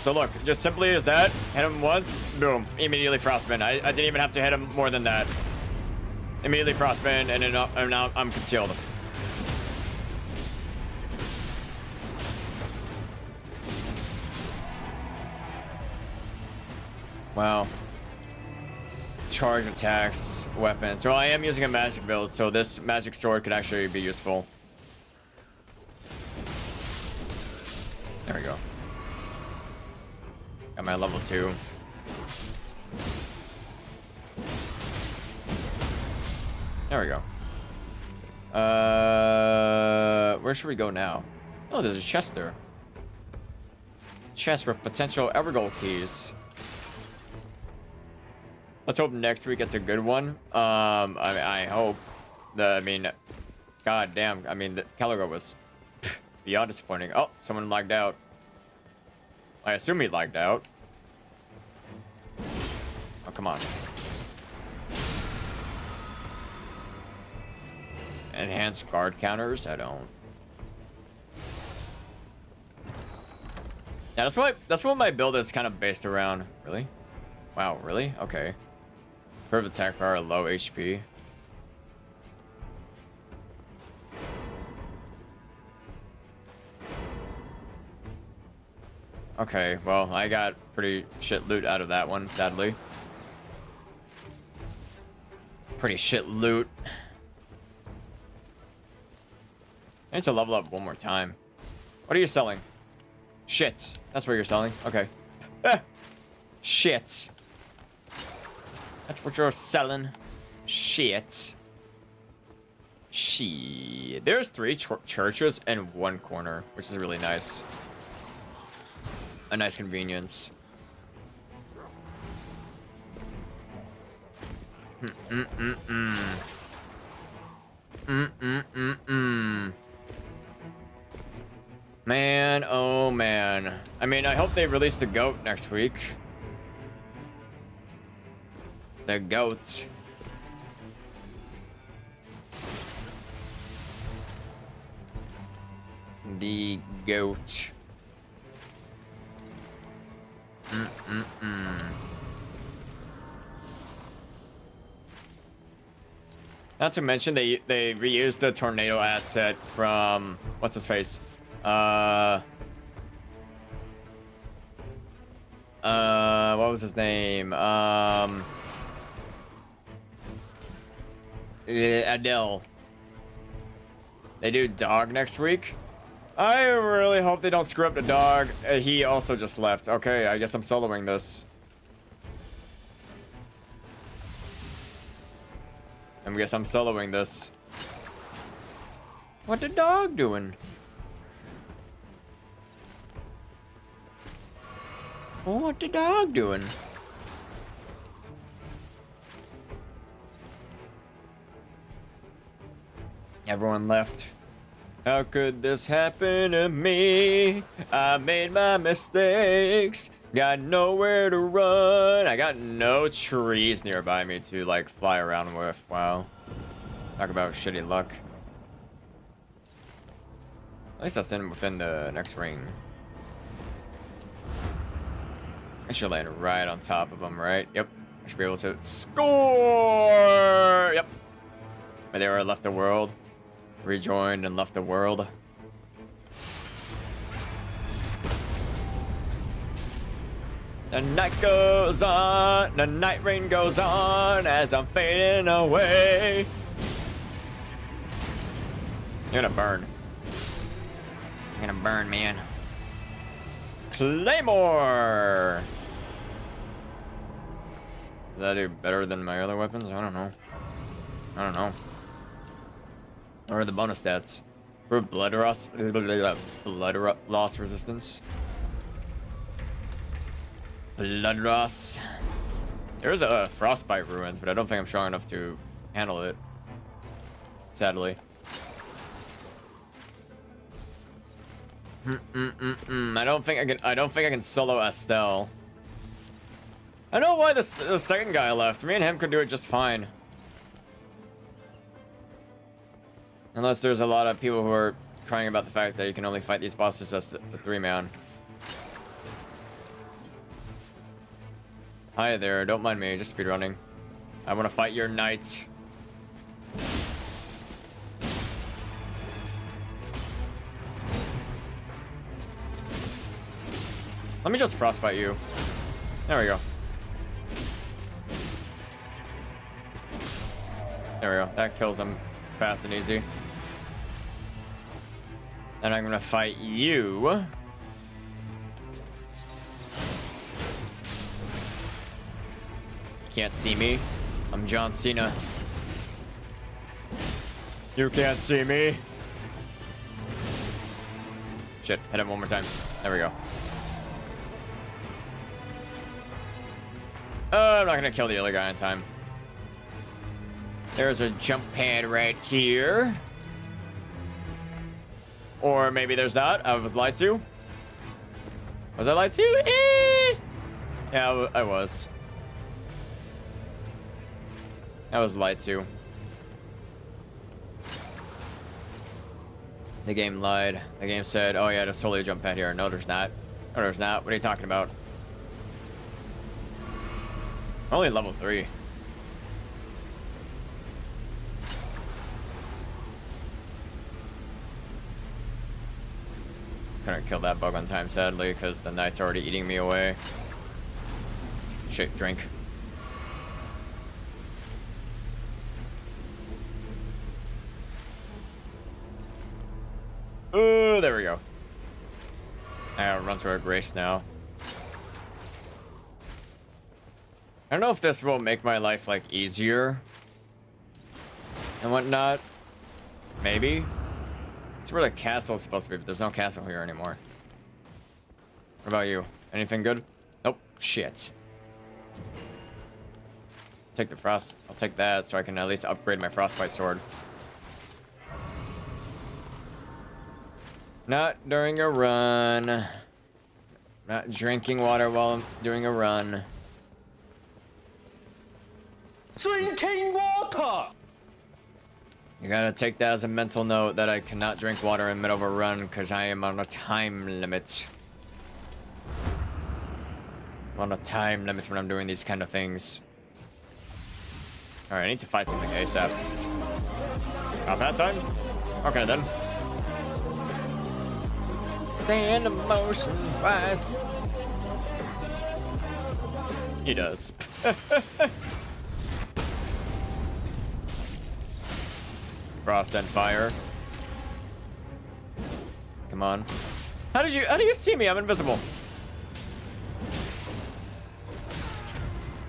So look, just simply as that, hit him once, boom, immediately frostbend. I didn't even have to hit him more than that. Immediately frostbend, and then now I'm concealed. Wow. Charge attacks, weapons. So I am using a magic build, so this magic sword could actually be useful. There we go. Got my level 2. There we go. Where should we go now? Oh, there's a chest there. Chest with potential EverGold keys. Let's hope next week it's a good one. I hope. I mean, god damn. I mean, the CALIGO was beyond disappointing. Oh, someone lagged out. I assume he lagged out. Oh, come on. Enhanced guard counters? I don't. Yeah, that's what my build is kind of based around. Really? Wow, really? Okay. Curve attack power, low HP. Okay, well, I got pretty shit loot out of that one, sadly. Pretty shit loot. I need to level up one more time. What are you selling? Shit. That's what you're selling. Okay. Shit. That's what you're selling. Shit. Shit. There's 3 churches and 1 corner, which is really nice. A nice convenience. Man, oh man. I mean, I hope they release the goat next week. The goat. The goat. Not to mention they reused the tornado asset from what's his face? What was his name? Adele. They do dog next week. I really hope they don't screw up the dog. He also just left. Okay, I guess I'm soloing this. I guess I'm soloing this. What the dog doing? What the dog doing? Everyone left. How could this happen to me? I made my mistakes. Got nowhere to run. I got no trees nearby me to like fly around with. Wow. Talk about shitty luck. At least that's within the next ring. I should land right on top of them, right? Yep. I should be able to score. Yep. But they were left the world. Rejoined and left the world. The night goes on, the night rain goes on as I'm fading away. You're gonna burn. You're gonna burn, man. Claymore! Does that do better than my other weapons? I don't know. I don't know. What are the bonus stats? For blood loss resistance. Blood loss. There's a frostbite ruins, but I don't think I'm strong enough to handle it. Sadly. I don't think I can solo Estelle. I know why the second guy left. Me and him could do it just fine. Unless there's a lot of people who are crying about the fact that you can only fight these bosses as the 3-man. Hi there, don't mind me, just speedrunning. I want to fight your knight. Let me just frostbite you. There we go. There we go, that kills him fast and easy. Then I'm gonna fight you. Can't see me. I'm John Cena. You can't see me. Shit, hit him one more time. There we go. I'm not gonna kill the other guy in time. There's a jump pad right here. Or maybe there's that. I was lied to. Was I lied to? Yeah, I was. I was lied to. The game lied. The game said, oh yeah, there's totally a jump pad here. No, there's not. No, there's not. What are you talking about? I'm only level 3. Couldn't kill that bug on time, sadly, because the knight's already eating me away. Shit, drink. Oh, there we go. I gotta run to a grace now. I don't know if this will make my life, like, easier and whatnot. Maybe. It's where the castle is supposed to be, but there's no castle here anymore. What about you? Anything good? Nope. Shit. Take the frost. I'll take that so I can at least upgrade my frostbite sword. Not during a run. Not drinking water while I'm doing a run. Drinking water! You gotta take that as a mental note that I cannot drink water in the middle of a run because I am on a time limit. I'm on a time limit when I'm doing these kind of things. Alright, I need to fight something ASAP. Not that time? Okay, then. Stand in motion fast. He does. Frost and fire. Come on. How do you see me? I'm invisible.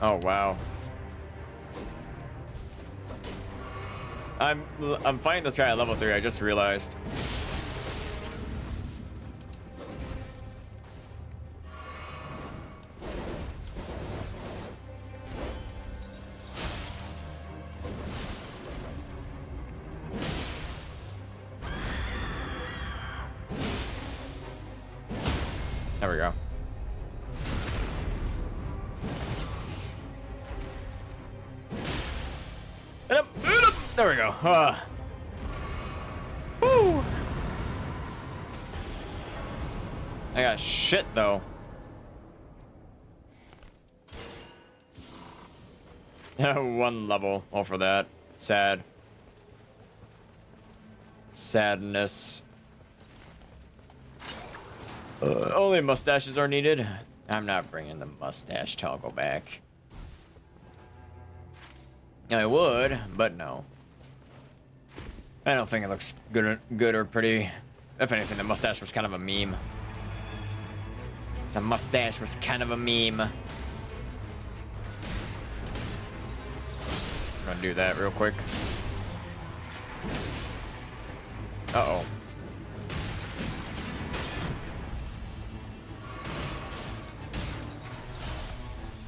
Oh wow. I'm fighting this guy at level 3, I just realized. There we go. There we go. Woo. I got shit though. One level. All for that. Sad. Sadness. Only mustaches are needed. I'm not bringing the mustache toggle back. I would, but no. I don't think it looks good or pretty. If anything, the mustache was kind of a meme. The mustache was kind of a meme. I'm gonna do that real quick. Uh-oh.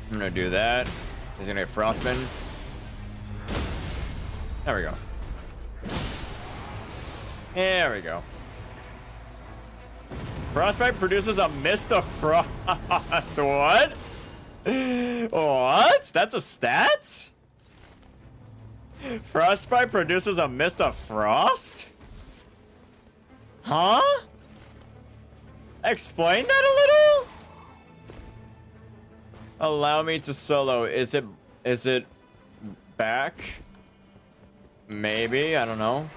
I'm gonna do that. He's gonna get Frostman. There we go. There we go. Frostbite produces a mist of frost. What? What? That's a stat? Frostbite produces a mist of frost? Huh? Explain that a little? Allow me to solo. Is it back? Maybe, I don't know.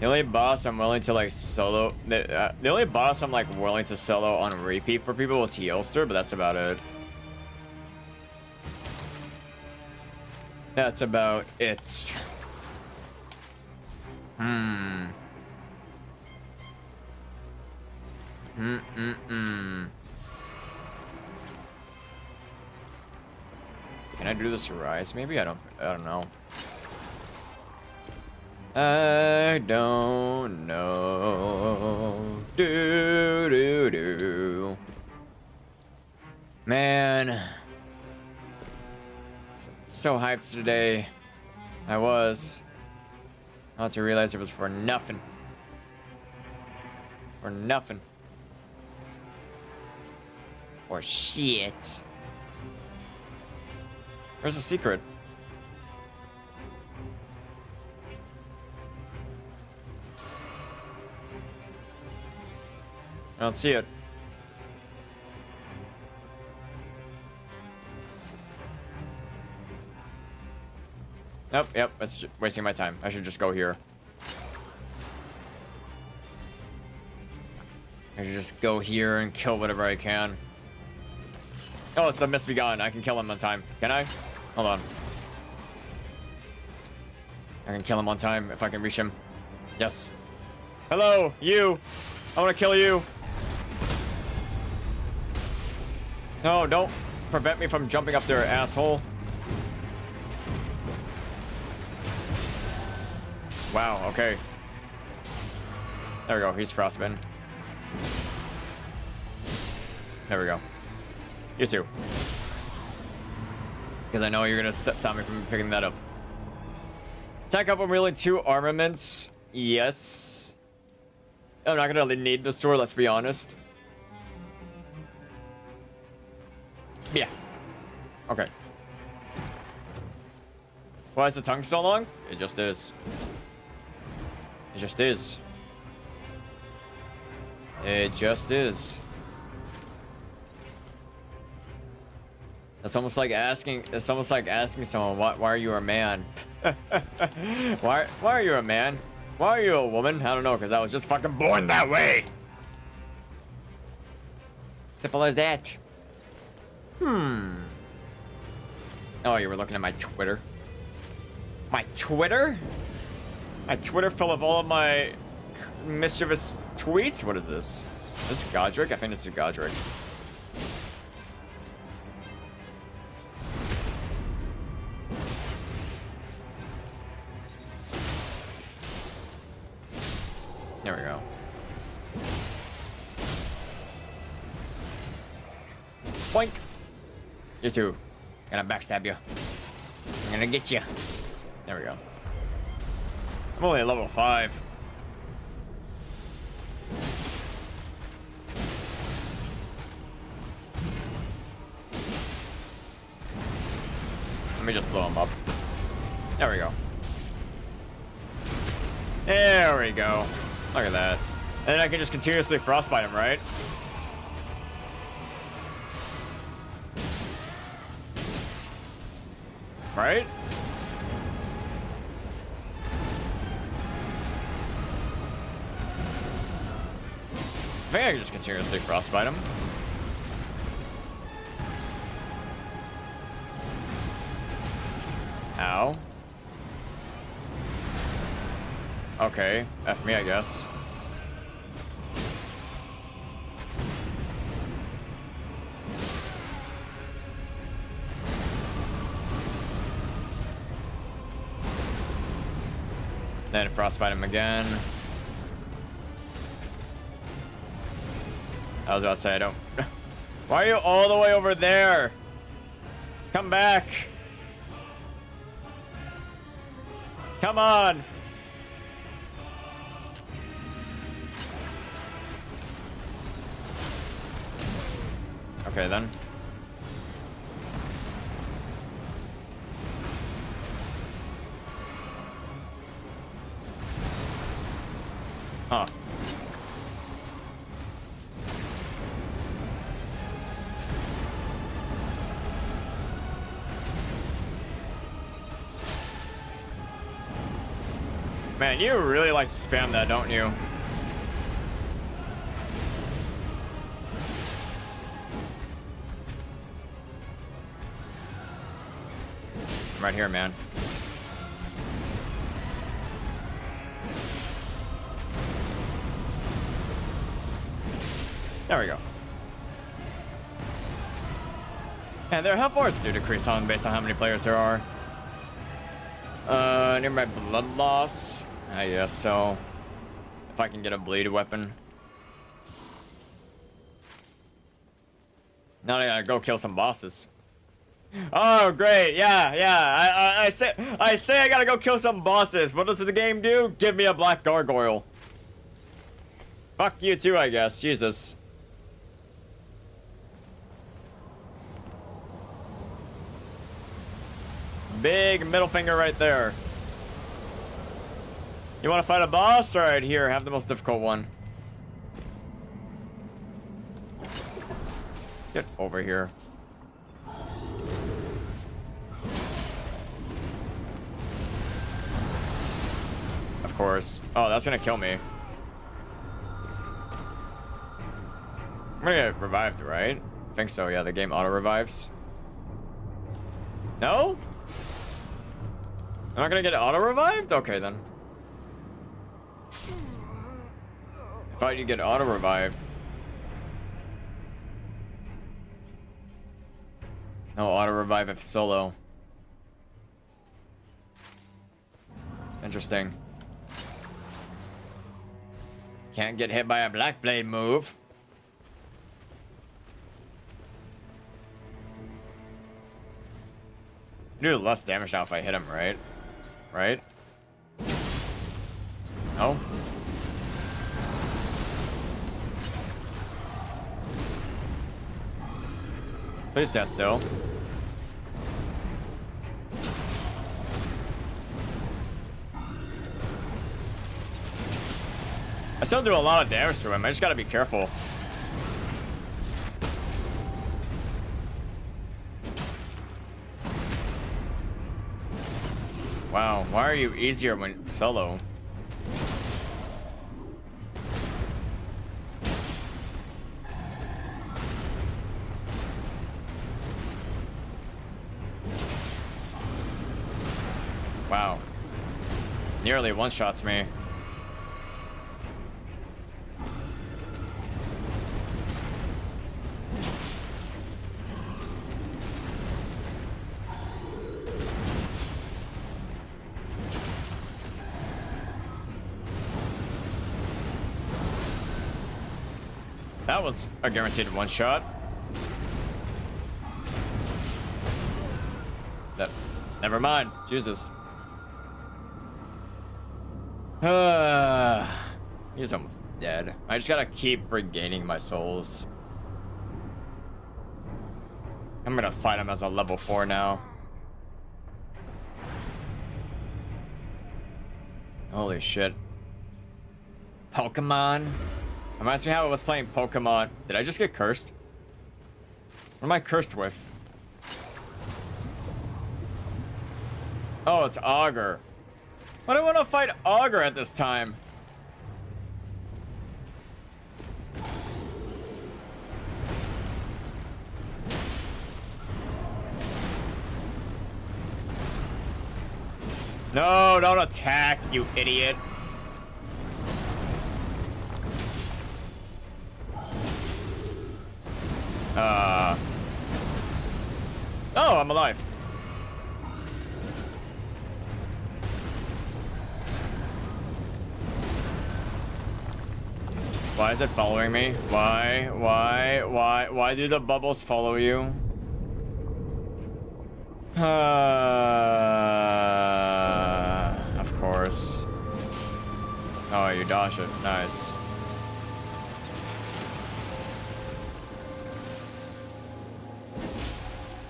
The only boss I'm willing to like solo, the only boss I'm like willing to solo on repeat for people is 𝙑𝙑𝙬, but that's about it. That's about it. Can I do this rise? Maybe I don't know. I don't know. Do. Man. So hyped today. I was. Not to realize it was for nothing. For nothing. For shit. Where's the secret? I don't see it. Nope, yep, that's wasting my time. I should just go here. I should just go here and kill whatever I can. Oh, it's the Misbegotten. I can kill him on time. Can I? Hold on. I can kill him on time if I can reach him. Yes. Hello, you. I want to kill you. No, don't prevent me from jumping up there, asshole. Wow, okay. There we go, he's Frostman. There we go. You too. Because I know you're gonna stop me from picking that up. Attack up, I'm wielding 2 armaments. Yes. I'm not gonna need the sword, let's be honest. Yeah. Okay. Why is the tongue so long? It just is. It just is. It just is. It's almost like asking someone, why are you a man? why are you a man? Why are you a woman? I don't know, because I was just fucking born that way. Simple as that. Oh, you were looking at my Twitter. My Twitter? My Twitter full of all of my mischievous tweets? What is this? Is this 𝙁𝙗𝙗? I think this is 𝙁𝙗𝙗. There we go. Boink! You too. Gonna backstab you. I'm gonna get you. There we go. I'm only at level 5. Let me just blow him up. There we go. There we go. Look at that. And then I can just continuously frostbite him, right? Right? I think I can just continuously frostbite him. Ow. Okay, F me, I guess. Then frostbite him again. I was about to say, I don't... Why are you all the way over there? Come back. Come on. Okay, then. Huh. Man, you really like to spam that, don't you? I'm right here, man. There we go. And their health bars do decrease on based on how many players there are. Nearby blood loss. I guess so. If I can get a bleed weapon. Now I gotta go kill some bosses. Oh, great. Yeah. I say I gotta go kill some bosses. What does the game do? Give me a black gargoyle. Fuck you too, I guess. Jesus. Big middle finger right there. You want to fight a boss? Alright, here, have the most difficult one. Get over here. Of course. Oh, that's gonna kill me. I'm gonna get revived, right? I think so, yeah, the game auto-revives. No? I'm not gonna get auto-revived? Okay, then. I thought you get auto-revived. No, auto-revive if solo. Interesting. Can't get hit by a Black Blade move. Do less damage now if I hit him, right? Right? No? Please stand still. I still do a lot of damage to him. I just gotta be careful. Wow, why are you easier when solo? Wow. Nearly one-shots me. That was a guaranteed one-shot. Never mind. Jesus. He's almost dead. I just gotta keep regaining my souls. I'm gonna fight him as a level 4 now. Holy shit. Pokemon. Reminds me how I was playing Pokemon. Did I just get cursed? What am I cursed with? Oh, it's Augur. Why do I want to fight Augur at this time? No, don't attack, you idiot. Oh, I'm alive. Why is it following me? Why do the bubbles follow you? Of course. Oh, you dodge it. Nice.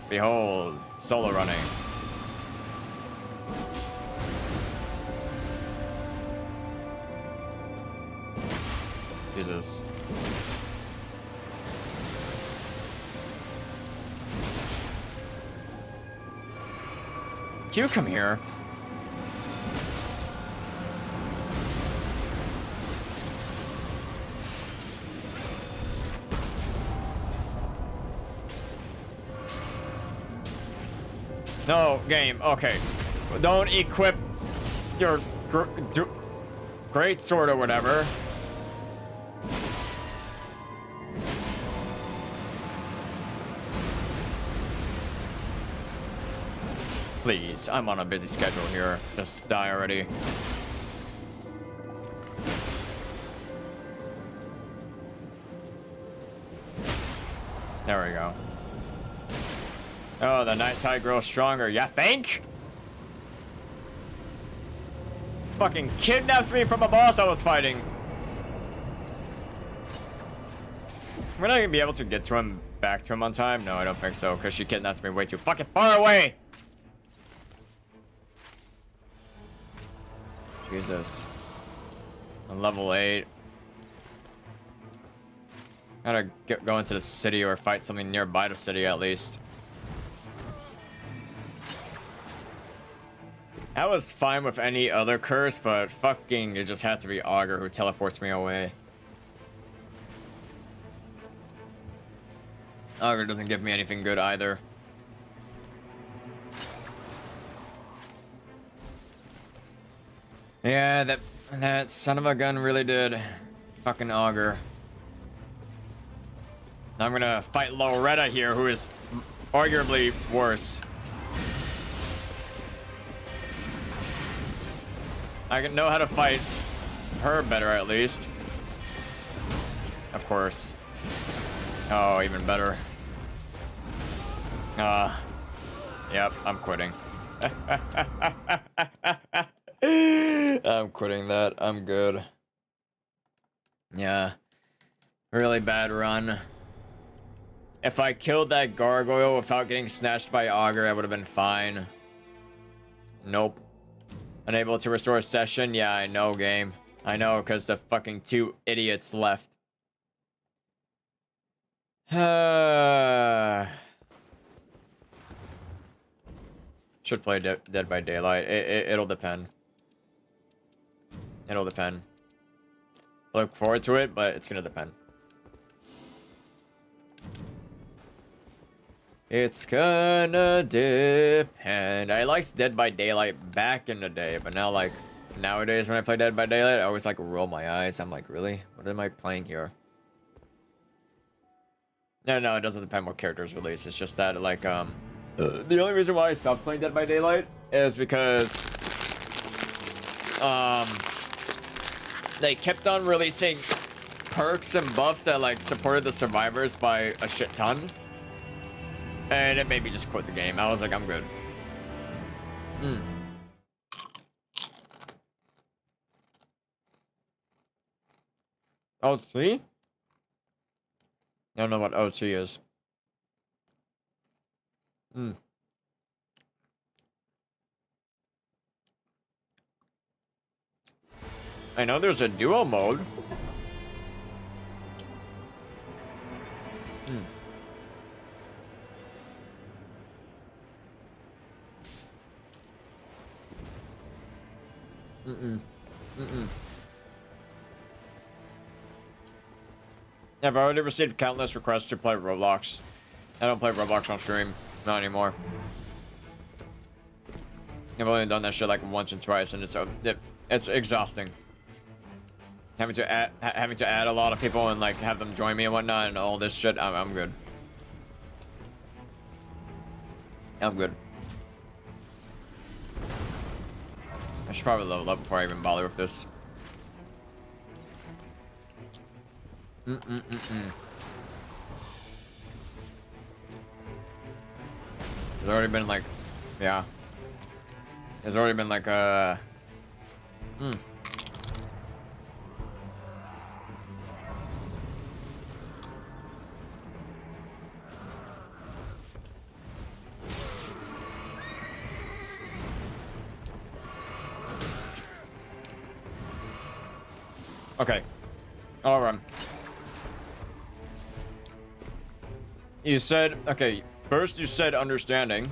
Behold, solo running. Jesus. Q, come here. No, game. Okay. Don't equip your great sword or whatever. Please, I'm on a busy schedule here. Just die already. There we go. Oh, the night tide grows stronger. Ya think? Fucking kidnapped me from a boss I was fighting. I'm gonna be able to get to him, back to him on time? No, I don't think so, because she kidnapped me way too fucking far away. Jesus. I'm level 8. Gotta go into the city or fight something nearby the city at least. I was fine with any other curse, but fucking it just had to be Augur who teleports me away. Augur doesn't give me anything good either. Yeah, that son of a gun really did. Fucking Augur. I'm gonna fight Loretta here, who is arguably worse. I can know how to fight her better, at least. Of course. Oh, even better. Yep, I'm quitting. I'm quitting that. I'm good. Yeah. Really bad run. If I killed that gargoyle without getting snatched by Augur, I would have been fine. Nope. Unable to restore session? Yeah, I know, game. I know, because the fucking 2 idiots left. Should play Dead by Daylight. It'll depend. It'll depend. Look forward to it, but it's gonna depend. It's gonna depend. I liked Dead by Daylight back in the day, but now, like, nowadays when I play Dead by Daylight, I always, like, roll my eyes. I'm like, really? What am I playing here? No, it doesn't depend what characters release. It's just that, like, the only reason why I stopped playing Dead by Daylight is because, they kept on releasing perks and buffs that, like, supported the survivors by a shit ton. And it made me just quit the game. I was like, I'm good. OT? I don't know what OT is. I know there's a duo mode. I've already received countless requests to play Roblox. I don't play Roblox on stream. Not anymore. I've only done that shit like once and twice, and it's exhausting. Having to add a lot of people and like have them join me and whatnot and all this shit. I'm good. I'm good. I should probably level up before I even bother with this. There's already been like, yeah. There's already been like okay. I'll run. You said, okay, first you said understanding.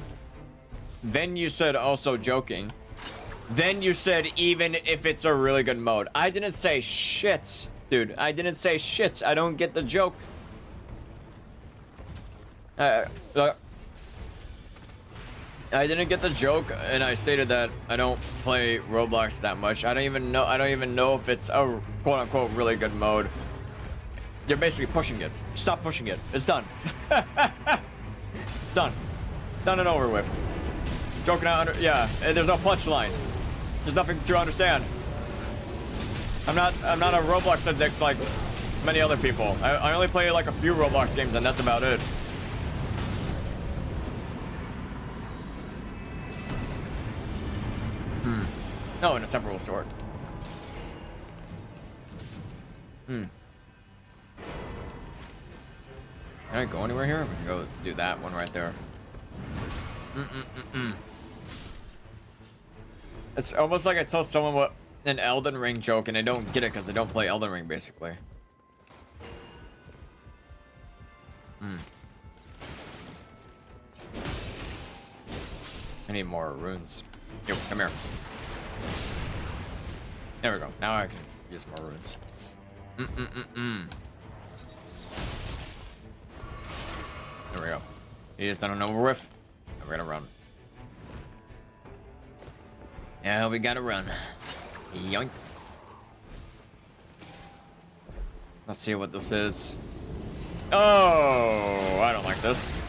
Then you said also joking. Then you said even if it's a really good mode. I didn't say shit, dude. I didn't say shit. I don't get the joke. I didn't get the joke, and I stated that I don't play Roblox that much. I don't even know if it's a quote-unquote really good mode. You're basically pushing it. Stop pushing it. It's done. It's done. Done and over with. Joking out yeah, there's no punchline. There's nothing to understand. I'm not a Roblox addict like many other people. I only play like a few Roblox games and that's about it. No, in a separate sort. Can I go anywhere here? We can go do that one right there. It's almost like I tell someone what an Elden Ring joke and they don't get it because they don't play Elden Ring, basically. I need more runes. Yo, come here. There we go. Now I can use more runes. There we go. He is done and over with. And we're gonna run. Yeah, we gotta run. Yoink. Let's see what this is. Oh, I don't like this.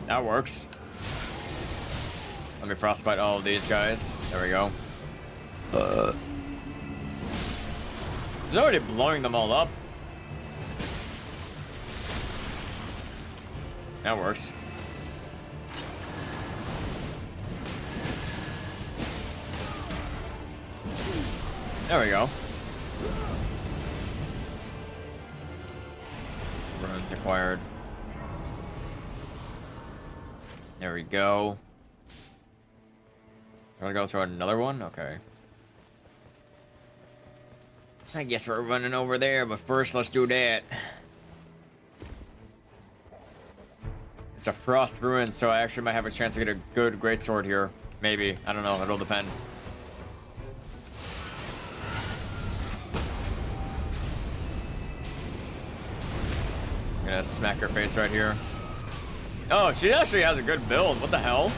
That works. Let me frostbite all of these guys. There we go. He's already blowing them all up. That works. There we go. Runes acquired. There we go. You wanna go through another one? Okay. I guess we're running over there, but first let's do that. It's a frost ruin, so I actually might have a chance to get a good greatsword here. Maybe. I don't know. It'll depend. I'm gonna smack her face right here. Oh, she actually has a good build. What the hell?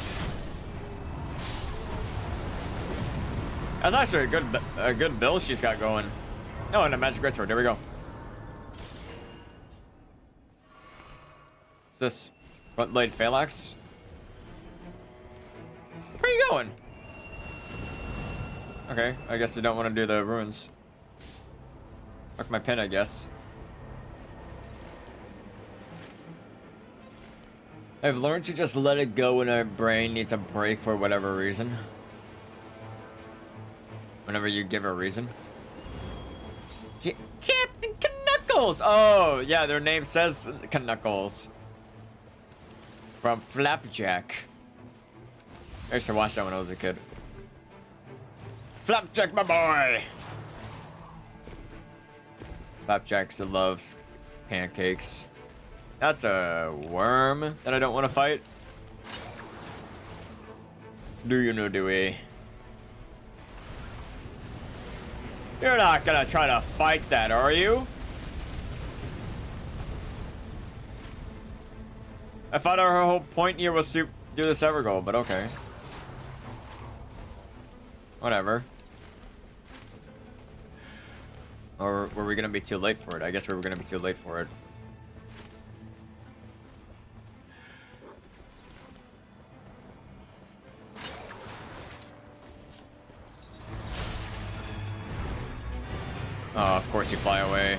That's actually a good build she's got going. Oh, and a magic greatsword. There we go. What's this? Front blade phalanx? Where are you going? Okay, I guess you don't want to do the ruins. Fuck my pin, I guess. I've learned to just let it go when our brain needs a break for whatever reason. Whenever you give a reason. Captain Knuckles! Oh, yeah, their name says Knuckles. From Flapjack. I used to watch that when I was a kid. Flapjack, my boy! Flapjack loves pancakes. That's a worm that I don't want to fight. Do you know, Dewey? You're not gonna try to fight that, are you? I thought our whole point here was to do this ever goal, but okay. Whatever. Or were we gonna be too late for it? I guess we were gonna be too late for it. Oh, of course you fly away.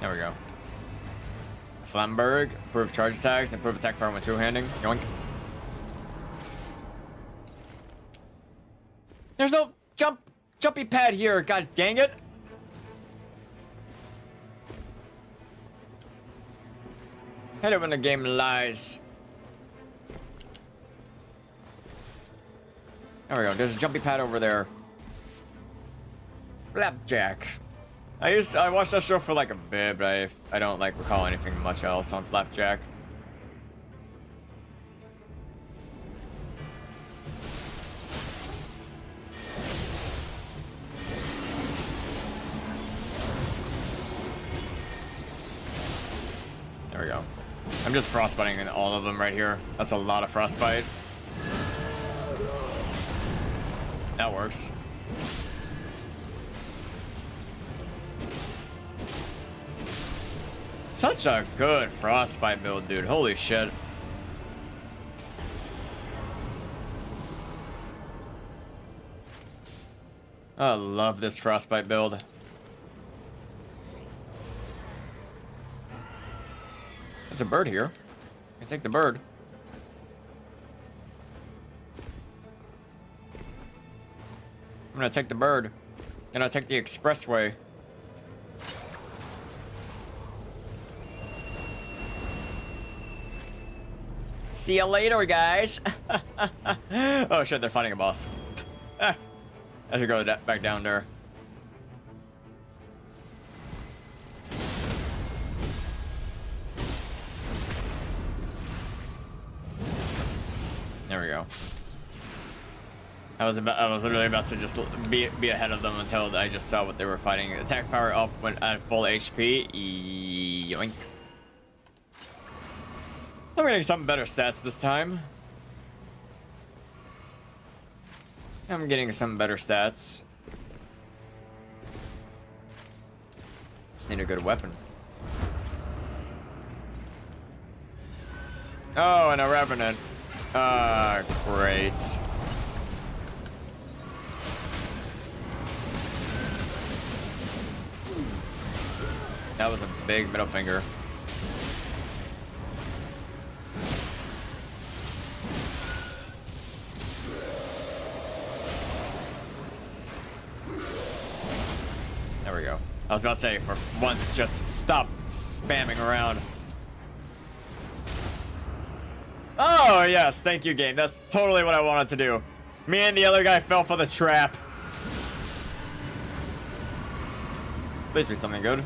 There we go. Flamberg, improve charge attacks, improve attack power with two-handing. Yoink. There's no jumpy pad here, god dang it! Hate it when the game lies. There we go. There's a jumpy pad over there. Flapjack. I watched that show for like a bit, but I don't like recall anything much else on Flapjack. There we go. I'm just frostbiting in all of them right here. That's a lot of frostbite. That works. Such a good frostbite build, dude. Holy shit. I love this frostbite build. There's a bird here. I can take the bird. I'm gonna take the bird. And I'll take the expressway. See you later, guys. Oh shit, they're fighting a boss. I should go back down there. There we go. I was literally about to just be ahead of them until I just saw what they were fighting. Attack power up when at full HP. Yoink. I'm getting some better stats this time. I'm getting some better stats. Just need a good weapon. Oh, and a revenant. Ah, great. That was a big middle finger. There we go. I was about to say, for once, just stop spamming around. Oh, yes. Thank you, game. That's totally what I wanted to do. Me and the other guy fell for the trap. Please be something good.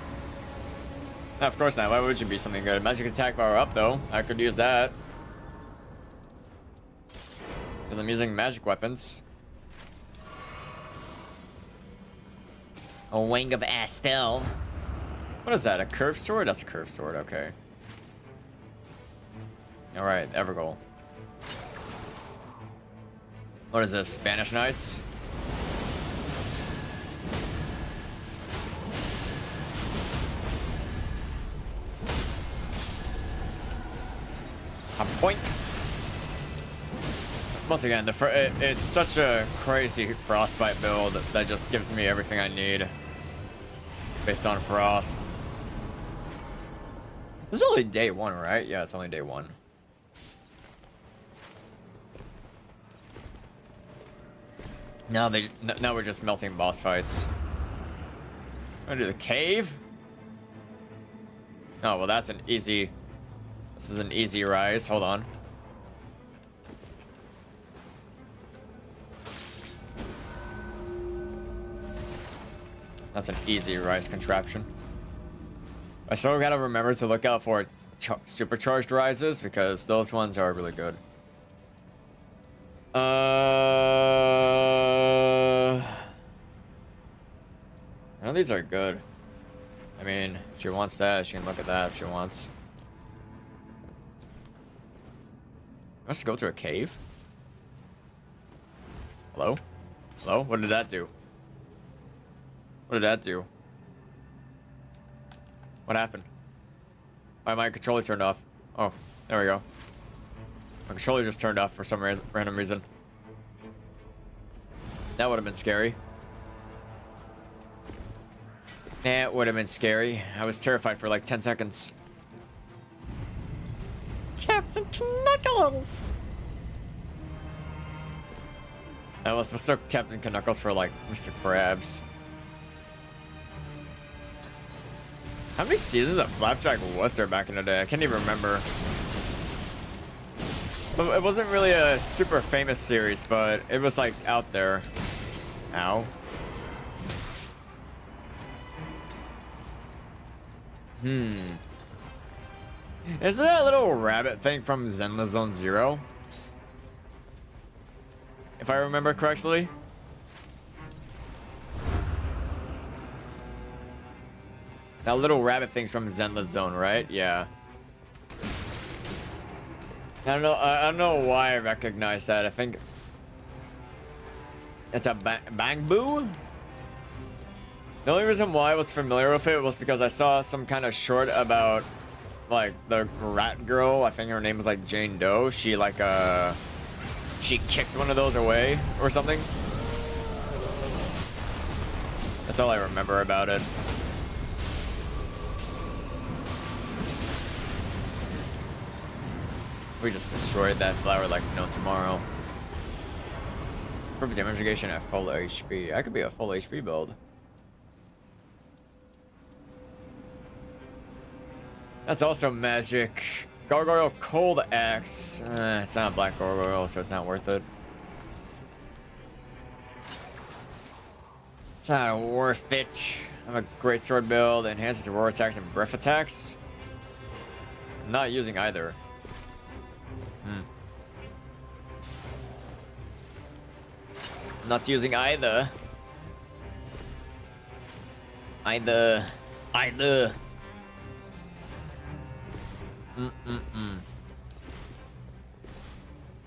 No, of course not. Why would you be something good? Magic attack power up, though. I could use that. Because I'm using magic weapons. A wing of Astel. What is that? A curved sword? That's a curved sword. Okay. Alright, Evergoal. What is this? Spanish Knights? A point. Once again, it's such a crazy frostbite build that just gives me everything I need based on frost. This is only day 1, right? Yeah, it's only day 1. Now we're just melting boss fights. I'm gonna do the cave. Oh well, that's an easy. This is an easy rise. Hold on. That's an easy rise contraption. I still gotta remember to look out for supercharged rises because those ones are really good. None of these are good. I mean, if she wants that, she can look at that if she wants. Wants to go to a cave? Hello? Hello? What did that do? What did that do? What happened? Why my controller turned off? Oh, there we go. My controller just turned off for some random reason. That would have been scary. That would have been scary. I was terrified for like 10 seconds. Captain Knuckles! I was mistook Captain Knuckles for like Mr. Krabs. How many seasons of Flapjack was there back in the day? I can't even remember. But it wasn't really a super famous series, but it was like out there. Ow. Is it that little rabbit thing from Zenless Zone Zero? If I remember correctly. That little rabbit thing's from Zenless Zone, right? Yeah. I don't know why I recognize that. I think it's a Bang Boo. The only reason why I was familiar with it was because I saw some kind of short about like the rat girl. I think her name was like Jane Doe. She like she kicked one of those away or something. That's all I remember about it. We just destroyed that flower like no tomorrow. Perfect damage negation at full HP. I could be a full HP build. That's also magic. Gargoyle Cold Axe. It's not a black gargoyle, so it's not worth it. It's not worth it. I'm a great sword build. Enhances roar attacks and breath attacks. I'm not using either. Not using either. Either. I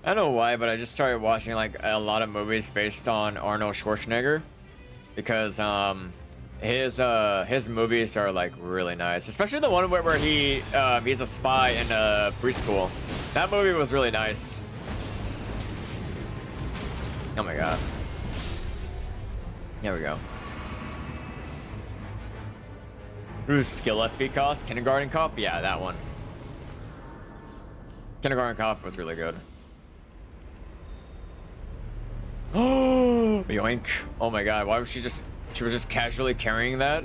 don't know why, but I just started watching like a lot of movies based on Arnold Schwarzenegger because his movies are like really nice, especially the one where he's a spy in preschool. That movie was really nice. Oh my god. Here we go. Who's skill FP cost? Kindergarten Cop? Yeah, that one. Kindergarten Cop was really good. Oh, yoink. Oh my god, why was she was just casually carrying that?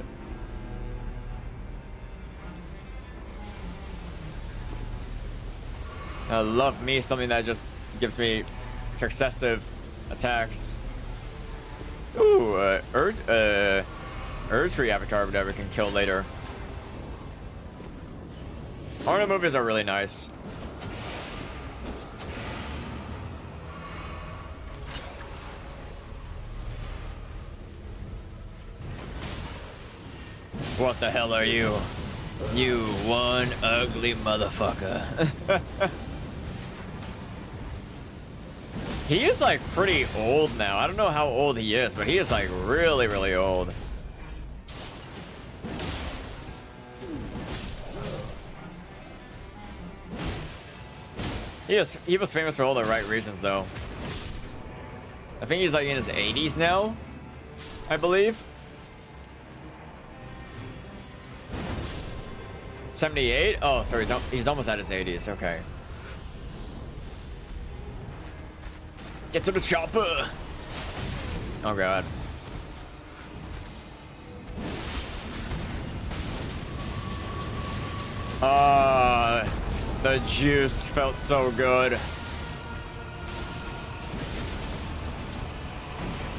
I love me something that just gives me successive attacks. Ooh, Erdtree avatar whatever can kill later. Horror movies are really nice. What the hell are you? You one ugly motherfucker. He is like pretty old now. I don't know how old he is, but he is like really, really old. He was famous for all the right reasons though. I think he's like in his 80s now, I believe. 78? Oh, sorry, he's almost at his 80s. Okay. Get to the chopper. Oh god. The juice felt so good.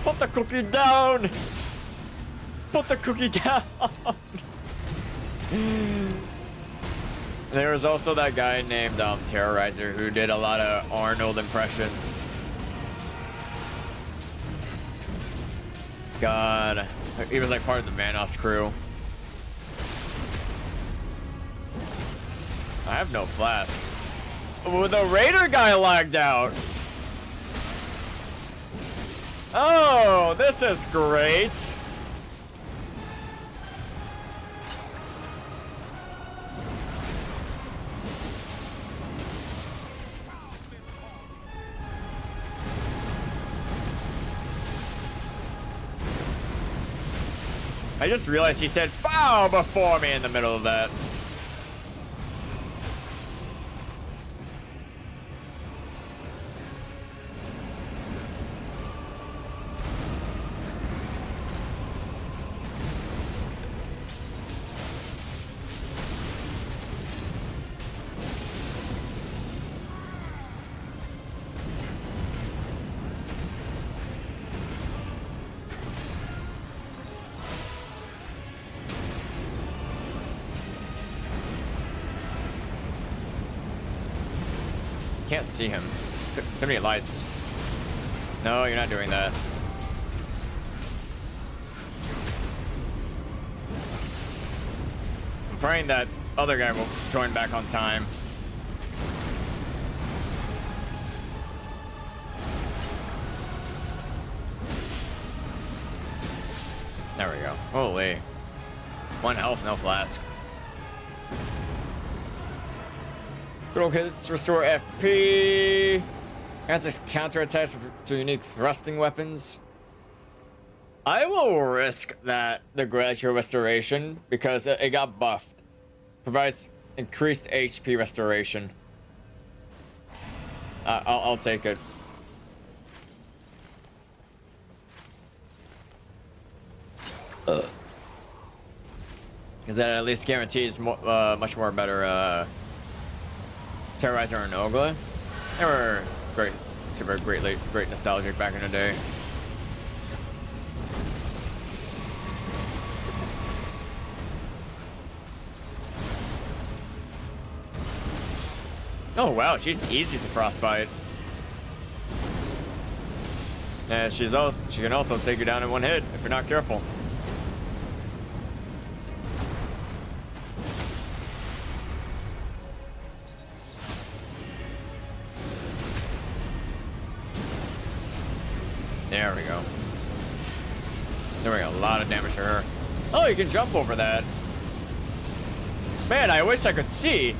Put the cookie down. Put the cookie down. There was also that guy named Terrorizer who did a lot of Arnold impressions. God, he was like part of the Manos crew. I have no flask. Oh, the Raider guy lagged out. Oh, this is great. I just realized he said "bow" before me in the middle of that. Can't see him. Too many lights. No, you're not doing that. I'm praying that other guy will join back on time. There we go. Holy. 1 health, no flask. Critical hits restore FP. Answers counterattacks to unique thrusting weapons. I will risk that the gradual restoration because it got buffed. Provides increased HP restoration. I'll take it. Because that at least guarantees much more better. Terrorizer and Ogla. They were great, great nostalgic back in the day. Oh wow, she's easy to frostbite. And she can also take you down in 1 hit if you're not careful. There we go. Doing a lot of damage to her. Oh, you can jump over that. Man, I wish I could see.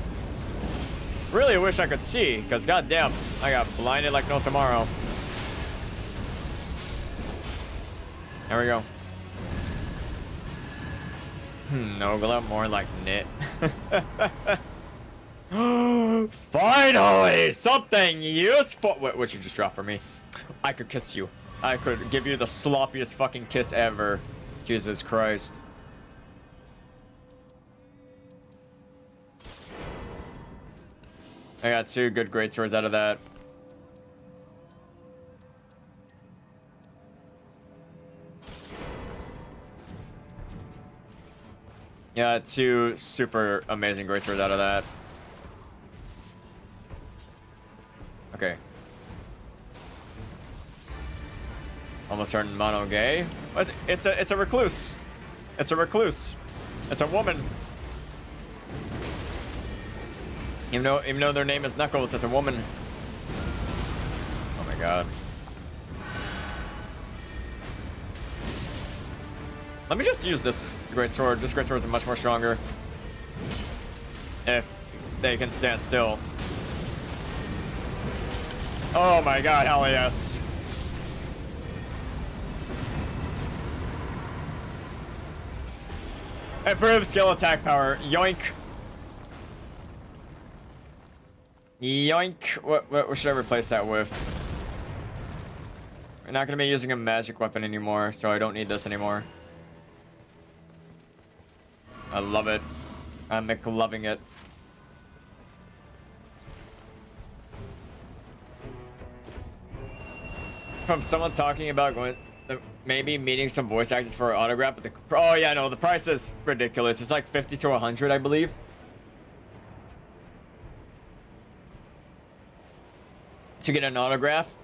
Really wish I could see, because goddamn, I got blinded like no tomorrow. There we go. Nogla, more like knit. Finally, something useful. What you just drop for me? I could kiss you. I could give you the sloppiest fucking kiss ever. Jesus Christ. I got 2 good great swords out of that. Yeah, 2 super amazing great swords out of that. Okay. Almost turned mono gay. What? It's a recluse. It's a recluse. It's a woman. Even though their name is Knuckles, it's a woman. Oh my god. Let me just use this great sword. This great sword is much more stronger. If they can stand still. Oh my god, hell yes. Improved skill attack power. Yoink. Yoink. What should I replace that with? We're not going to be using a magic weapon anymore, so I don't need this anymore. I love it. I'm loving it. From someone talking about going, maybe meeting some voice actors for an autograph, but oh yeah, no, the price is ridiculous. It's like 50 to 100, I believe. To get an autograph.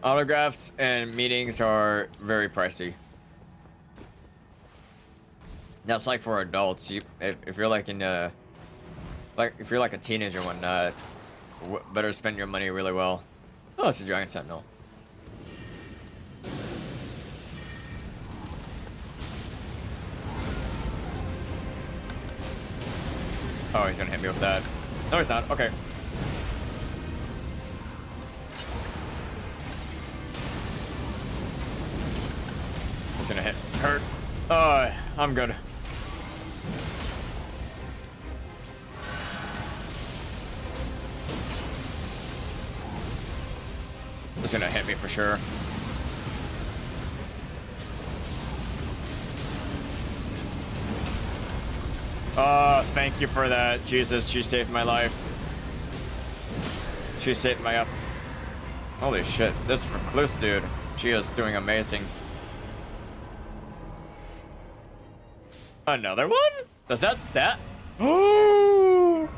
Autographs and meetings are very pricey. That's like for adults. If you're like in if you're like a teenager and whatnot, better spend your money really well. Oh, it's a Dragon Sentinel. Oh, he's gonna hit me with that. No, he's not. Okay. He's gonna hurt. Oh, I'm good. It's gonna hit me for sure. Thank you for that. Jesus, she saved my life. She saved my F. Holy shit, this recluse dude. She is doing amazing. Another one? Does that stat? Oh!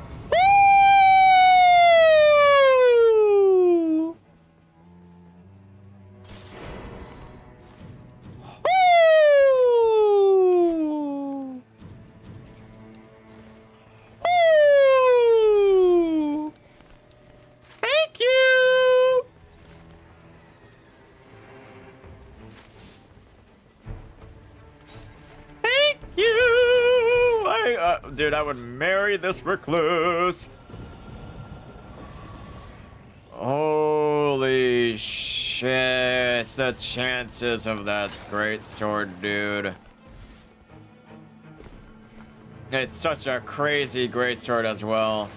Dude, I would marry this recluse. Holy shit. The chances of that great sword, dude. It's such a crazy great sword as well.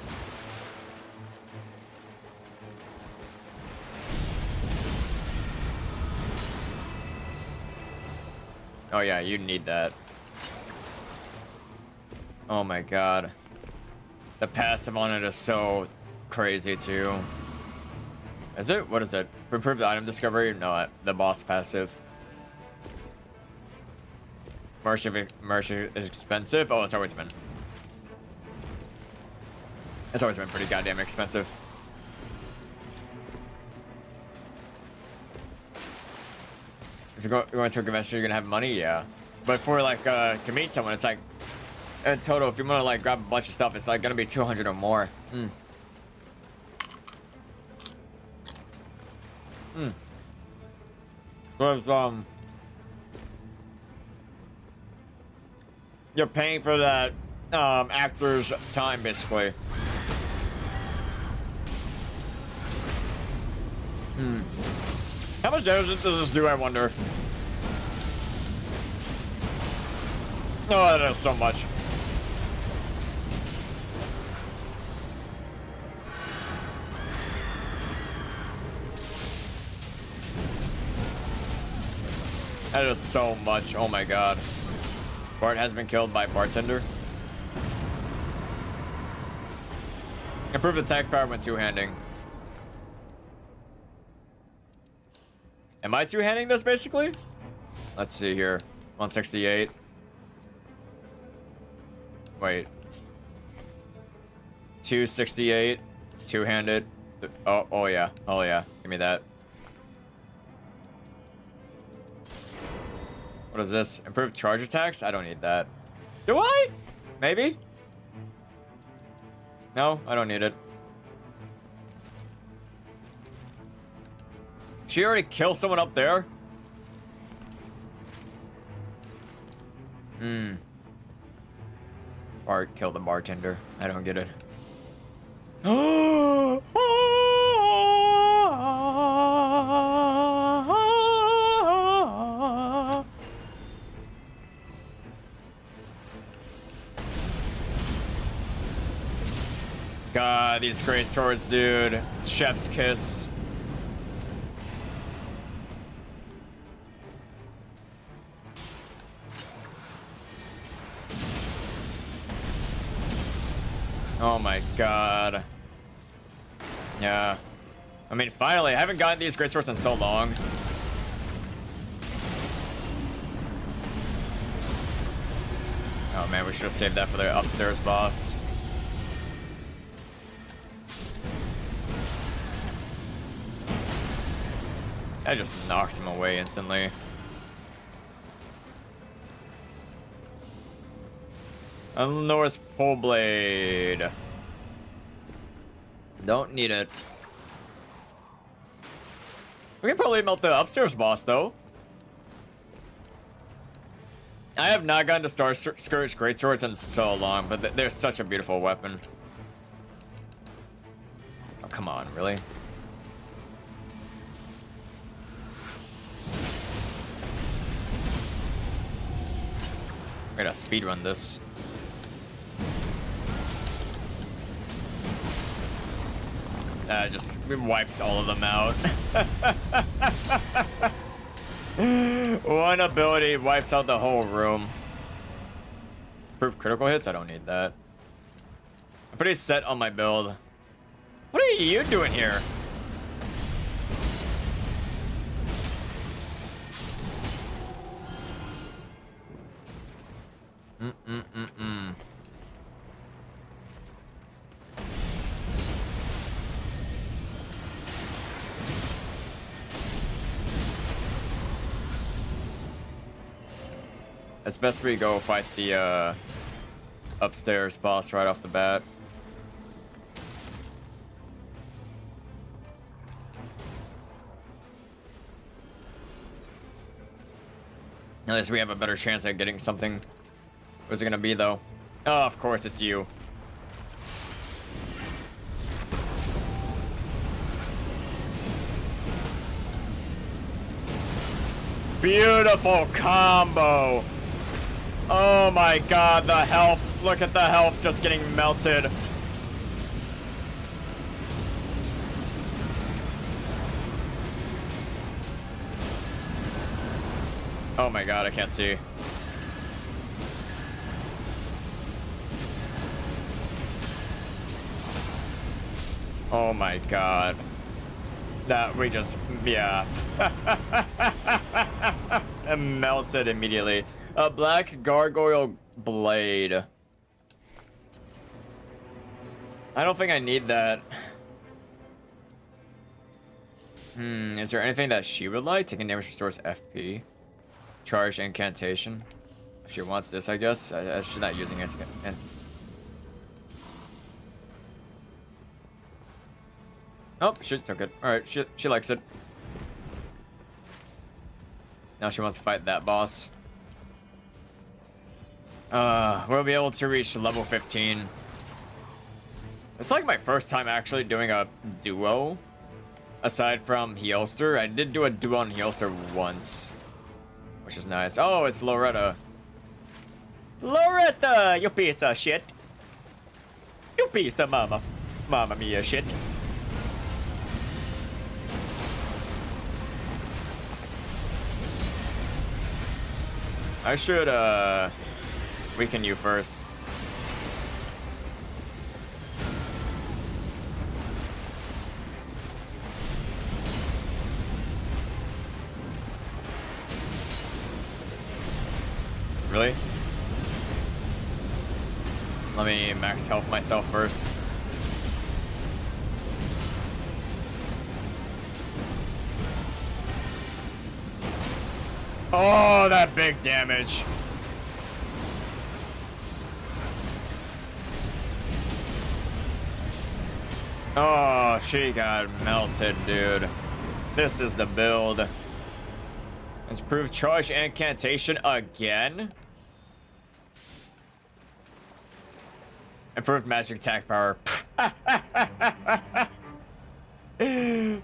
Oh yeah, you need that. Oh my god. The passive on it is so crazy too. Is it? What is it? Improve the item discovery? No, the boss passive. Mercy is expensive? Oh, it's always been. It's always been pretty goddamn expensive. If you're going to a convention, you're gonna have money? Yeah. But for like, to meet someone, it's like, in total, if you want to like grab a bunch of stuff, it's like gonna be 200 or more. Because you're paying for that actor's time basically. How much damage does this do, I wonder? Oh, that is so much. That is so much. Oh my god. Bart has been killed by bartender. Improved attack power when two-handing. Am I two-handing this, basically? Let's see here. 168. Wait. 268. Two-handed. Oh yeah. Oh yeah. Give me that. What is this? Improved charge attacks? I don't need that. Do I? Maybe? No, I don't need it. She already killed someone up there? Bart killed the bartender. I don't get it. God, these great swords, dude. Chef's kiss. Oh my god. Yeah. I mean, finally, I haven't gotten these great swords in so long. Oh man, we should have saved that for the upstairs boss. That just knocks him away instantly. Norse pole blade. Don't need it. We can probably melt the upstairs boss though. I have not gotten to Star Scourge Greatswords in so long, but they're such a beautiful weapon. Oh, come on, really? We're gonna speedrun this. Just wipes all of them out. One ability wipes out the whole room. Proof critical hits? I don't need that. I'm pretty set on my build. What are you doing here? It's best we go fight the upstairs boss right off the bat. At least we have a better chance at getting something. What's it gonna be though? Oh, of course it's you. Beautiful combo. Oh my god, the health. Look at the health just getting melted. Oh my god, I can't see. Oh my god. That we just, yeah. And melted immediately. A black gargoyle blade. I don't think I need that. Is there anything that she would like? Taking damage restores FP. Charged incantation. If she wants this, I guess. She's not using it. Oh, she took it. Alright, she likes it. Now she wants to fight that boss. We'll be able to reach level 15. It's like my first time actually doing a duo. Aside from Hjolster. I did do a duo on Hjolster once. Which is nice. Oh, it's Loretta. Loretta, you piece of shit. You piece of mama mia shit. I should, weaken you first. Really? Let me max health myself first. Oh, that big damage. Oh, she got melted, dude. This is the build. Improved charge incantation again. Improved magic attack power.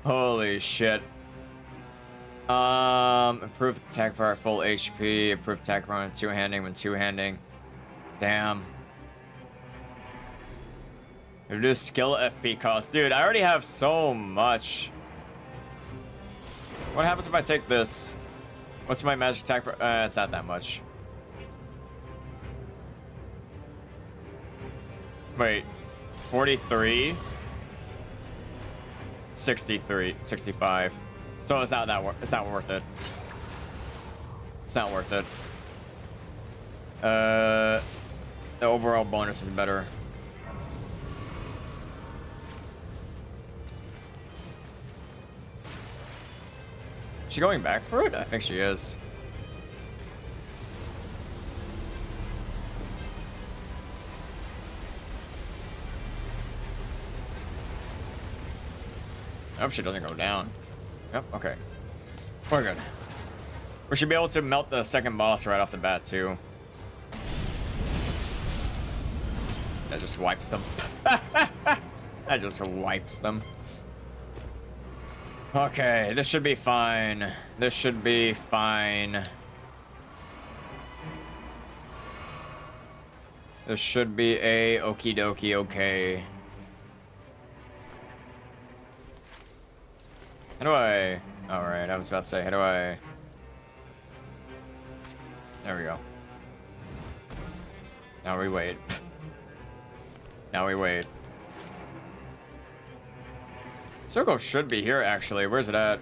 Holy shit. Improved attack power, full HP. Improved attack power when two-handing, Damn. Reduce skill FP cost. Dude, I already have so much. What happens if I take this? What's my magic attack? It's not that much. Wait. 43? 63. 65. So it's not it's not worth it. It's not worth it. The overall bonus is better. Is she going back for it? I think she is. I hope she doesn't go down. Yep, okay. We're good. We should be able to melt the second boss right off the bat, too. That just wipes them. That just wipes them. Okay, this should be fine. This should be fine. This should be a okie dokie okay. How do I... Alright, I was about to say, how do I... There we go. Now we wait. Now we wait. Circle should be here, actually. Where's it at?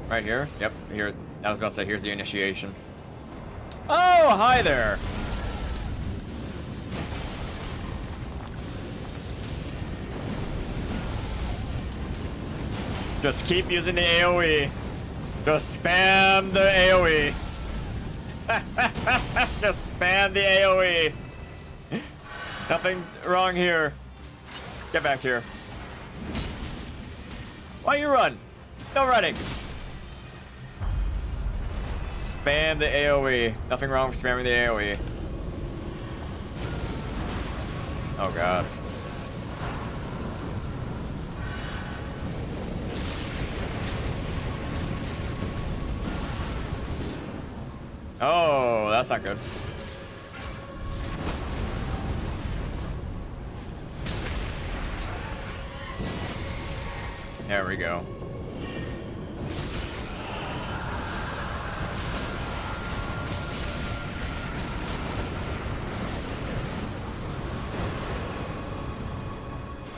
Right here? Yep, here. I was about to say, here's the initiation. Oh, hi there! Just keep using the AoE. Just spam the AoE. Just spam the AoE. Nothing wrong here. Get back here. Why you run? No running. Spam the AoE. Nothing wrong with spamming the AoE. Oh god. Oh, that's not good. There we go.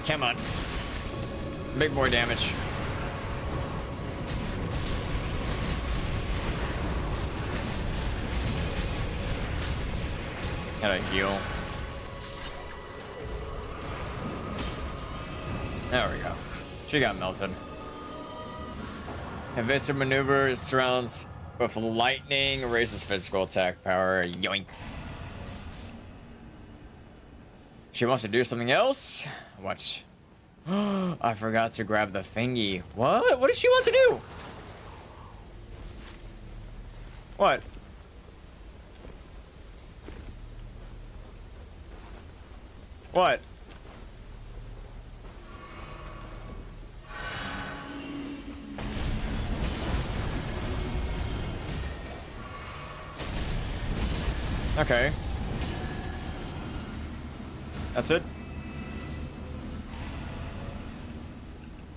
Come on. Big boy damage. Gotta heal. There we go. She got melted. Evasive maneuver surrounds with lightning, raises physical attack power. Yoink. She wants to do something else? Watch. I forgot to grab the thingy. What? What does she want to do? What? What? Okay. That's it?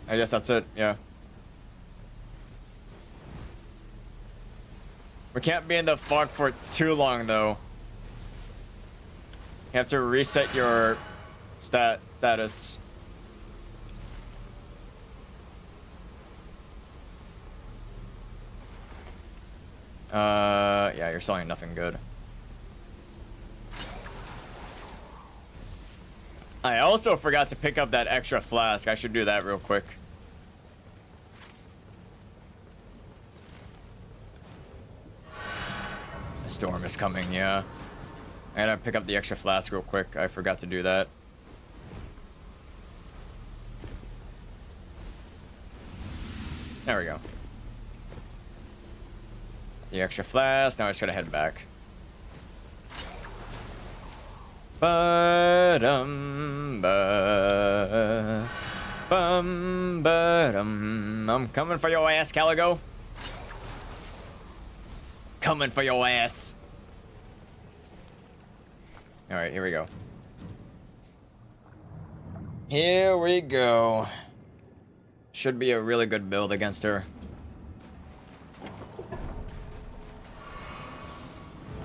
I guess that's it, yeah. We can't be in the fog for too long, though. You have to reset your status. Yeah, you're selling nothing good. I also forgot to pick up that extra flask. I should do that real quick. The storm is coming, yeah. I gotta pick up the extra flask real quick. I forgot to do that. There we go. The extra flask. Now I just gotta head back. I'm coming for your ass, Caligo. Coming for your ass. All right, here we go. Here we go. Should be a really good build against her.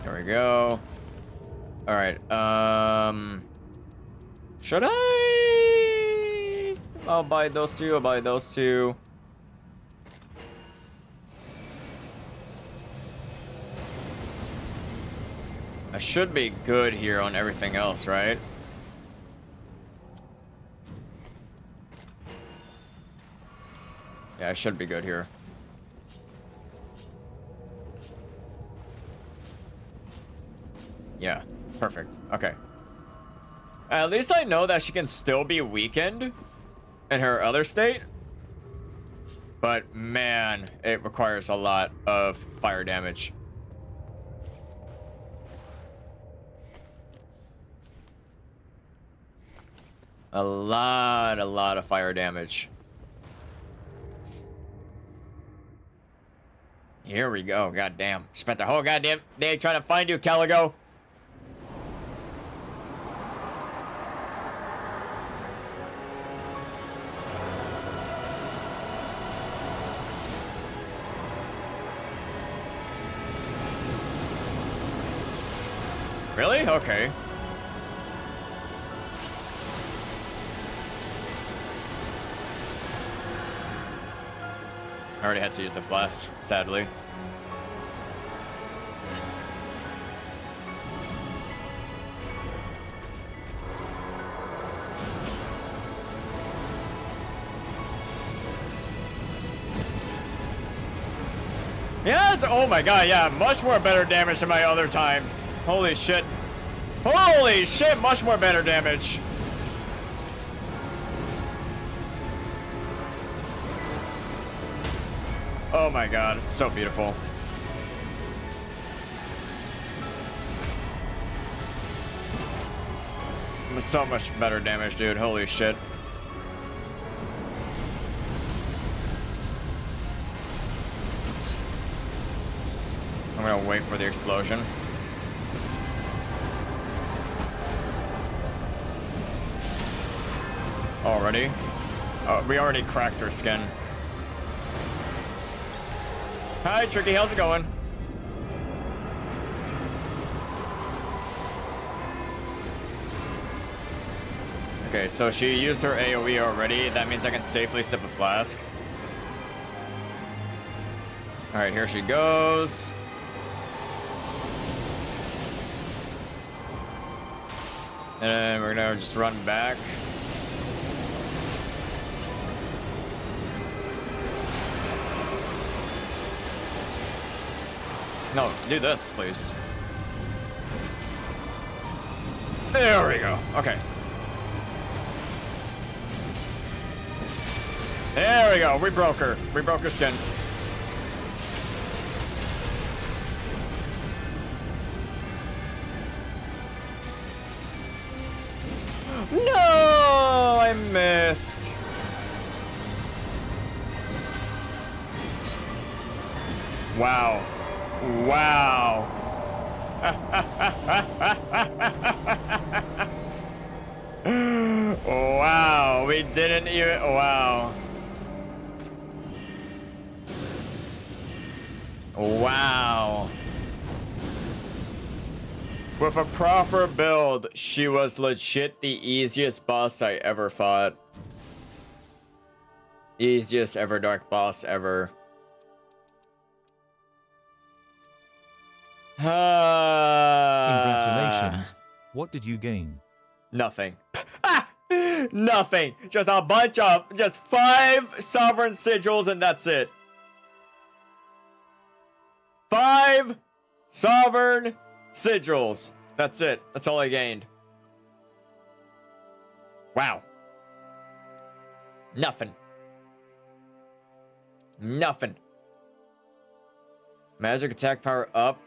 There we go. All right. Should I? I'll buy those two. I'll buy those two. I should be good here on everything else, right? Yeah, I should be good here. Yeah, perfect. Okay. At least I know that she can still be weakened in her other state. But man, it requires a lot of fire damage. A lot of fire damage. Here we go. Goddamn. Spent the whole goddamn day trying to find you, Caligo. Really? Okay. I already had to use the flask, sadly. Yeah, it's, oh my god, yeah, much more better damage than my other times. Holy shit. Holy shit, much more better damage. Oh my god, so beautiful. So much better damage, dude. Holy shit. I'm gonna wait for the explosion. Already? Oh, we already cracked her skin. Hi, Tricky, how's it going? Okay, so she used her AoE already. That means I can safely sip a flask. Alright, here she goes. And then we're gonna just run back. No, do this, please. There we go. Okay. There we go. We broke her. We broke her skin. No, I missed. Wow. Wow. Wow, we didn't even, wow. Wow. With a proper build, she was legit the easiest boss I ever fought. Easiest EVERDARK boss ever. Congratulations. What did you gain? Nothing. Nothing. Just a bunch of, just 5 sovereign sigils and that's it. 5 sovereign sigils. That's it. That's all I gained. Wow. Nothing. Nothing. Magic attack power up.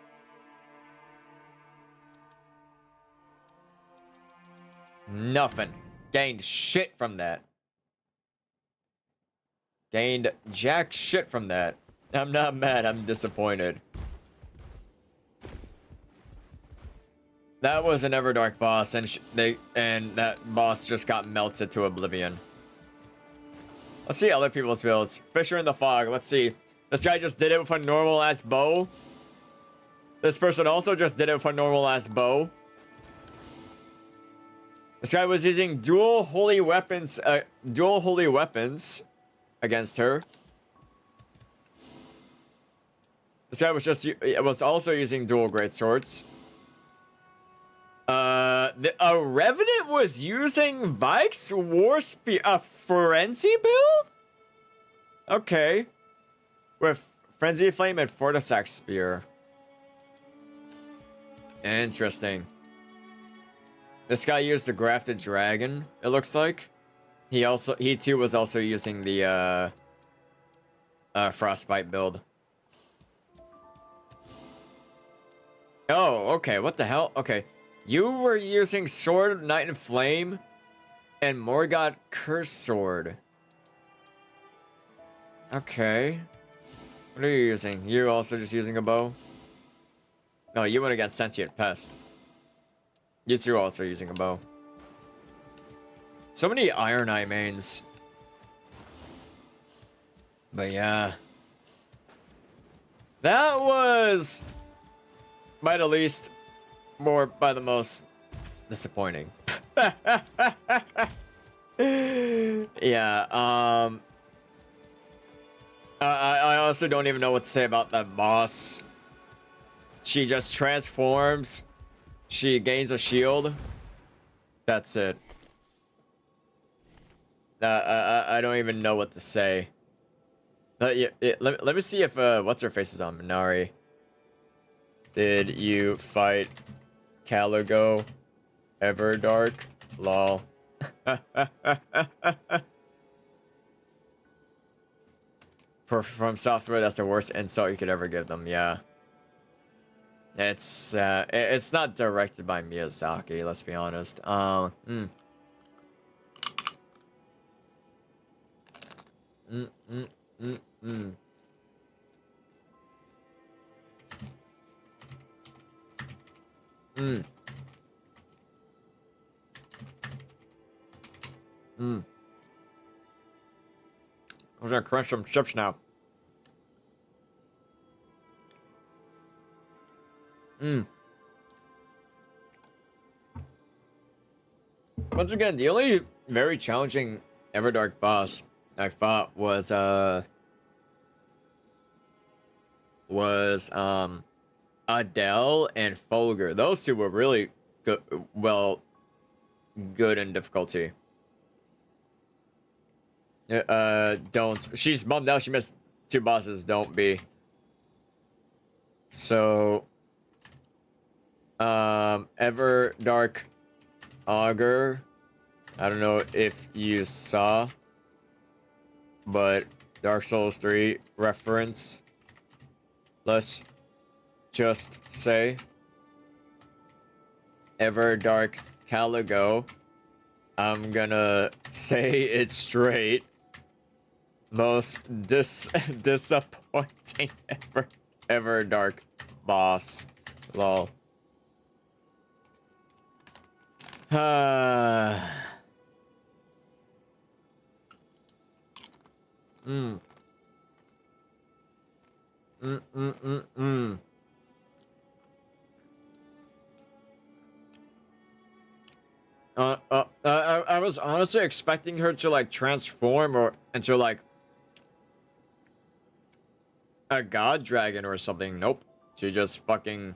Nothing. Gained shit from that. Gained jack shit from that. I'm not mad, I'm disappointed. That was an Everdark boss, and that boss just got melted to oblivion. Let's see other people's builds. Fisher in the Fog, let's see. This guy just did it with a normal ass bow. This person also just did it with a normal ass bow. This guy was using dual holy weapons against her. This guy was also using dual great swords. A Revenant was using Vike's War Spear, a Frenzy build? Okay. With Frenzy Flame and Fortisac Spear. Interesting. This guy used the Grafted Dragon, it looks like. He too was also using the Frostbite build. Oh, okay, what the hell? Okay. You were using Sword of Night and Flame and Morgott Curse Sword. Okay. What are you using? You also just using a bow? No, you went against Sentient Pest. You two also using a bow. So many Iron Eye mains. But yeah. That was, by the least, by the most disappointing. Yeah, I honestly don't even know what to say about that boss. She just transforms. She gains a shield. That's it. I don't even know what to say. Let me see if what's her face is on Minari. Did you fight Caligo? Everdark? Lol. From software, that's the worst insult you could ever give them. Yeah. It's not directed by Miyazaki, let's be honest. Mm. I'm gonna crunch some chips now. Once again, the only very challenging Everdark boss I fought was Adele and Fulgur. Those two were really good, good in difficulty. She's bummed out she missed 2 bosses, don't be. So Everdark Augur, I don't know if you saw, but Dark Souls 3 reference. Let's just say Everdark Caligo. I'm gonna say it straight. Most disappointing Everdark boss. Lol. I was honestly expecting her to like transform or into like a god dragon or something. Nope. She just fucking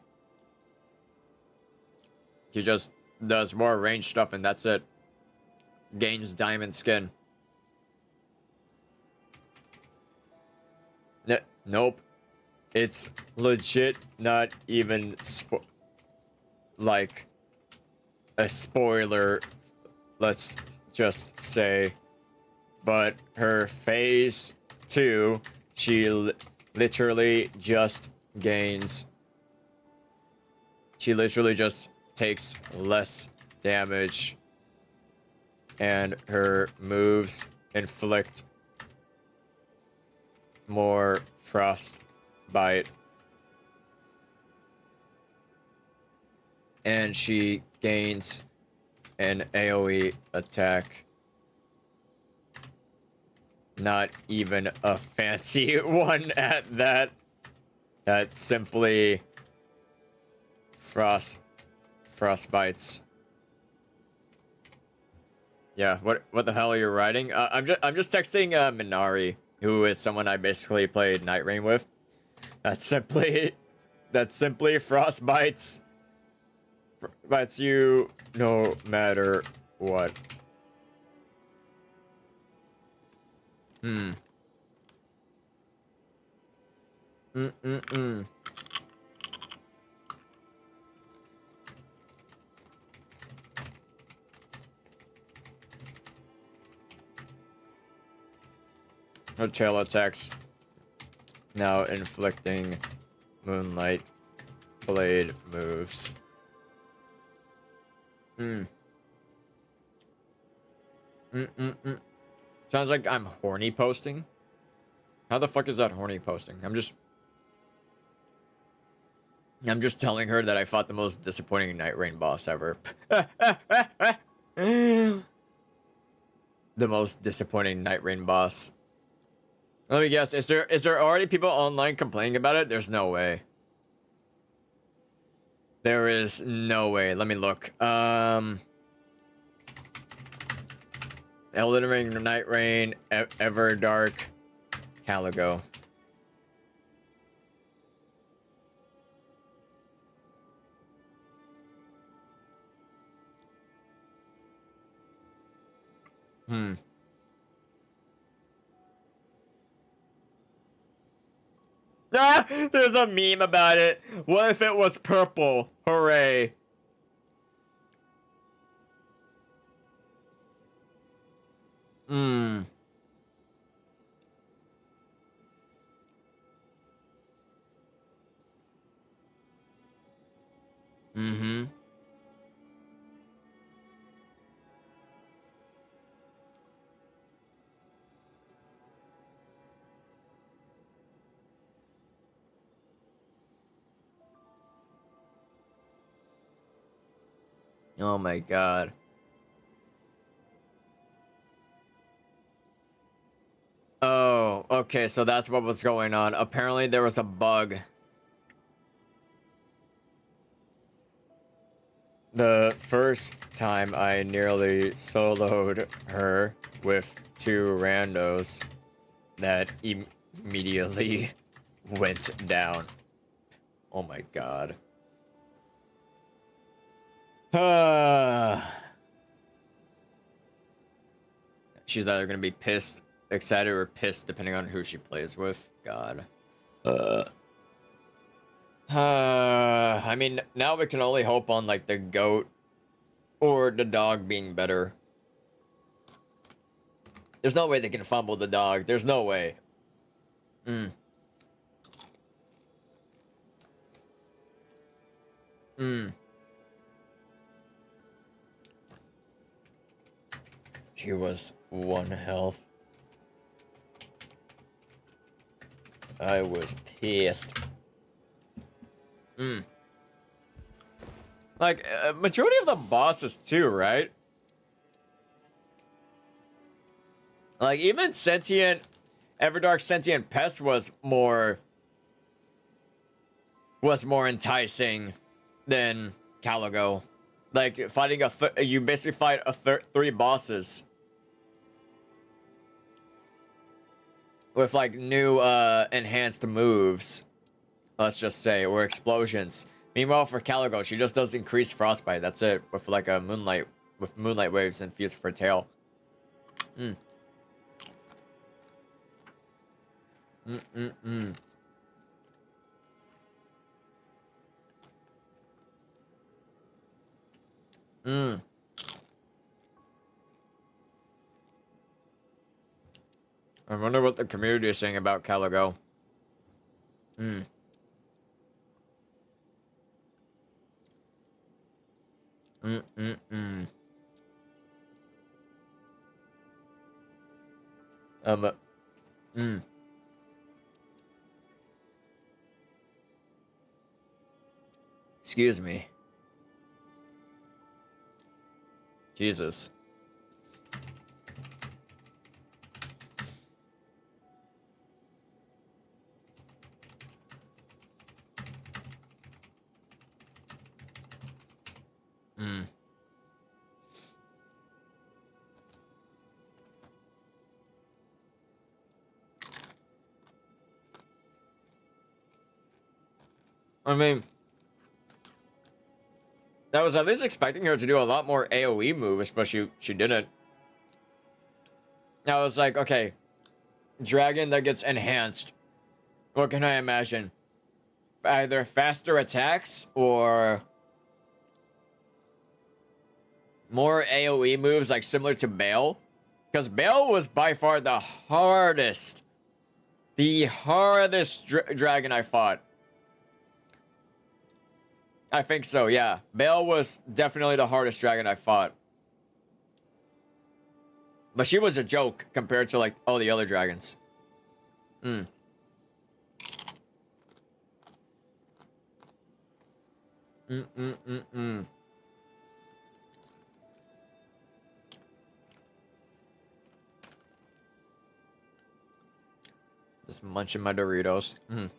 He just does more range stuff and that's it. Gains diamond skin. Nope. It's legit not even like a spoiler, let's just say. But her phase 2, she literally just gains. She literally just takes less damage. And her moves inflict more frostbite. And she gains an AoE attack. Not even a fancy one at that. That simply frostbites. Yeah, what the hell are you writing? I'm just texting Minari, who is someone I basically played Nightreign with. That's simply frostbites. Bites you no matter what. No tail attacks. Now inflicting moonlight blade moves. Sounds like I'm horny posting. How the fuck is that horny posting? I'm just telling her that I fought the most disappointing Nightreign boss ever. The most disappointing Nightreign boss. Let me guess, is there already people online complaining about it? There's no way. There is no way. Let me look. Elden Ring, Nightreign, EVERDARK, CALIGO. Ah, there's a meme about it. What if it was purple? Hooray. Oh my god. Oh, okay, so that's what was going on. Apparently there was a bug. The first time I nearly soloed her with 2 randos that immediately went down. Oh my god. She's either gonna be pissed, excited, or pissed depending on who she plays with. God. I mean, now we can only hope on like the goat or the dog being better. There's no way they can fumble the dog. There's no way. She was 1 health. I was pissed. Like, majority of the bosses too, right? Like, even Sentient... EVERDARK Sentient Pest was more enticing than CALIGO. Like, fighting you basically fight 3 bosses. With, like, new, enhanced moves. Let's just say, or explosions. Meanwhile, for Caligo, she just does increased frostbite. That's it. With like a moonlight waves infused for tail. Mm. Mm. I wonder what the community is saying about Caligo. Mm. Mm. Excuse me. Jesus. Mm. I mean, I was at least expecting her to do a lot more AoE moves, but she didn't. I was like, okay, dragon that gets enhanced. What can I imagine? Either faster attacks or more AoE moves, like similar to Bale. Because Bale was by far the hardest dragon I fought. I think so, yeah. Bale was definitely the hardest dragon I fought. But she was a joke compared to, like, all the other dragons. Mm. Just munching my Doritos. Mm.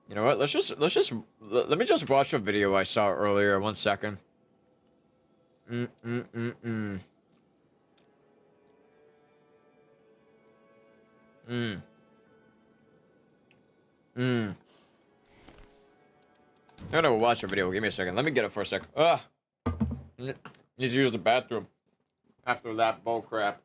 You know what? Let me just watch a video I saw earlier. 1 second. Mm. I'm gonna watch a video. Give me a second. Let me get it for a sec. Ugh. Need to use the bathroom after that bull crap.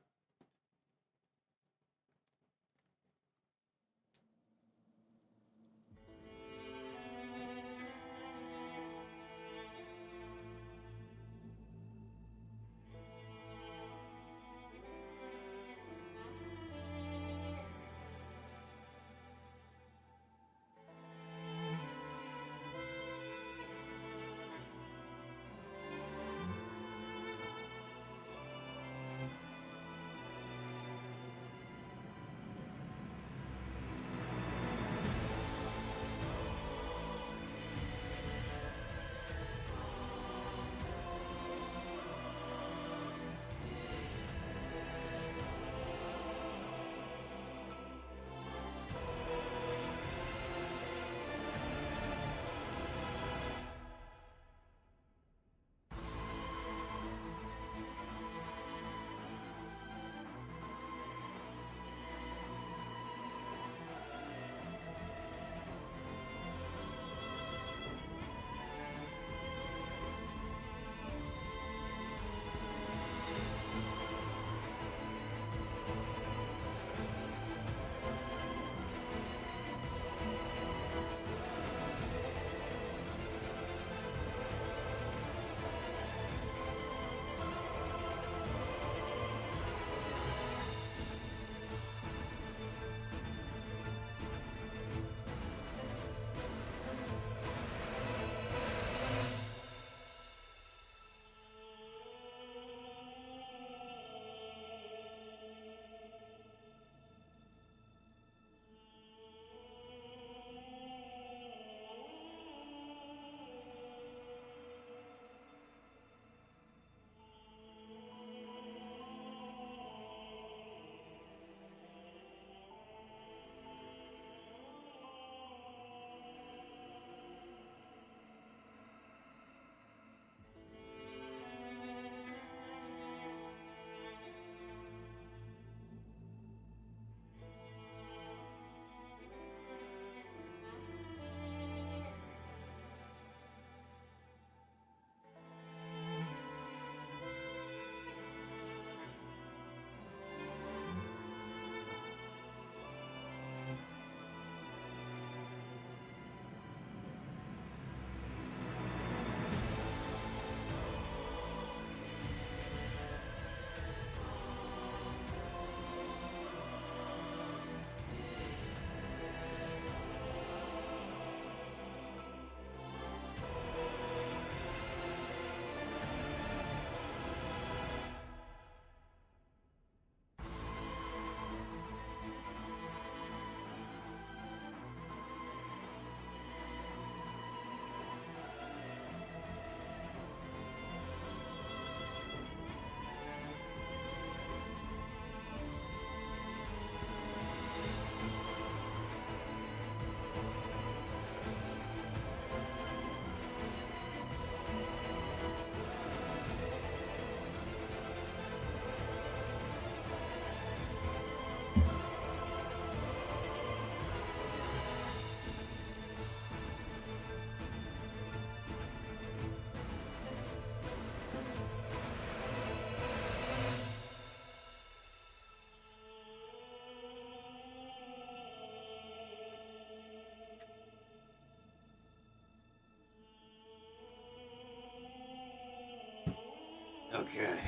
Okay.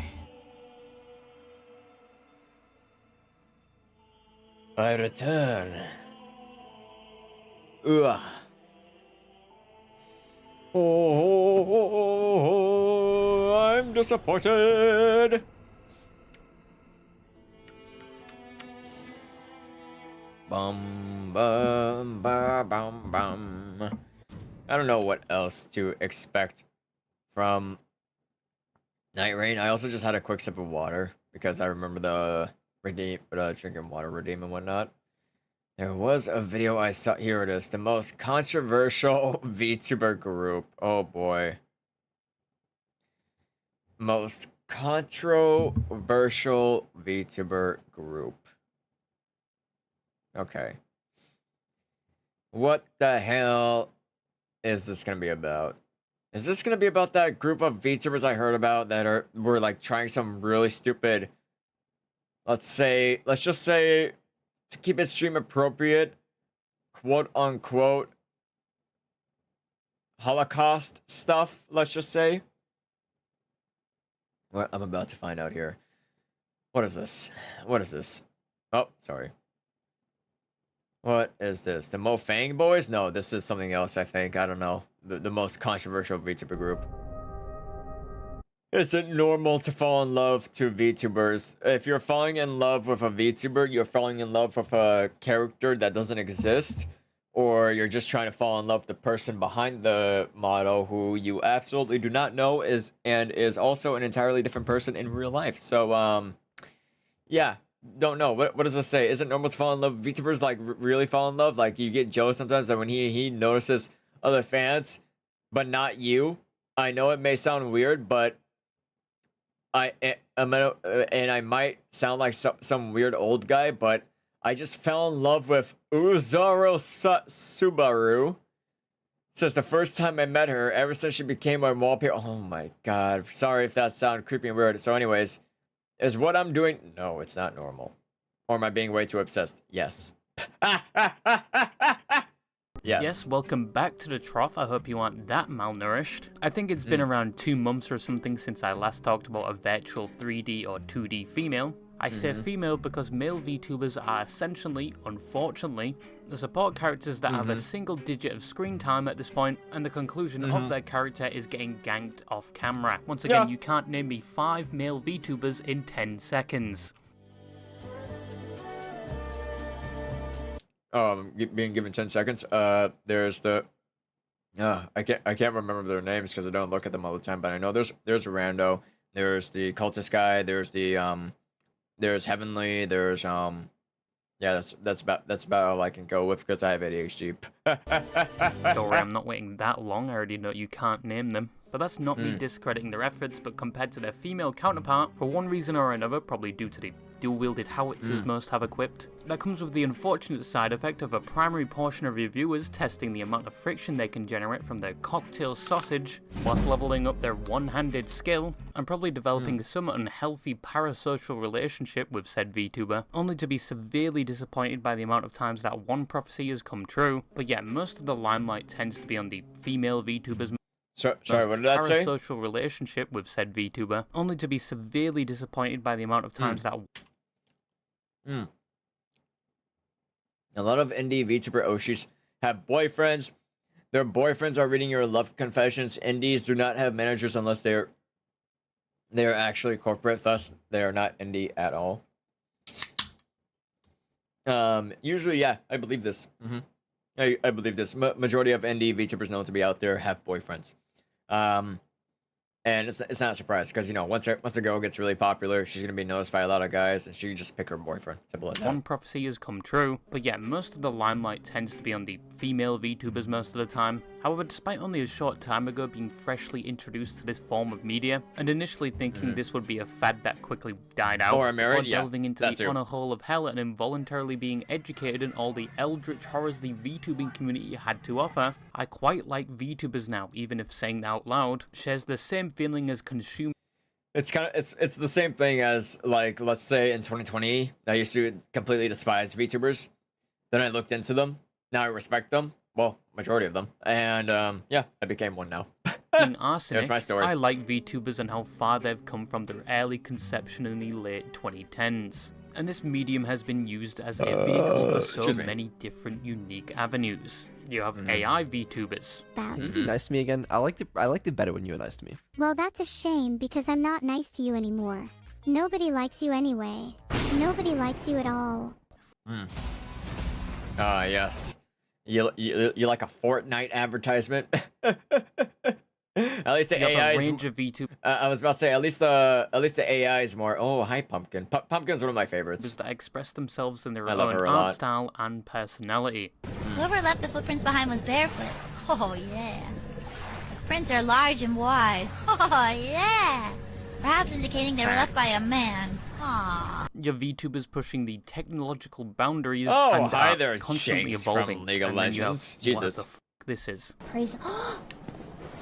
I return. Ugh. Oh, I'm disappointed. Bum bum bum bum bum. I don't know what else to expect from Nightreign. I also just had a quick sip of water because I remember the drinking water redeem and whatnot. There was a video I saw. Here it is. The most controversial VTuber group. Oh boy. Most controversial VTuber group. Okay. What the hell is this gonna be about? Is this gonna be about that group of VTubers I heard about that were like trying some really stupid, let's just say, to keep it stream appropriate, quote unquote, Holocaust stuff, let's just say? What I'm about to find out here. What is this? What is this? Oh, sorry. What is this? The Mofang Boys? No, this is something else, I think. I don't know. The most controversial VTuber group. Is it normal to fall in love to VTubers? If you're falling in love with a VTuber, you're falling in love with a character that doesn't exist, or you're just trying to fall in love with the person behind the model who you absolutely do not know is also an entirely different person in real life. So, yeah, don't know. What does this say? Is it normal to fall in love? VTubers like really fall in love? Like you get jealous sometimes that when he notices other fans, but not you. I know it may sound weird, but I might sound like some weird old guy, but I just fell in love with Subaru. Since the first time I met her, ever since she became my wallpaper. Oh my god. Sorry if that sounded creepy and weird. So anyways, is what I'm doing? No, it's not normal. Or am I being way too obsessed? Yes. Yes, welcome back to the trough. I hope you aren't that malnourished. I think it's been around 2 months or something since I last talked about a virtual 3D or 2D female. I say female because male VTubers are essentially, unfortunately, the support characters that have a single digit of screen time at this point, and the conclusion of their character is getting ganked off camera. Once again, you can't name me 5 male VTubers in 10 seconds. Being given 10 seconds. There's the I can't remember their names because I don't look at them all the time, but I know there's Rando, there's the cultist guy, there's the there's Heavenly, there's yeah, that's about all I can go with because I have ADHD. Don't worry, I'm not waiting that long. I already know you can't name them. But that's not me discrediting their efforts, but compared to their female counterpart, for one reason or another, probably due to the dual-wielded howitzers most have equipped, that comes with the unfortunate side effect of a primary portion of reviewers testing the amount of friction they can generate from their cocktail sausage, whilst leveling up their one-handed skill, and probably developing some unhealthy parasocial relationship with said VTuber, only to be severely disappointed by the amount of times that one prophecy has come true. But yeah, most of the limelight tends to be on the female VTubers. Sorry, what did that say? Parasocial relationship with said VTuber, only to be severely disappointed by the amount of times that. A lot of indie VTuber Oshis have boyfriends. Their boyfriends are reading your love confessions. Indies do not have managers unless they are actually corporate. Thus, they are not indie at all. Usually, yeah, I believe this. I believe this. Majority of indie VTubers known to be out there have boyfriends. And it's not a surprise because, you know, once a girl gets really popular, she's going to be noticed by a lot of guys and she can just pick her boyfriend. Simple as that. One prophecy has come true, but yeah, most of the limelight tends to be on the female VTubers most of the time. However, despite only a short time ago being freshly introduced to this form of media, and initially thinking this would be a fad that quickly died out, or married, before delving into the honor hole of hell and involuntarily being educated in all the eldritch horrors the VTubing community had to offer, I quite like VTubers now, even if saying that out loud shares the same feeling as consuming. It's the same thing as, like, let's say in 2020, I used to completely despise VTubers. Then I looked into them. Now I respect them. Well, majority of them. And, yeah, I became one now. Being arsenic, Here's my story. I like VTubers and how far they've come from their early conception in the late 2010s. And this medium has been used as a vehicle for so many different unique avenues. You have AI VTubers. Be nice to me again. I liked it better when you were nice to me. Well, that's a shame because I'm not nice to you anymore. Nobody likes you anyway. Nobody likes you at all. Yes. You like a Fortnite advertisement? At least the AI is. Range of VTubers I was about to say at least the AI is more. Oh, hi Pumpkin. Pumpkin's one of my favorites. that express themselves in their I love own her a art lot. style and personality. Whoever left the footprints behind was barefoot. Oh, yeah. The prints are large and wide. Oh, yeah. Perhaps indicating they were left by a man. Aww. Your VTubers pushing the technological boundaries Oh, and hi are there, constantly Jinx evolving. from League of And then you have Legends. what Jesus. the f this is. Praise.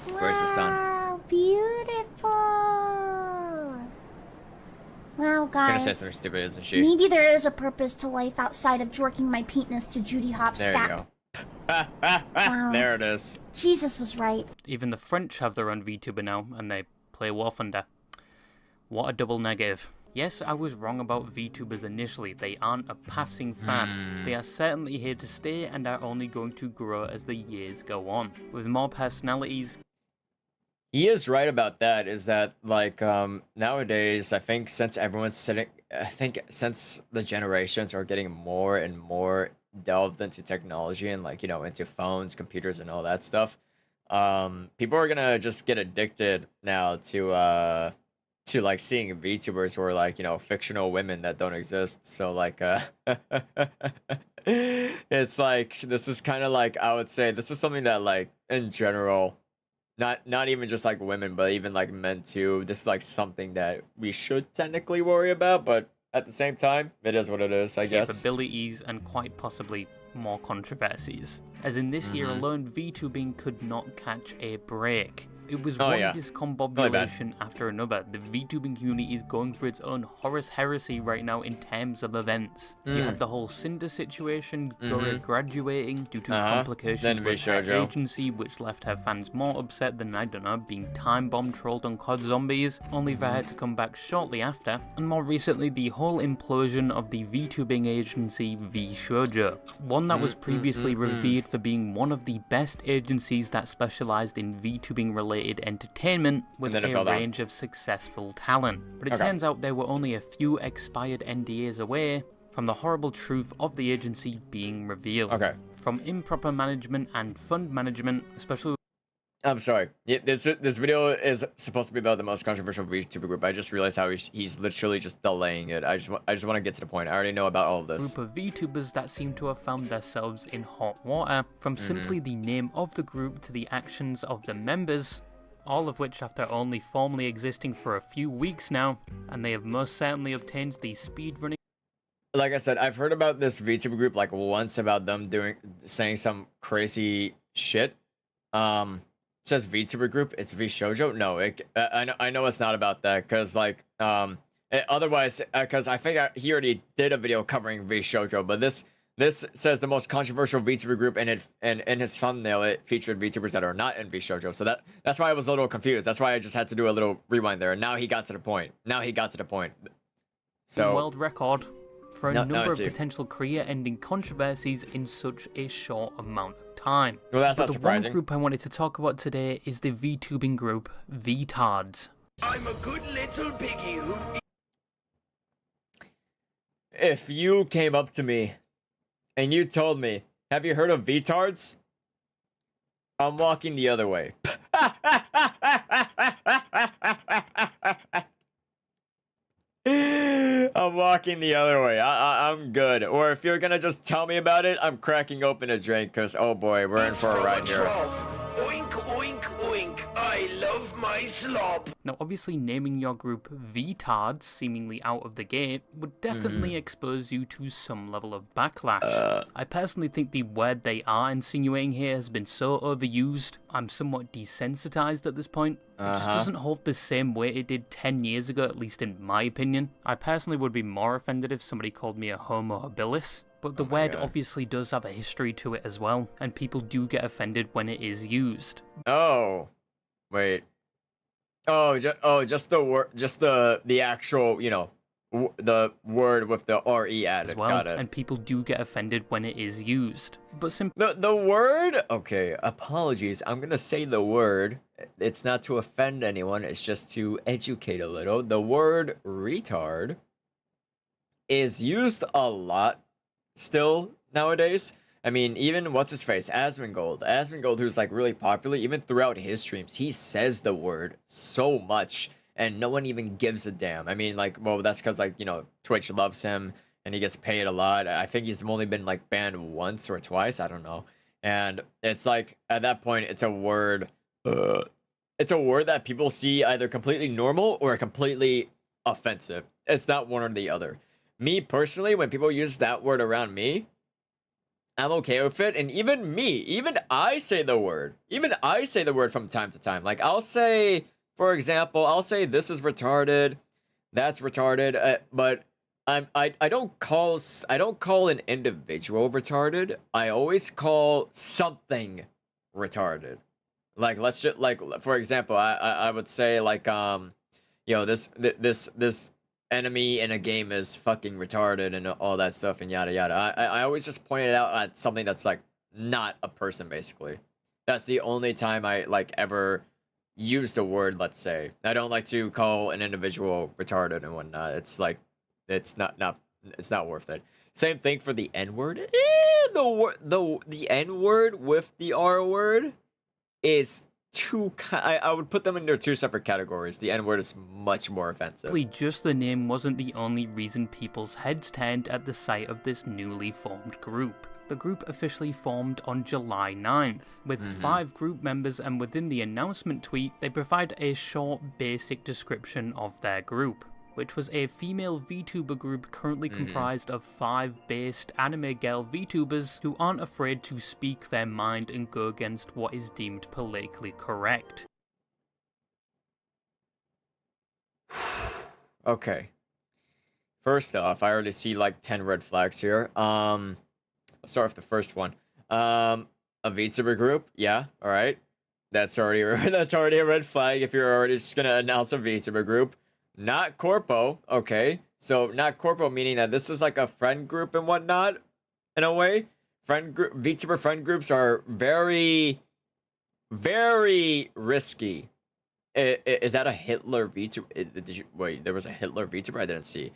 Where's the sun? Wow, beautiful. Wow, Gonna say guys. something stupid, isn't she? Maybe there is a purpose to life outside of jerking my penis to Judy Hop's There you go. Wow. There it is. Jesus was right. Even the French have their own VTuber now, and they play War Thunder. What a double negative. Yes, I was wrong about VTubers initially. They aren't a passing fad. They are certainly here to stay and are only going to grow as the years go on. With more personalities. He is right about that, is that, like, nowadays, I think since since the generations are getting more and more delved into technology and, like, you know, into phones, computers, and all that stuff, people are gonna just get addicted now to like seeing VTubers who are like, you know, fictional women that don't exist. So like it's like, this is kind of like, I would say this is something that, like, in general, not even just like women, but even like men too, this is like something that we should technically worry about, but at the same time, it is what it is, I guess. Capabilities and quite possibly more controversies. As in this year alone, VTubing could not catch a break. It was one discombobulation after another. The VTubing community is going through its own Horus heresy right now in terms of events. You had the whole Cinder situation, graduating due to complications with her agency, which left her fans more upset than, I don't know, being time bomb trolled on COD Zombies, only for her to come back shortly after. And more recently, the whole implosion of the VTubing agency VShojo, one that was previously revered for being one of the best agencies that specialized in VTubing related entertainment with a range of successful talent. But it turns out there were only a few expired NDAs away from the horrible truth of the agency being revealed. From improper management and fund management, especially... I'm sorry. Yeah, this video is supposed to be about the most controversial VTuber group. I just realized how he's literally just delaying it. I just want to get to the point. I already know about all of this. Group of VTubers that seem to have found themselves in hot water, from simply the name of the group to the actions of the members, all of which after only formally existing for a few weeks now, and they have most certainly obtained the speedrunning. Like I said, I've heard about this VTuber group like once, about them saying some crazy shit. It says VTuber group, it's VShojo. No, I know it's not about that, because like otherwise, because I think he already did a video covering VShojo, but this says the most controversial VTuber group, and in his thumbnail it featured VTubers that are not in VShojo. So that's why I was a little confused. That's why I just had to do a little rewind there. And now he got to the point. So world record for a number of potential career-ending controversies in such a short amount of time. Well, that's not the surprising. one group I wanted to talk about today is the VTubing group VTards. I'm a good little piggy who... If you came up to me and you told me, have you heard of VTards? I'm walking the other way. I'm walking the other way. I'm good. Or if you're gonna just tell me about it, I'm cracking open a drink, because, oh boy, we're in for a ride here. Oink, oink, oink. I love my slop. Now, obviously, naming your group VTards seemingly out of the gate would definitely expose you to some level of backlash. I personally think the word they are insinuating here has been so overused, I'm somewhat desensitized at this point. It just doesn't hold the same weight it did 10 years ago, at least in my opinion. I personally would be more offended if somebody called me a homo habilis. But the word obviously does have a history to it as well, and people do get offended when it is used. Oh. Wait. Just the word, just the actual, you know, the word with the RE added. as well, Got it. and people do get offended when it is used. But The word. Okay, apologies. I'm gonna say the word. It's not to offend anyone. It's just to educate a little. The word retard is used a lot still nowadays. I mean, even what's his face, Asmongold, who's like really popular, even throughout his streams, he says the word so much, and no one even gives a damn. I mean, like, well, that's because, like, you know, Twitch loves him, and he gets paid a lot. I think he's only been like banned once or twice, I don't know. And it's like, at that point, it's a word. It's a word that people see either completely normal or completely offensive. It's not one or the other. Me personally, when people use that word around me, I'm okay with it. And even me, even I say the word. Even I say the word from time to time. Like, I'll say, for example, I'll say this is retarded, that's retarded, but I don't call an individual retarded. I always call something retarded. Like, let's just, like, for example, I would say, like, you know, this enemy in a game is fucking retarded and all that stuff and yada yada. I always just point it out at something that's like not a person, basically. That's the only time I like ever use the word, let's say. I don't like to call an individual retarded and whatnot. It's like, it's not worth it. Same thing for the N-word. The N-word with the R-word is I would put them into two separate categories. The N-word is much more offensive. just the name wasn't the only reason people's heads turned at the sight of this newly formed group. The group officially formed on July 9th, with 5 group members, and within the announcement tweet, they provide a short, basic description of their group, which was a female VTuber group currently comprised of 5 based anime girl VTubers who aren't afraid to speak their mind and go against what is deemed politically correct. Okay. First off, I already see like 10 red flags here. Let's start with the first one. A VTuber group, yeah, alright. That's already a red flag if you're already just gonna announce a VTuber group. Not corpo, okay. So not corpo meaning that this is like a friend group and whatnot, in a way. VTuber friend groups are very, very risky. Is that a Hitler VTuber? Wait, there was a Hitler VTuber I didn't see.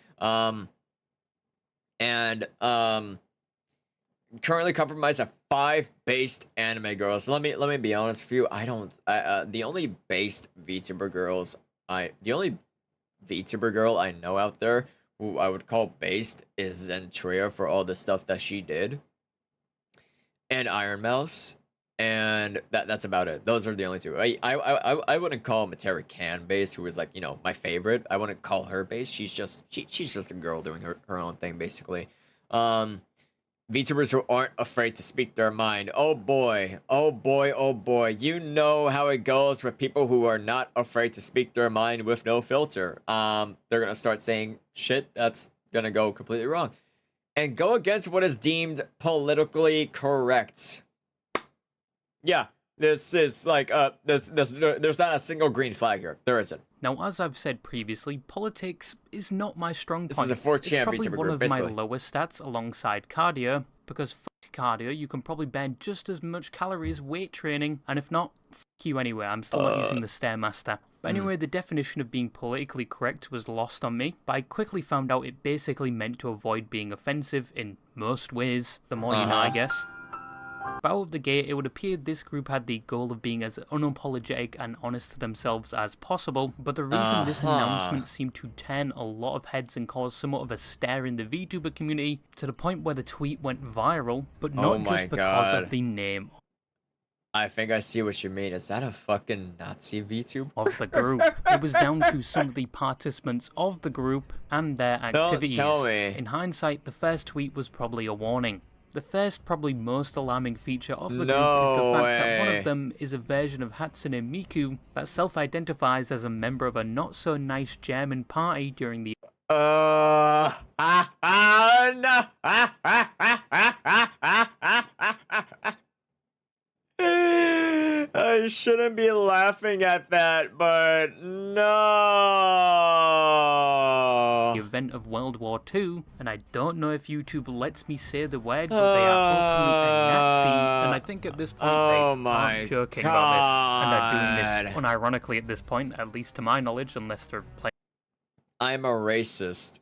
Currently compromised of 5 based anime girls. Let me be honest with you. The only based VTuber girls the only VTuber girl I know out there who I would call based is Zentria for all the stuff that she did, and Iron Mouse, and that's about it. Those are the only two. I wouldn't call Materi Can based, who is like, you know, my favorite. I wouldn't call her based. She's just a girl doing her own thing, basically. VTubers who aren't afraid to speak their mind. Oh boy, oh boy, oh boy. You know how it goes with people who are not afraid to speak their mind with no filter. They're gonna start saying shit that's gonna go completely wrong. And go against what is deemed politically correct. Yeah, this is like, there's not a single green flag here. There isn't. Now, as I've said previously, politics is not my strong point. This is a 4chan it's probably VTuber one group, of basically. my lowest stats alongside cardio, because fuck cardio, you can probably burn just as much calories weight training, and if not, fuck you anyway, I'm still not using the Stairmaster. But anyway, the definition of being politically correct was lost on me, but I quickly found out it basically meant to avoid being offensive in most ways. The more you know, I guess. But out of the gate, it would appear this group had the goal of being as unapologetic and honest to themselves as possible, but the reason this announcement seemed to turn a lot of heads and cause somewhat of a stir in the VTuber community, to the point where the tweet went viral, but not just because of the name I think I see what you mean. Is that a fucking Nazi VTube? of the group. It was down to some of the participants of the group and their activities. Don't tell me. In hindsight, the first tweet was probably a warning. The first, probably most alarming feature of the group is the fact that one of them is a version of Hatsune Miku that self-identifies as a member of a not-so-nice German party during the No. I shouldn't be laughing at that, but no. The event of World War II, and I don't know if YouTube lets me say the word, but they are openly a Nazi, and I think at this point they aren't joking about this, and they're doing this unironically at this point, at least to my knowledge, unless they're playing I'm a racist.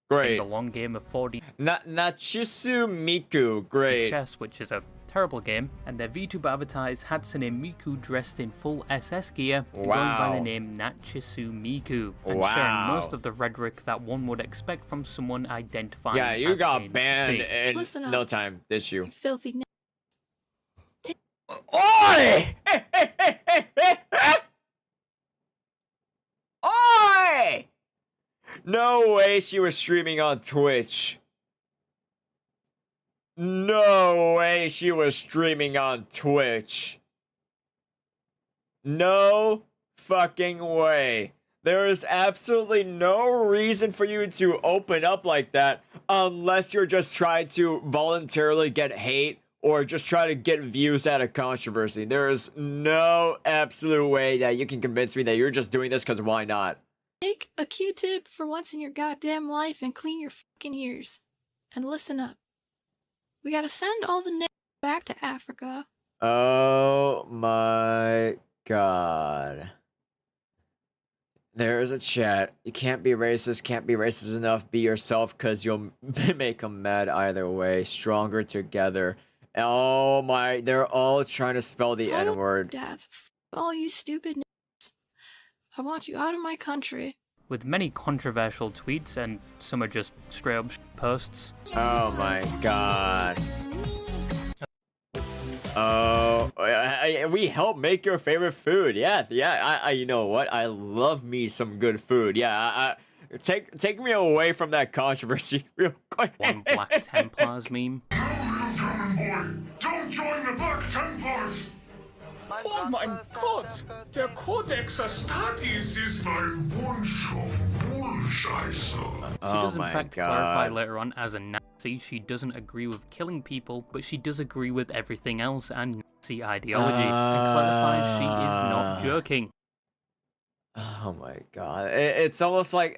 Great. the long game of 4D Nachisu Miku, great. chess, which is a terrible game, and their VTuber avatars Hatsune Miku dressed in full SS gear and going by the name Nachisu Miku, and sharing most of the rhetoric that one would expect from someone identifying Yeah, you as got ANC. banned in no time, did you? Filthy. Oi! Oi! No way she was streaming on Twitch. No way she was streaming on Twitch. No fucking way. There is absolutely no reason for you to open up like that unless you're just trying to voluntarily get hate or just try to get views out of controversy. There is no absolute way that you can convince me that you're just doing this because why not? Take a Q-tip for once in your goddamn life and clean your fucking ears. And listen up. We gotta send all the niggas back to Africa. Oh my god. There's a chat. You can't be racist enough. Be yourself because you'll make them mad either way. Stronger together. Oh my, they're all trying to spell the Total N-word. death. F all you stupid niggas. I want you out of my country. With many controversial tweets, and some are just straight up posts. Oh my god. Oh, we help make your favorite food. Yeah, I you know what? I love me some good food. Yeah, take me away from that controversy real quick. One Black Templars meme. No, German boy, don't join the Black Templars. Oh mein Gott, der Codex Astartes ist ein Bunch of Bullscheiße. She does in fact clarify later on, as a Nazi, she doesn't agree with killing people, but she does agree with everything else and Nazi ideology, and clarifies she is not joking. Oh my god! It's almost like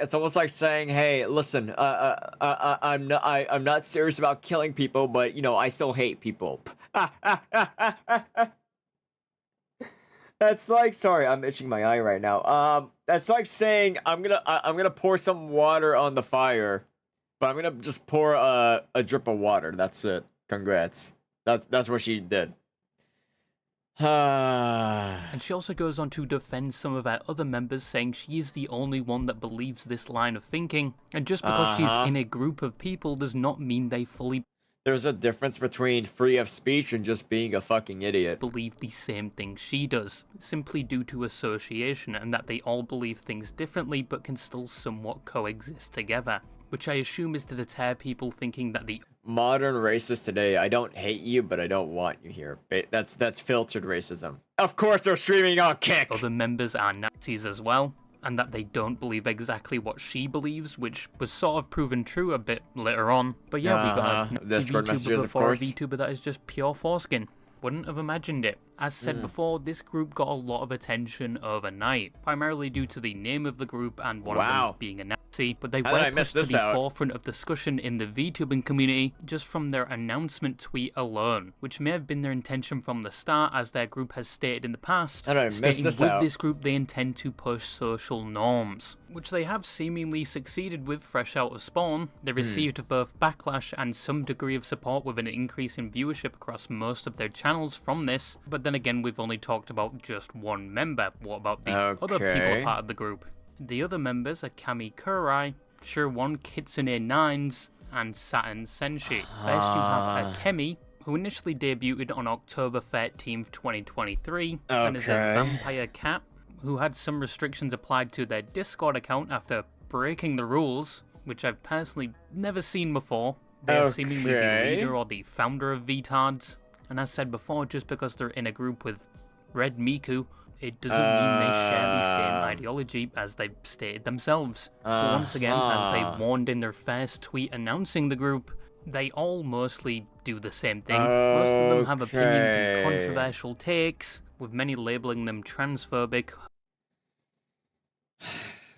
saying, "Hey, listen, I'm not serious about killing people, but you know, I still hate people." That's like, sorry, I'm itching my eye right now. That's like saying I'm gonna pour some water on the fire, but I'm gonna just pour a drip of water. That's it. Congrats. That's what she did. And she also goes on to defend some of our other members, saying she is the only one that believes this line of thinking, and just because she's in a group of people does not mean they fully There's a difference between free of speech and just being a fucking idiot. Believe the same thing she does, simply due to association, and that they all believe things differently but can still somewhat coexist together, which I assume is to deter people thinking that the modern racists today, I don't hate you, but I don't want you here. That's filtered racism. Of course they're streaming on Kick! Other members are Nazis as well, and that they don't believe exactly what she believes, which was sort of proven true a bit later on. But yeah, we got a Discord messages, VTuber of course. A VTuber that is just pure foreskin. Wouldn't have imagined it. As said before, this group got a lot of attention overnight, primarily due to the name of the group and one of them being a Nazi, but they were pushed to the forefront of discussion in the VTubing community just from their announcement tweet alone, which may have been their intention from the start, as their group has stated in the past, stating with this group they intend to push social norms, which they have seemingly succeeded with fresh out of spawn. They received both backlash and some degree of support, with an increase in viewership across most of their channels from this, but then again, we've only talked about just one member. What about the other people part of the group? The other members are Kami Kurai, 𝙗 Kitsune Nines, and Saturn Senshi. First you have Akemi, who initially debuted on October 13th, 2023, and is a vampire cat who had some restrictions applied to their Discord account after breaking the rules, which I've personally never seen before. They are seemingly the leader or the founder of VTards. And as said before, just because they're in a group with Red Miku, it doesn't mean they share the same ideology as they stated themselves. But once again, as they warned in their first tweet announcing the group, They all mostly do the same thing. Most of them have opinions and controversial takes, with many labeling them transphobic.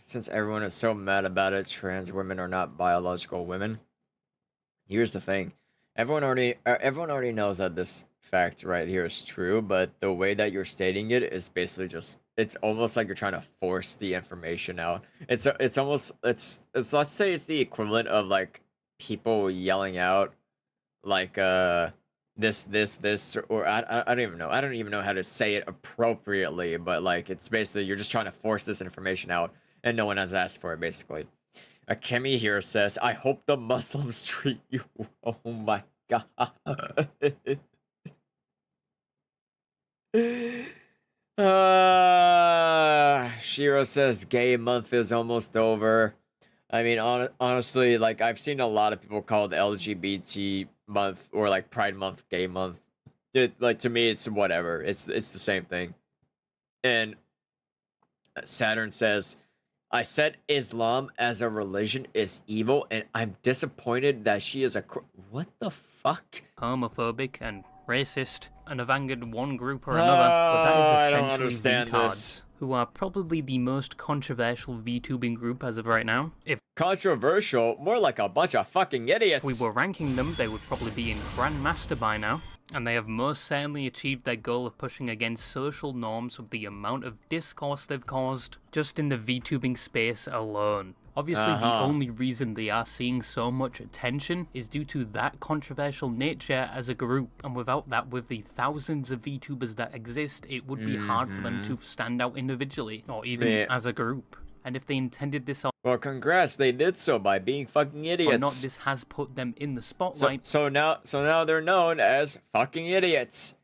Since everyone is so mad about it, trans women are not biological women. Here's the thing. Everyone already knows that this fact right here is true, but the way that you're stating it is basically just, it's almost like you're trying to force the information out. It's let's say it's the equivalent of like people yelling out like this, or I don't even know. I don't even know how to say it appropriately, but like it's basically you're just trying to force this information out and no one has asked for it, basically. Kemi here says, I hope the Muslims treat you. Oh my god. Shiro says, gay month is almost over. I mean, honestly, like, I've seen a lot of people call the LGBT month or, like, Pride month gay month. Like, to me, it's whatever. It's the same thing. And Saturn says, I said Islam as a religion is evil, and I'm disappointed that she is a... What the fuck? Homophobic and racist, and have angered one group or another, but that is essentially VTards, who are probably the most controversial VTubing group as of right now. If controversial? More like a bunch of fucking idiots. we were ranking them, they would probably be in Grandmaster by now. And they have most certainly achieved their goal of pushing against social norms with the amount of discourse they've caused, just in the VTubing space alone. Obviously, the only reason they are seeing so much attention is due to that controversial nature as a group, and without that, with the thousands of VTubers that exist, it would be hard for them to stand out individually, or even as a group. And if they intended this on... Well, congrats, they did so by being fucking idiots. Or not, this has put them in the spotlight. So now they're known as fucking idiots.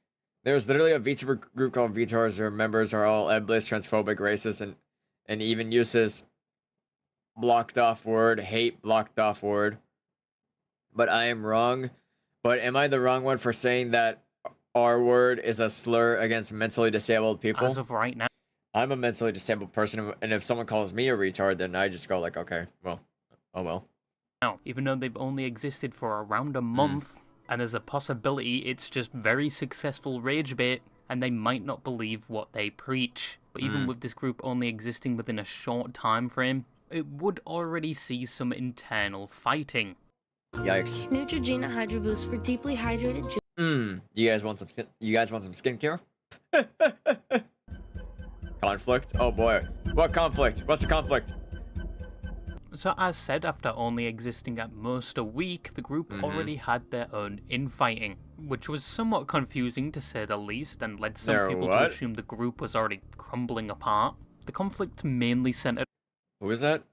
There's literally a VTuber group called VTuber. Their members are all ableist, transphobic, racist, and even uses blocked off word, hate blocked off word. But I am wrong. But am I the wrong one for saying that R word is a slur against mentally disabled people? As of right now. I'm a mentally disabled person, and if someone calls me a retard, then I just go like, okay, well, oh well. Now, even though they've only existed for around a month, and there's a possibility it's just very successful rage bait, and they might not believe what they preach. But even with this group only existing within a short time frame, it would already see some internal fighting. Yikes. Neutrogena Hydro Boost for deeply hydrated. You guys want some skincare? Conflict? Oh boy. What conflict? What's the conflict? So as said, after only existing at most a week, the group already had their own infighting, which was somewhat confusing to say the least, and led some people to assume the group was already crumbling apart. The conflict mainly centered... Who is that?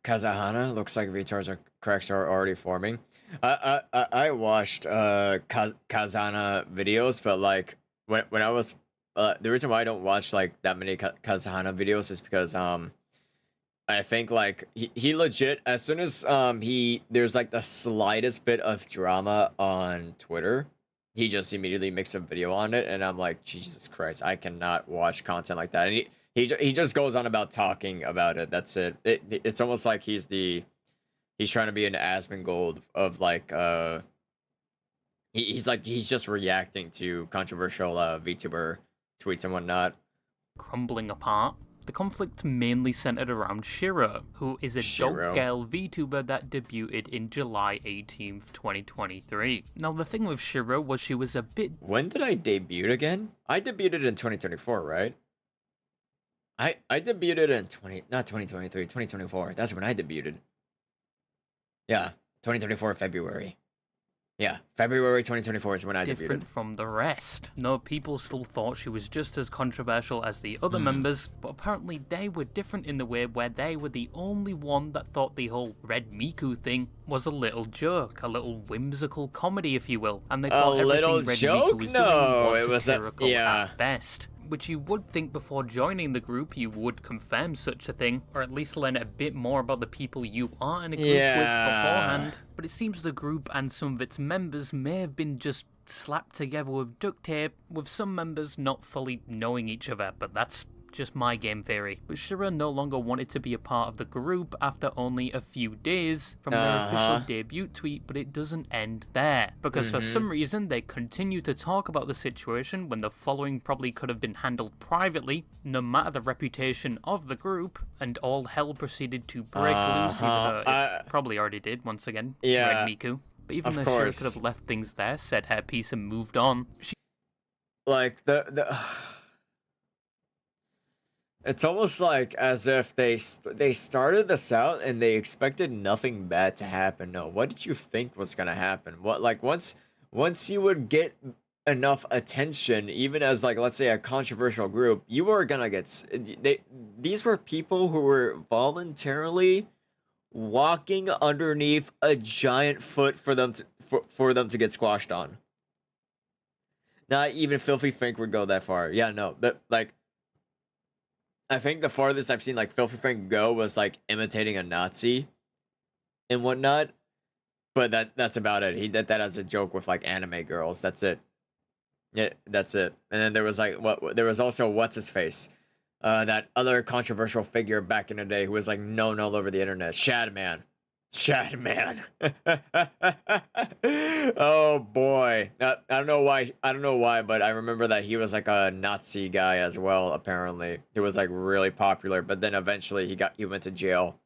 Kazahana? Looks like VTuber's cracks are already forming. I watched Kazana videos, but like when I was the reason why I don't watch like that many Kazahana videos is because I think like he legit, as soon as there's like the slightest bit of drama on Twitter, he just immediately makes a video on it, and I'm like, Jesus Christ, I cannot watch content like that. And he just goes on about talking about it. That's it. It's almost like he's trying to be an Asmongold of like he's just reacting to controversial VTuber tweets and whatnot. Crumbling apart. The conflict mainly centered around Shiro, who is a dope girl VTuber that debuted in July 18th, 2023. Now, the thing with Shiro was she was a bit... When did I debut again? I debuted in 2024, right? I debuted in 2024. That's when I debuted. Yeah, 2024 February. Yeah, February 2024 is when I debuted. Different from the rest. No, people still thought she was just as controversial as the other members, but apparently they were different in the way where they were the only one that thought the whole Red Miku thing was a little joke, a little whimsical comedy, if you will, and they thought everything Red Miku was doing was satirical at best. Which you would think before joining the group you would confirm such a thing, or at least learn a bit more about the people you are in a group with beforehand. But it seems the group and some of its members may have been just slapped together with duct tape, with some members not fully knowing each other, but that's just my game theory, but 𝙑𝙗 no longer wanted to be a part of the group after only a few days from their official debut tweet, but it doesn't end there, because for some reason they continue to talk about the situation when the following probably could have been handled privately, no matter the reputation of the group, and all hell proceeded to break loose, even though it probably already did once again, Red Miku. But even though 𝙑𝙗 could have left things there, said her piece and moved on, like it's almost like as if they started this out and they expected nothing bad to happen. No, what did you think was gonna happen? What, like, once you would get enough attention, even as, like, let's say a controversial group, you were gonna get these were people who were voluntarily walking underneath a giant foot for them to get squashed on. Not even Filthy Frank would go that far. Yeah, no, that, like, I think the farthest I've seen, like, Filthy Frank go was, like, imitating a Nazi and whatnot, but that's about it. He did that as a joke with, like, anime girls. That's it. Yeah, that's it. And then there was, like, there was also what's his face, that other controversial figure back in the day who was, like, known all over the internet, Shadman. Oh boy, I don't know why, but I remember that he was like a Nazi guy as well. Apparently, he was like really popular, but then eventually he went to jail.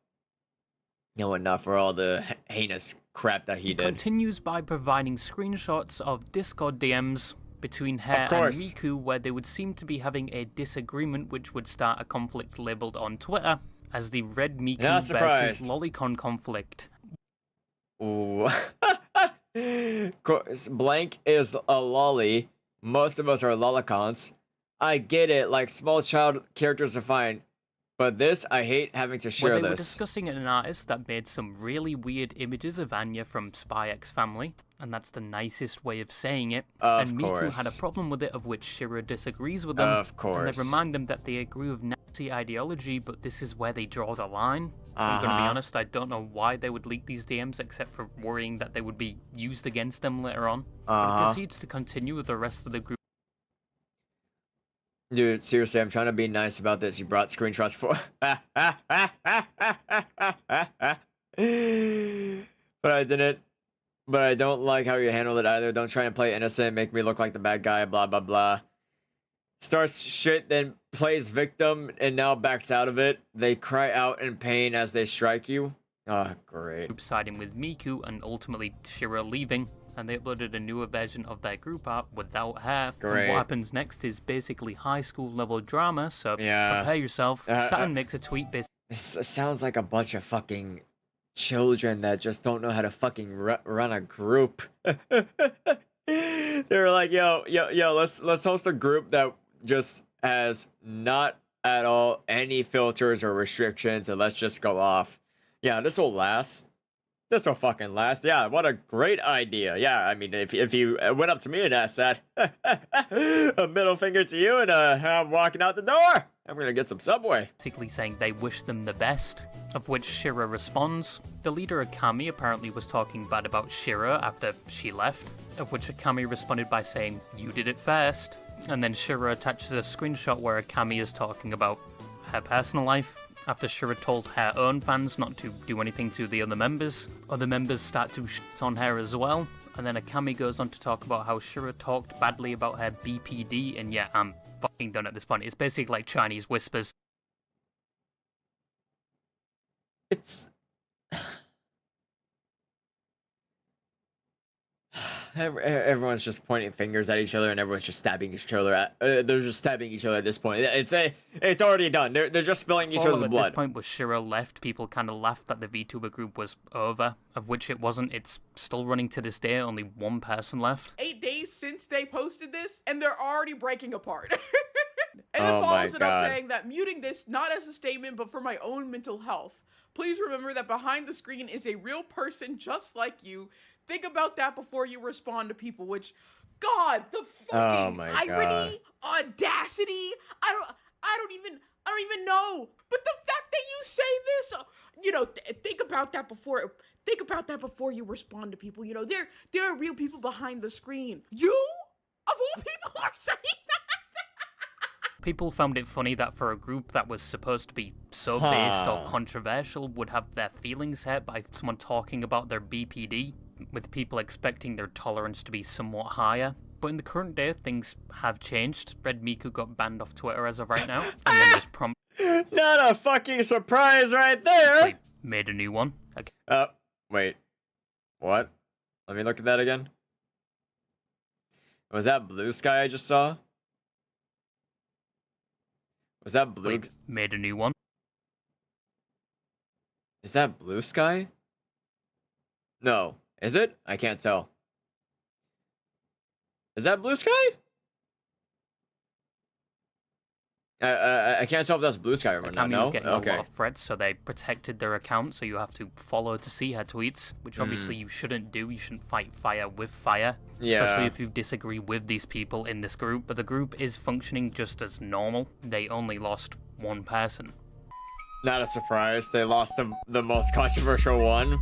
You know, enough for all the heinous crap that he did. Continues by providing screenshots of Discord DMs between her and Miku, where they would seem to be having a disagreement, which would start a conflict labeled on Twitter as the Red Miku versus Lolicon conflict. Ooh. Blank is a lolly. Most of us are lolicons. I get it, like, small child characters are fine. But this, I hate having to share they this. Were discussing an artist that made some really weird images of Anya from Spy X Family, and that's the nicest way of saying it. And Miku had a problem with it, of which 𝙑𝙗 disagrees with them. Of course. And they remind them that they agree with Nazi ideology, but this is where they draw the line. I'm gonna be honest, I don't know why they would leak these DMs except for worrying that they would be used against them later on. But it proceeds to continue with the rest of the group. Dude, seriously, I'm trying to be nice about this. You brought screenshots for... But I didn't. But I don't like how you handled it either. Don't try and play innocent, make me look like the bad guy, blah, blah, blah. Starts shit, then plays victim, and now backs out of it. They cry out in pain as they strike you. Oh, great. Siding with Miku and ultimately 𝙑𝙗 leaving. And they uploaded a newer version of their group art without her. Great. And what happens next is basically high school level drama, so prepare yourself. Saturn makes a tweet basically. This sounds like a bunch of fucking children that just don't know how to fucking run a group. They were like, yo, let's host a group that just has not at all any filters or restrictions, and let's just go off. Yeah, this will last. This will fucking last. Yeah, what a great idea. Yeah, I mean, if you went up to me and asked that, a middle finger to you, and I'm walking out the door. I'm gonna get some Subway. Basically saying they wish them the best, of which 𝙑𝙗 responds. The leader Akami apparently was talking bad about 𝙑𝙗 after she left, of which Akami responded by saying, "You did it first." And then 𝙑𝙗 attaches a screenshot where Akami is talking about her personal life. After 𝙑𝙗 told her own fans not to do anything to the other members start to shit on her as well. And then Akami goes on to talk about how 𝙑𝙗 talked badly about her BPD, and yeah, I'm fucking done at this point. It's basically like Chinese whispers. It's... Everyone's just pointing fingers at each other, and everyone's just stabbing each other. They're just stabbing each other at this point. It's already done. They're just spilling each other's blood. At this point, when 𝙑𝙗 left, people kind of laughed that the VTuber group was over, of which it wasn't. It's still running to this day. Only one person left. 8 days since they posted this, and they're already breaking apart. And then follows it up saying that muting this not as a statement, but for my own mental health. Please remember that behind the screen is a real person just like you. Think about that before you respond to people, which, God, the fucking irony, audacity, I don't even know. But the fact that you say this, you know, think about that before you respond to people. You know, there are real people behind the screen. You, of all people, are saying that. People found it funny that for a group that was supposed to be so based or controversial would have their feelings hurt by someone talking about their BPD, with people expecting their tolerance to be somewhat higher. But in the current day, things have changed. 𝙑𝙤𝙗𝙈 got banned off Twitter as of right now, and then just Not a fucking surprise right there! made a new one. Wait. What? Let me look at that again. Was that blue sky I just saw? Was that blue? Made a new one. Is that blue sky? No. Is it? I can't tell. Is that blue sky? I can't tell if that's blue sky or not. No. Getting a lot of threats, so they protected their account. So you have to follow to see her tweets, which obviously you shouldn't do. You shouldn't fight fire with fire, especially if you disagree with these people in this group. But the group is functioning just as normal. They only lost one person. Not a surprise. They lost the most controversial one.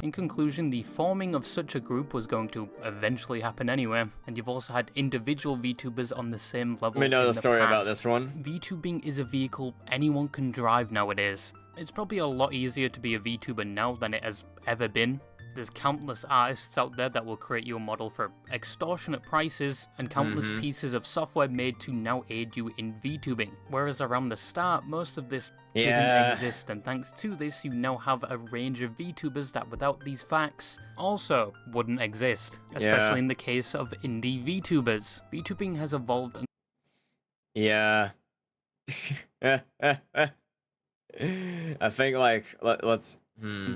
In conclusion, the forming of such a group was going to eventually happen anyway, and you've also had individual VTubers on the same level. We know the story about this one. VTubing is a vehicle anyone can drive nowadays. It's probably a lot easier to be a VTuber now than it has ever been. There's countless artists out there that will create you a model for extortionate prices, and countless pieces of software made to now aid you in VTubing. Whereas around the start, most of this didn't exist, and thanks to this, you now have a range of VTubers that without these facts also wouldn't exist, especially in the case of indie VTubers. VTubing has evolved and I think, like, let's...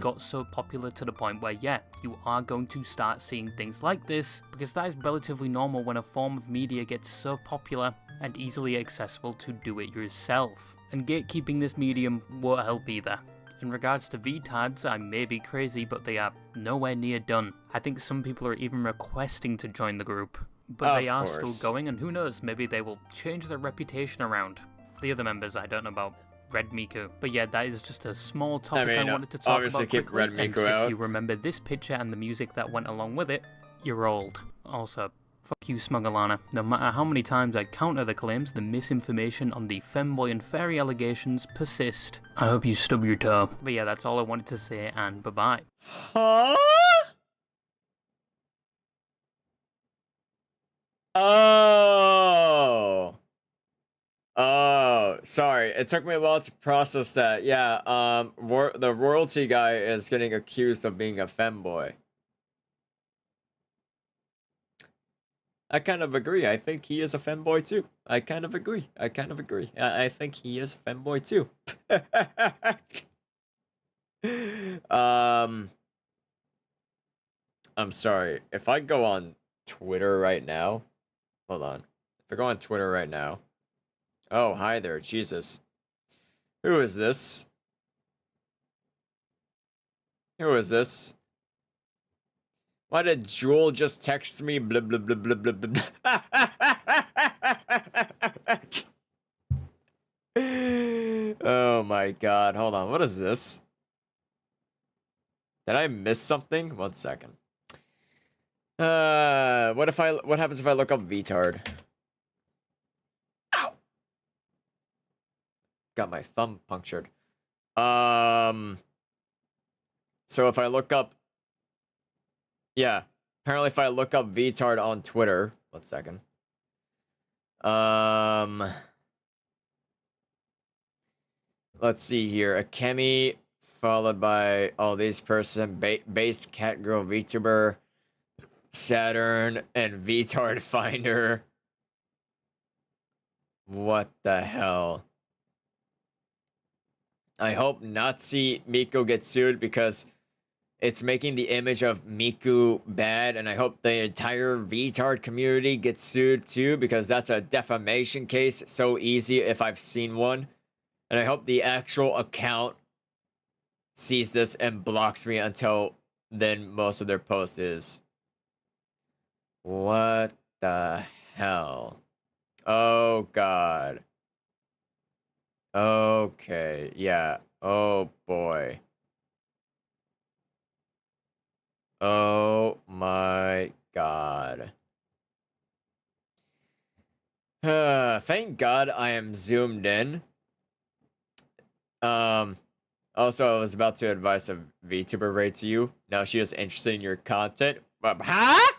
got so popular to the point where, you are going to start seeing things like this, because that is relatively normal when a form of media gets so popular and easily accessible to do it yourself. And gatekeeping this medium won't help either. In regards to VTads, I may be crazy, but they are nowhere near done. I think some people are even requesting to join the group, but they are still going, and who knows, maybe they will change their reputation around. The other members, I don't know about 𝙑𝙤𝙗𝙈. But yeah, that is just a small topic I wanted to talk about keep quickly. 𝙑𝙤𝙗𝙈 out. If you remember this picture and the music that went along with it, you're old. Also, fuck you, Smugglana. No matter how many times I counter the claims, the misinformation on the femboy and fairy allegations persist. I hope you stub your toe. But yeah, that's all I wanted to say, and bye-bye. Huh? Oh, sorry. It took me a while to process that. Yeah, the royalty guy is getting accused of being a femboy. I kind of agree. I think he is a femboy too. I kind of agree. I think he is a femboy too. I'm sorry. If I go on Twitter right now, hold on. If I go on Twitter right now. Oh, hi there. Jesus. Who is this? Who is this? Why did Jewel just text me? Blah, blah, blah, blah, blah, blah. Oh my god. Hold on. What is this? Did I miss something? 1 second. What happens if I look up VTard? Ow! Got my thumb punctured. So if I look up, apparently if I look up VTard on Twitter, 1 second. Let's see here. Akemi followed by this person, based cat girl VTuber, Saturn, and VTard Finder. What the hell? I hope Nazi Miku gets sued because it's making the image of Miku bad, and I hope the entire VTard community gets sued too because that's a defamation case so easy if I've seen one. And I hope the actual account sees this and blocks me until then most of their post is. What the hell? Oh god. Okay, yeah. Oh boy. Oh my god. Thank God I am zoomed in. Also, I was about to advise a VTuber raid to you. Now she is interested in your content. Huh?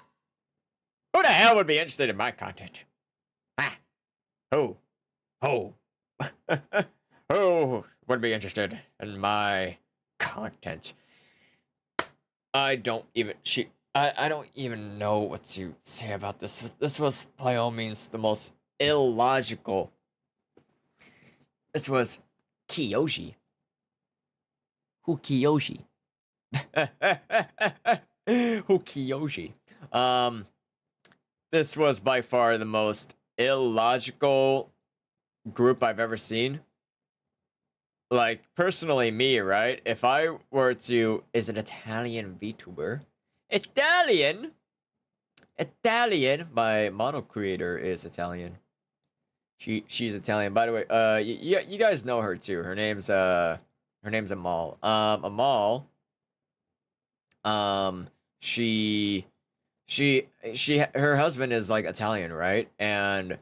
Who the hell would be interested in my content? Ah. Who? Who? Who would be interested in my content? I don't even know what to say about this. This was by all means the most illogical. This was 𝙤𝙤𝙤. Who 𝙤𝙤𝙤? Who 𝙤𝙤𝙤? This was by far the most illogical group I've ever seen. Like, personally, me, right? If I were to... Is it Italian VTuber? Italian? Italian? My mono creator is Italian. She's Italian. By the way, you guys know her too. Her name's Amal. Amal. Her husband is like Italian, right? And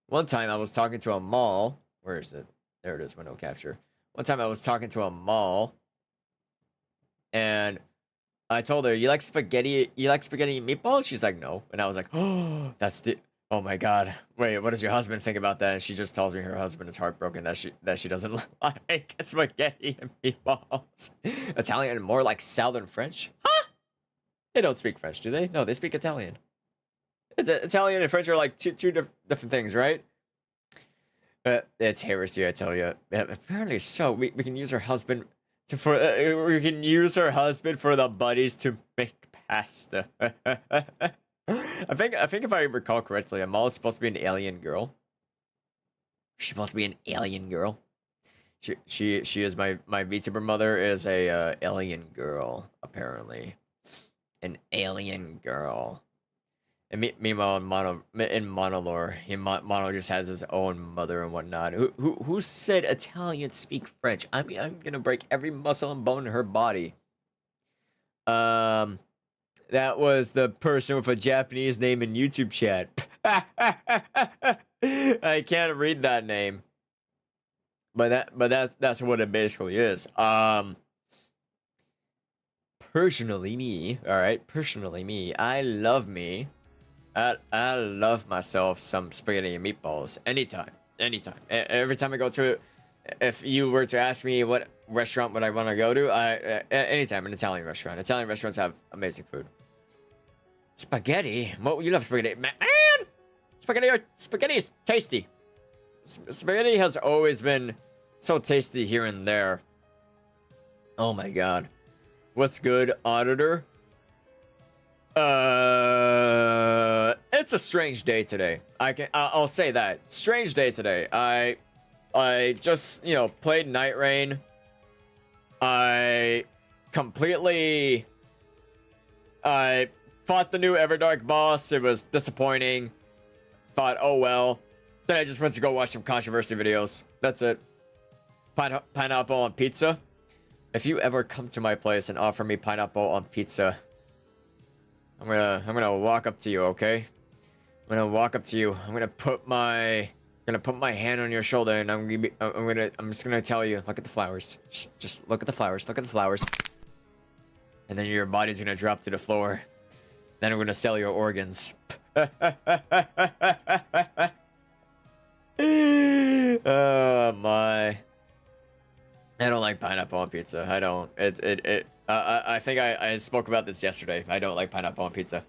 one time I was talking to Amal. Where is it? There it is, window capture. One time I was talking to Amal, and I told her, "You like spaghetti? You like spaghetti and meatballs?" She's like, "No," and I was like, "Oh, oh my god! Wait, what does your husband think about that?" And she just tells me her husband is heartbroken that she doesn't like spaghetti and meatballs. Italian, more like Southern French, huh? They don't speak French, do they? No, they speak Italian. Italian and French are like two different things, right? It's heresy, I tell you. Yeah, apparently so. We can use her husband for the buddies to make pasta. I think if I recall correctly, Amal is supposed to be an alien girl. She's supposed to be an alien girl. She is my VTuber mother is a alien girl, apparently. An alien girl. And meanwhile, in Monolore, Mono just has his own mother and whatnot. Who said Italians speak French? I mean, I'm gonna break every muscle and bone in her body. That was the person with a Japanese name in YouTube chat. I can't read that name, but that's what it basically is. Personally me, all right. Personally me, I love me. I love myself some spaghetti and meatballs anytime. Every time I go to, if you were to ask me what restaurant would I want to go to, anytime an Italian restaurant. Italian restaurants have amazing food. Spaghetti? What, you love spaghetti, man? Spaghetti is tasty. Spaghetti has always been so tasty here and there. Oh my god. What's good, auditor? It's a strange day today. I'll say that. Strange day today. I just, played Nightreign. I fought the new EVERDARK boss. It was disappointing. Thought, oh well. Then I just went to go watch some controversy videos. That's it. Pineapple on pizza. If you ever come to my place and offer me pineapple on pizza, I'm gonna walk up to you, okay? I'm gonna walk up to you. I'm gonna put my hand on your shoulder, and I'm just gonna tell you, look at the flowers. Just look at the flowers. Look at the flowers. And then your body's gonna drop to the floor. Then I'm gonna sell your organs. Oh my. I don't like pineapple on pizza. I don't. I think I spoke about this yesterday. I don't like pineapple on pizza.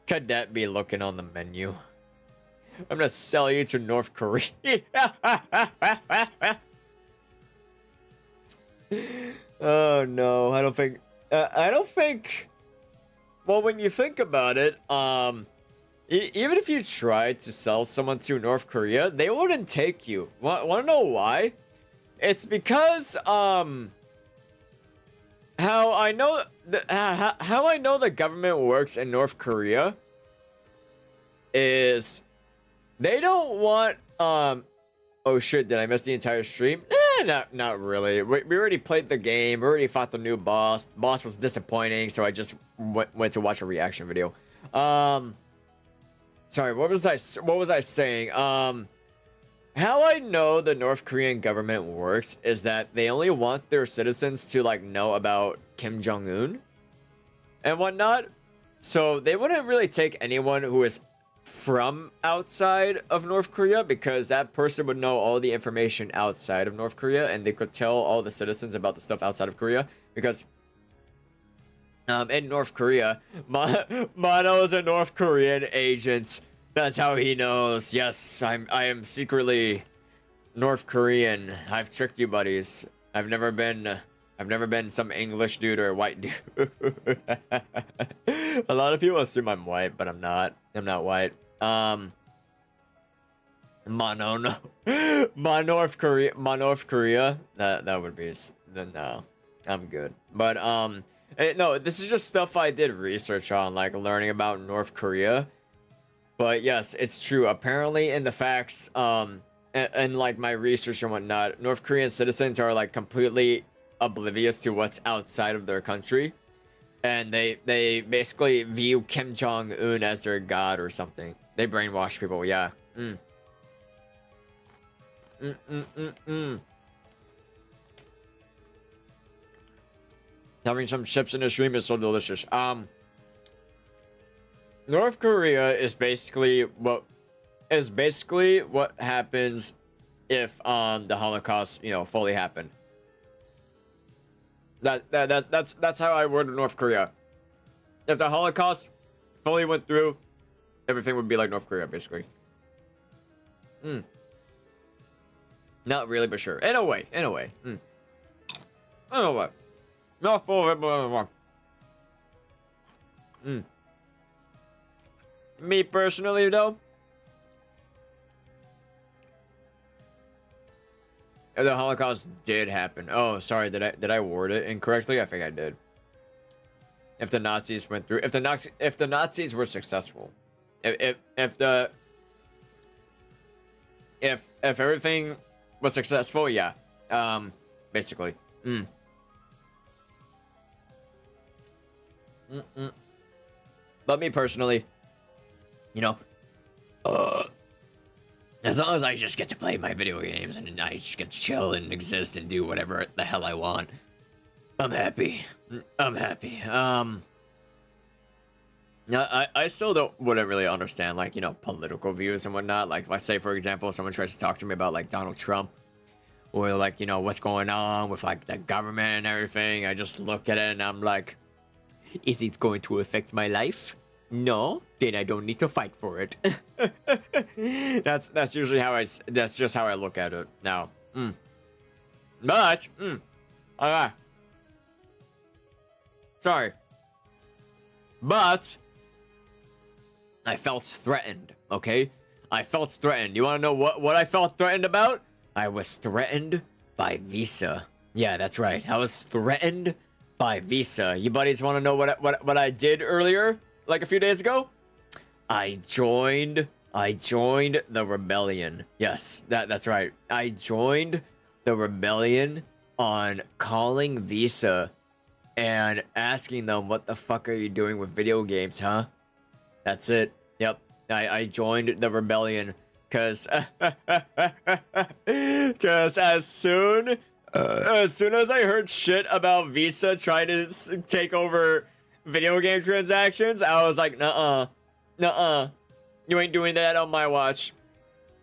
Could that be looking on the menu? I'm gonna sell you to North Korea. Oh no, I don't think. Well, when you think about it, even if you tried to sell someone to North Korea, they wouldn't take you. Want to know why? It's because how I know the government works in North Korea is they don't want oh shit, did I miss the entire stream? Not really. We already played the game. We already fought the new boss. The boss was disappointing, so I just went to watch a reaction video. Sorry, what was I saying? How I know the North Korean government works is that they only want their citizens to like know about Kim Jong-un and whatnot. So they wouldn't really take anyone who is from outside of North Korea, because that person would know all the information outside of North Korea, and they could tell all the citizens about the stuff outside of Korea. Because in North Korea, Mono is a North Korean agent. That's how he knows. Yes, I am secretly North Korean. I've tricked you, buddies. I've never been some English dude or a white dude. A lot of people assume I'm white, but I'm not. I'm not white. Mono, no. North Korea. That would be, no. I'm good. But no, this is just stuff I did research on, like learning about North Korea. But yes, it's true. Apparently in the facts, and like my research and whatnot, North Korean citizens are like completely oblivious to what's outside of their country, and they basically view Kim Jong-un as their god or something. They brainwash people. Yeah. Having some chips in the stream is so delicious. North Korea is basically what happens if the Holocaust, you know, fully happened. That's how I worded North Korea. If the Holocaust fully went through, everything would be like North Korea, basically. Not really, but sure. In a way. I don't know what. Not full of it, but me personally, though, if the Holocaust did happen. Oh, sorry, did I word it incorrectly? I think I did. If the Nazis went through, if the Nazis were successful, if everything was successful, yeah. Basically. But me personally, you know, as long as I just get to play my video games and I just get to chill and exist and do whatever the hell I want, I'm happy. I still wouldn't really understand, like, you know, political views and whatnot. Like, let's say, for example, someone tries to talk to me about, like, Donald Trump, or, like, you know, what's going on with, like, the government and everything. I just look at it and I'm like, is it going to affect my life? No, then I don't need to fight for it. That's usually how that's just how I look at it now. But sorry, but I felt threatened. Okay, I felt threatened. You want to know what I felt threatened about? I was threatened by Visa. Yeah, that's right. I was threatened by Visa. You buddies want to know what I did earlier? Like a few days ago, I joined the rebellion. Yes, that's right. I joined the rebellion on calling Visa and asking them, what the fuck are you doing with video games, huh? That's it. Yep. I joined the rebellion because as soon as I heard shit about Visa trying to take over video game transactions, I was like, nuh-uh, you ain't doing that on my watch.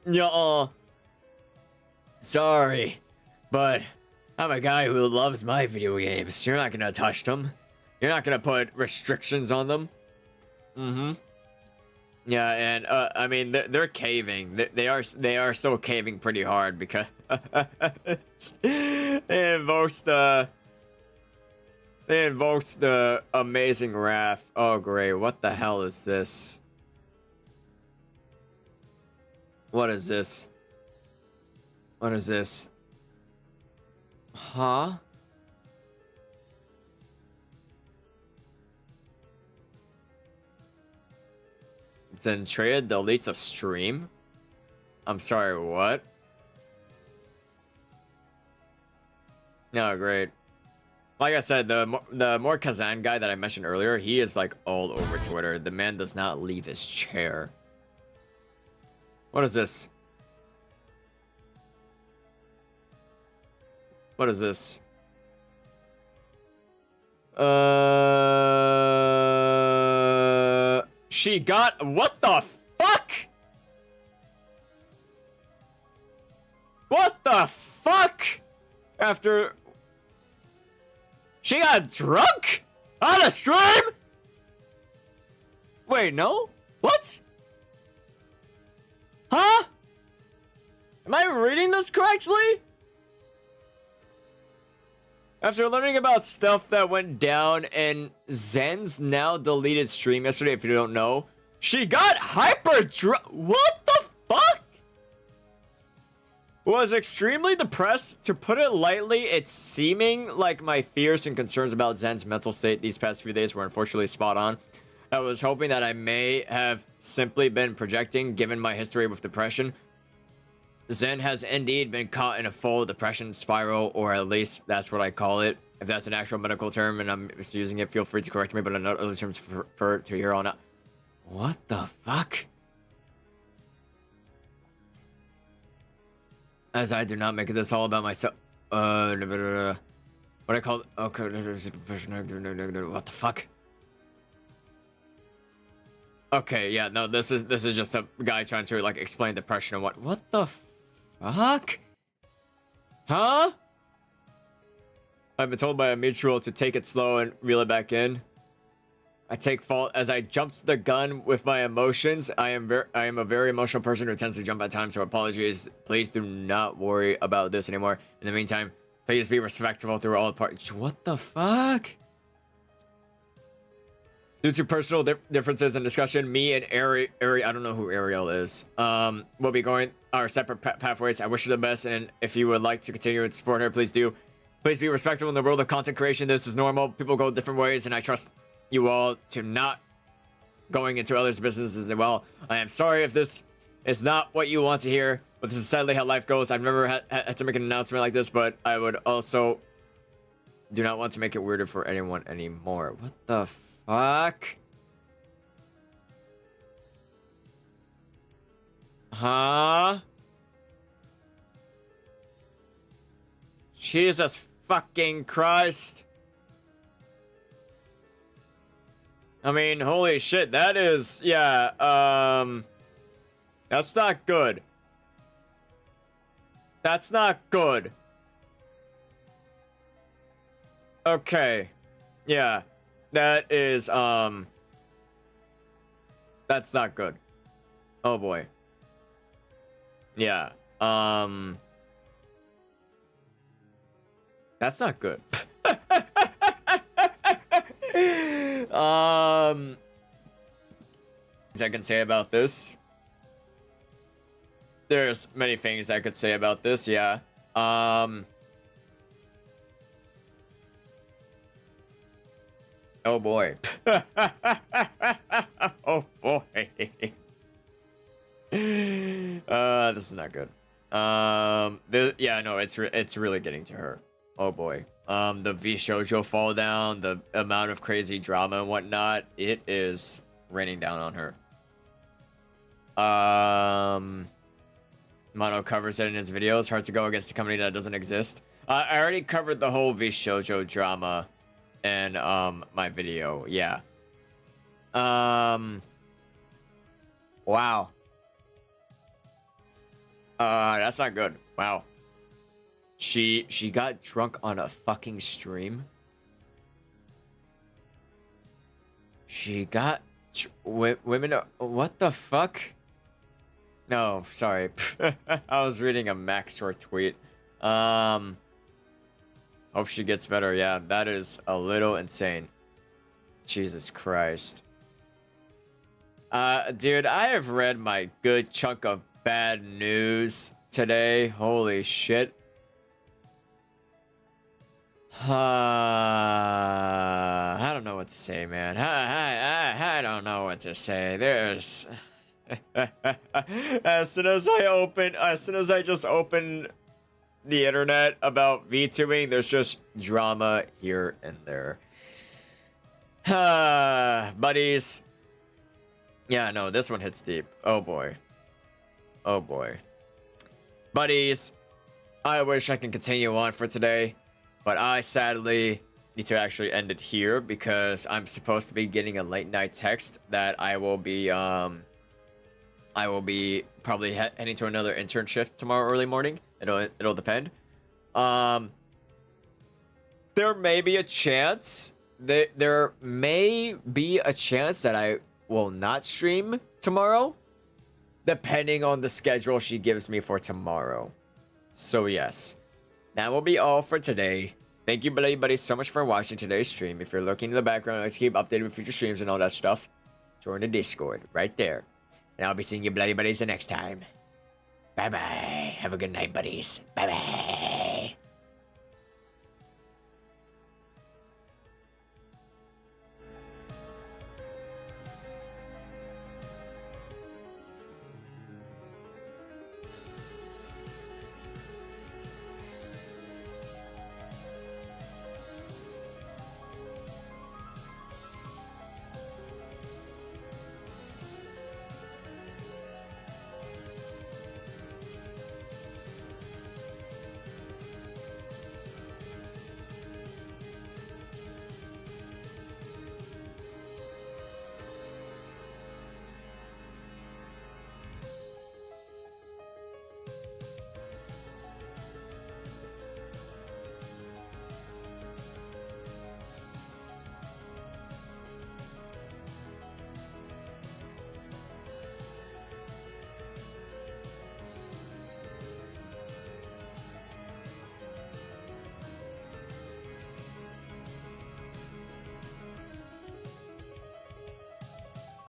Nuh-uh. Sorry, but I'm a guy who loves my video games. You're not gonna touch them. You're not gonna put restrictions on them. Yeah, and I mean, they're caving. They are still caving pretty hard because they invoked the amazing wrath. Oh great, what the hell is this? What is this? What is this? Huh? Zentrea deletes a stream? I'm sorry, what? No, great. Like I said, the more Kazan guy that I mentioned earlier, he is like all over Twitter. The man does not leave his chair. What is this? What is this? She got... What the fuck? What the fuck? After... She got drunk? On a stream? Wait, no? What? Huh? Am I reading this correctly? After learning about stuff that went down in Zen's now deleted stream yesterday, if you don't know, she got hyper drunk. What the fuck? Was extremely depressed. To put it lightly, it's seeming like my fears and concerns about Zen's mental state these past few days were unfortunately spot on. I was hoping that I may have simply been projecting given my history with depression. Zen has indeed been caught in a full depression spiral, or at least that's what I call it. If that's an actual medical term and I'm misusing it, feel free to correct me, but in other terms for to here on out. What the fuck? As I do not make this all about myself. What I call... Okay, what the fuck? Okay, yeah, no, this is just a guy trying to like explain depression and what the fuck? Huh? I've been told by a mutual to take it slow and reel it back in. I take fault as I jumped the gun with my emotions. I am a very emotional person who tends to jump at times, so apologies. Please do not worry about this anymore. In the meantime, please be respectful through all parties. What the fuck? Due to personal differences in discussion, me and Ari, I don't know who Ariel is, will be going our separate pathways. I wish her the best, and if you would like to continue to support her, please do. Please be respectful in the world of content creation. This is normal. People go different ways, and I trust you all to not going into others' businesses as well. I am sorry if this is not what you want to hear, but this is sadly how life goes. I've never had to make an announcement like this, but I would also do not want to make it weirder for anyone anymore. What the fuck? Huh? Jesus fucking Christ. I mean, holy shit, that is, yeah, that's not good. That's not good. Okay. Yeah. That is, that's not good. Oh boy. Yeah. That's not good. Things I can say about this. There's many things I could say about this, yeah. Oh boy. Oh boy. This is not good. Yeah, no, it's really getting to her. Oh boy. The VTuber fall down, the amount of crazy drama and whatnot, it is raining down on her. Mono covers it in his video. It's hard to go against a company that doesn't exist. I already covered the whole VTuber drama in my video. Yeah. Wow. That's not good. Wow. She got drunk on a fucking stream. She got women. What the fuck? No, sorry. I was reading a Maxor tweet. Hope she gets better. Yeah, that is a little insane. Jesus Christ. Dude, I have read my good chunk of bad news today. Holy shit. I don't know what to say, man. I don't know what to say. There's as soon as I just open the internet about VTubing, there's just drama here and there. Buddies. Yeah, no, this one hits deep. Oh boy. Oh boy. Buddies, I wish I can continue on for today, but I sadly need to actually end it here because I'm supposed to be getting a late night text that I will be probably heading to another intern shift tomorrow early morning. It'll depend. There may be a chance that I will not stream tomorrow, depending on the schedule she gives me for tomorrow. So yes, that will be all for today. Thank you, everybody, so much for watching today's stream. If you're looking in the background, let's keep updated with future streams and all that stuff. Join the Discord right there. And I'll be seeing you, bloody buddies, the next time. Bye-bye. Have a good night, buddies. Bye-bye.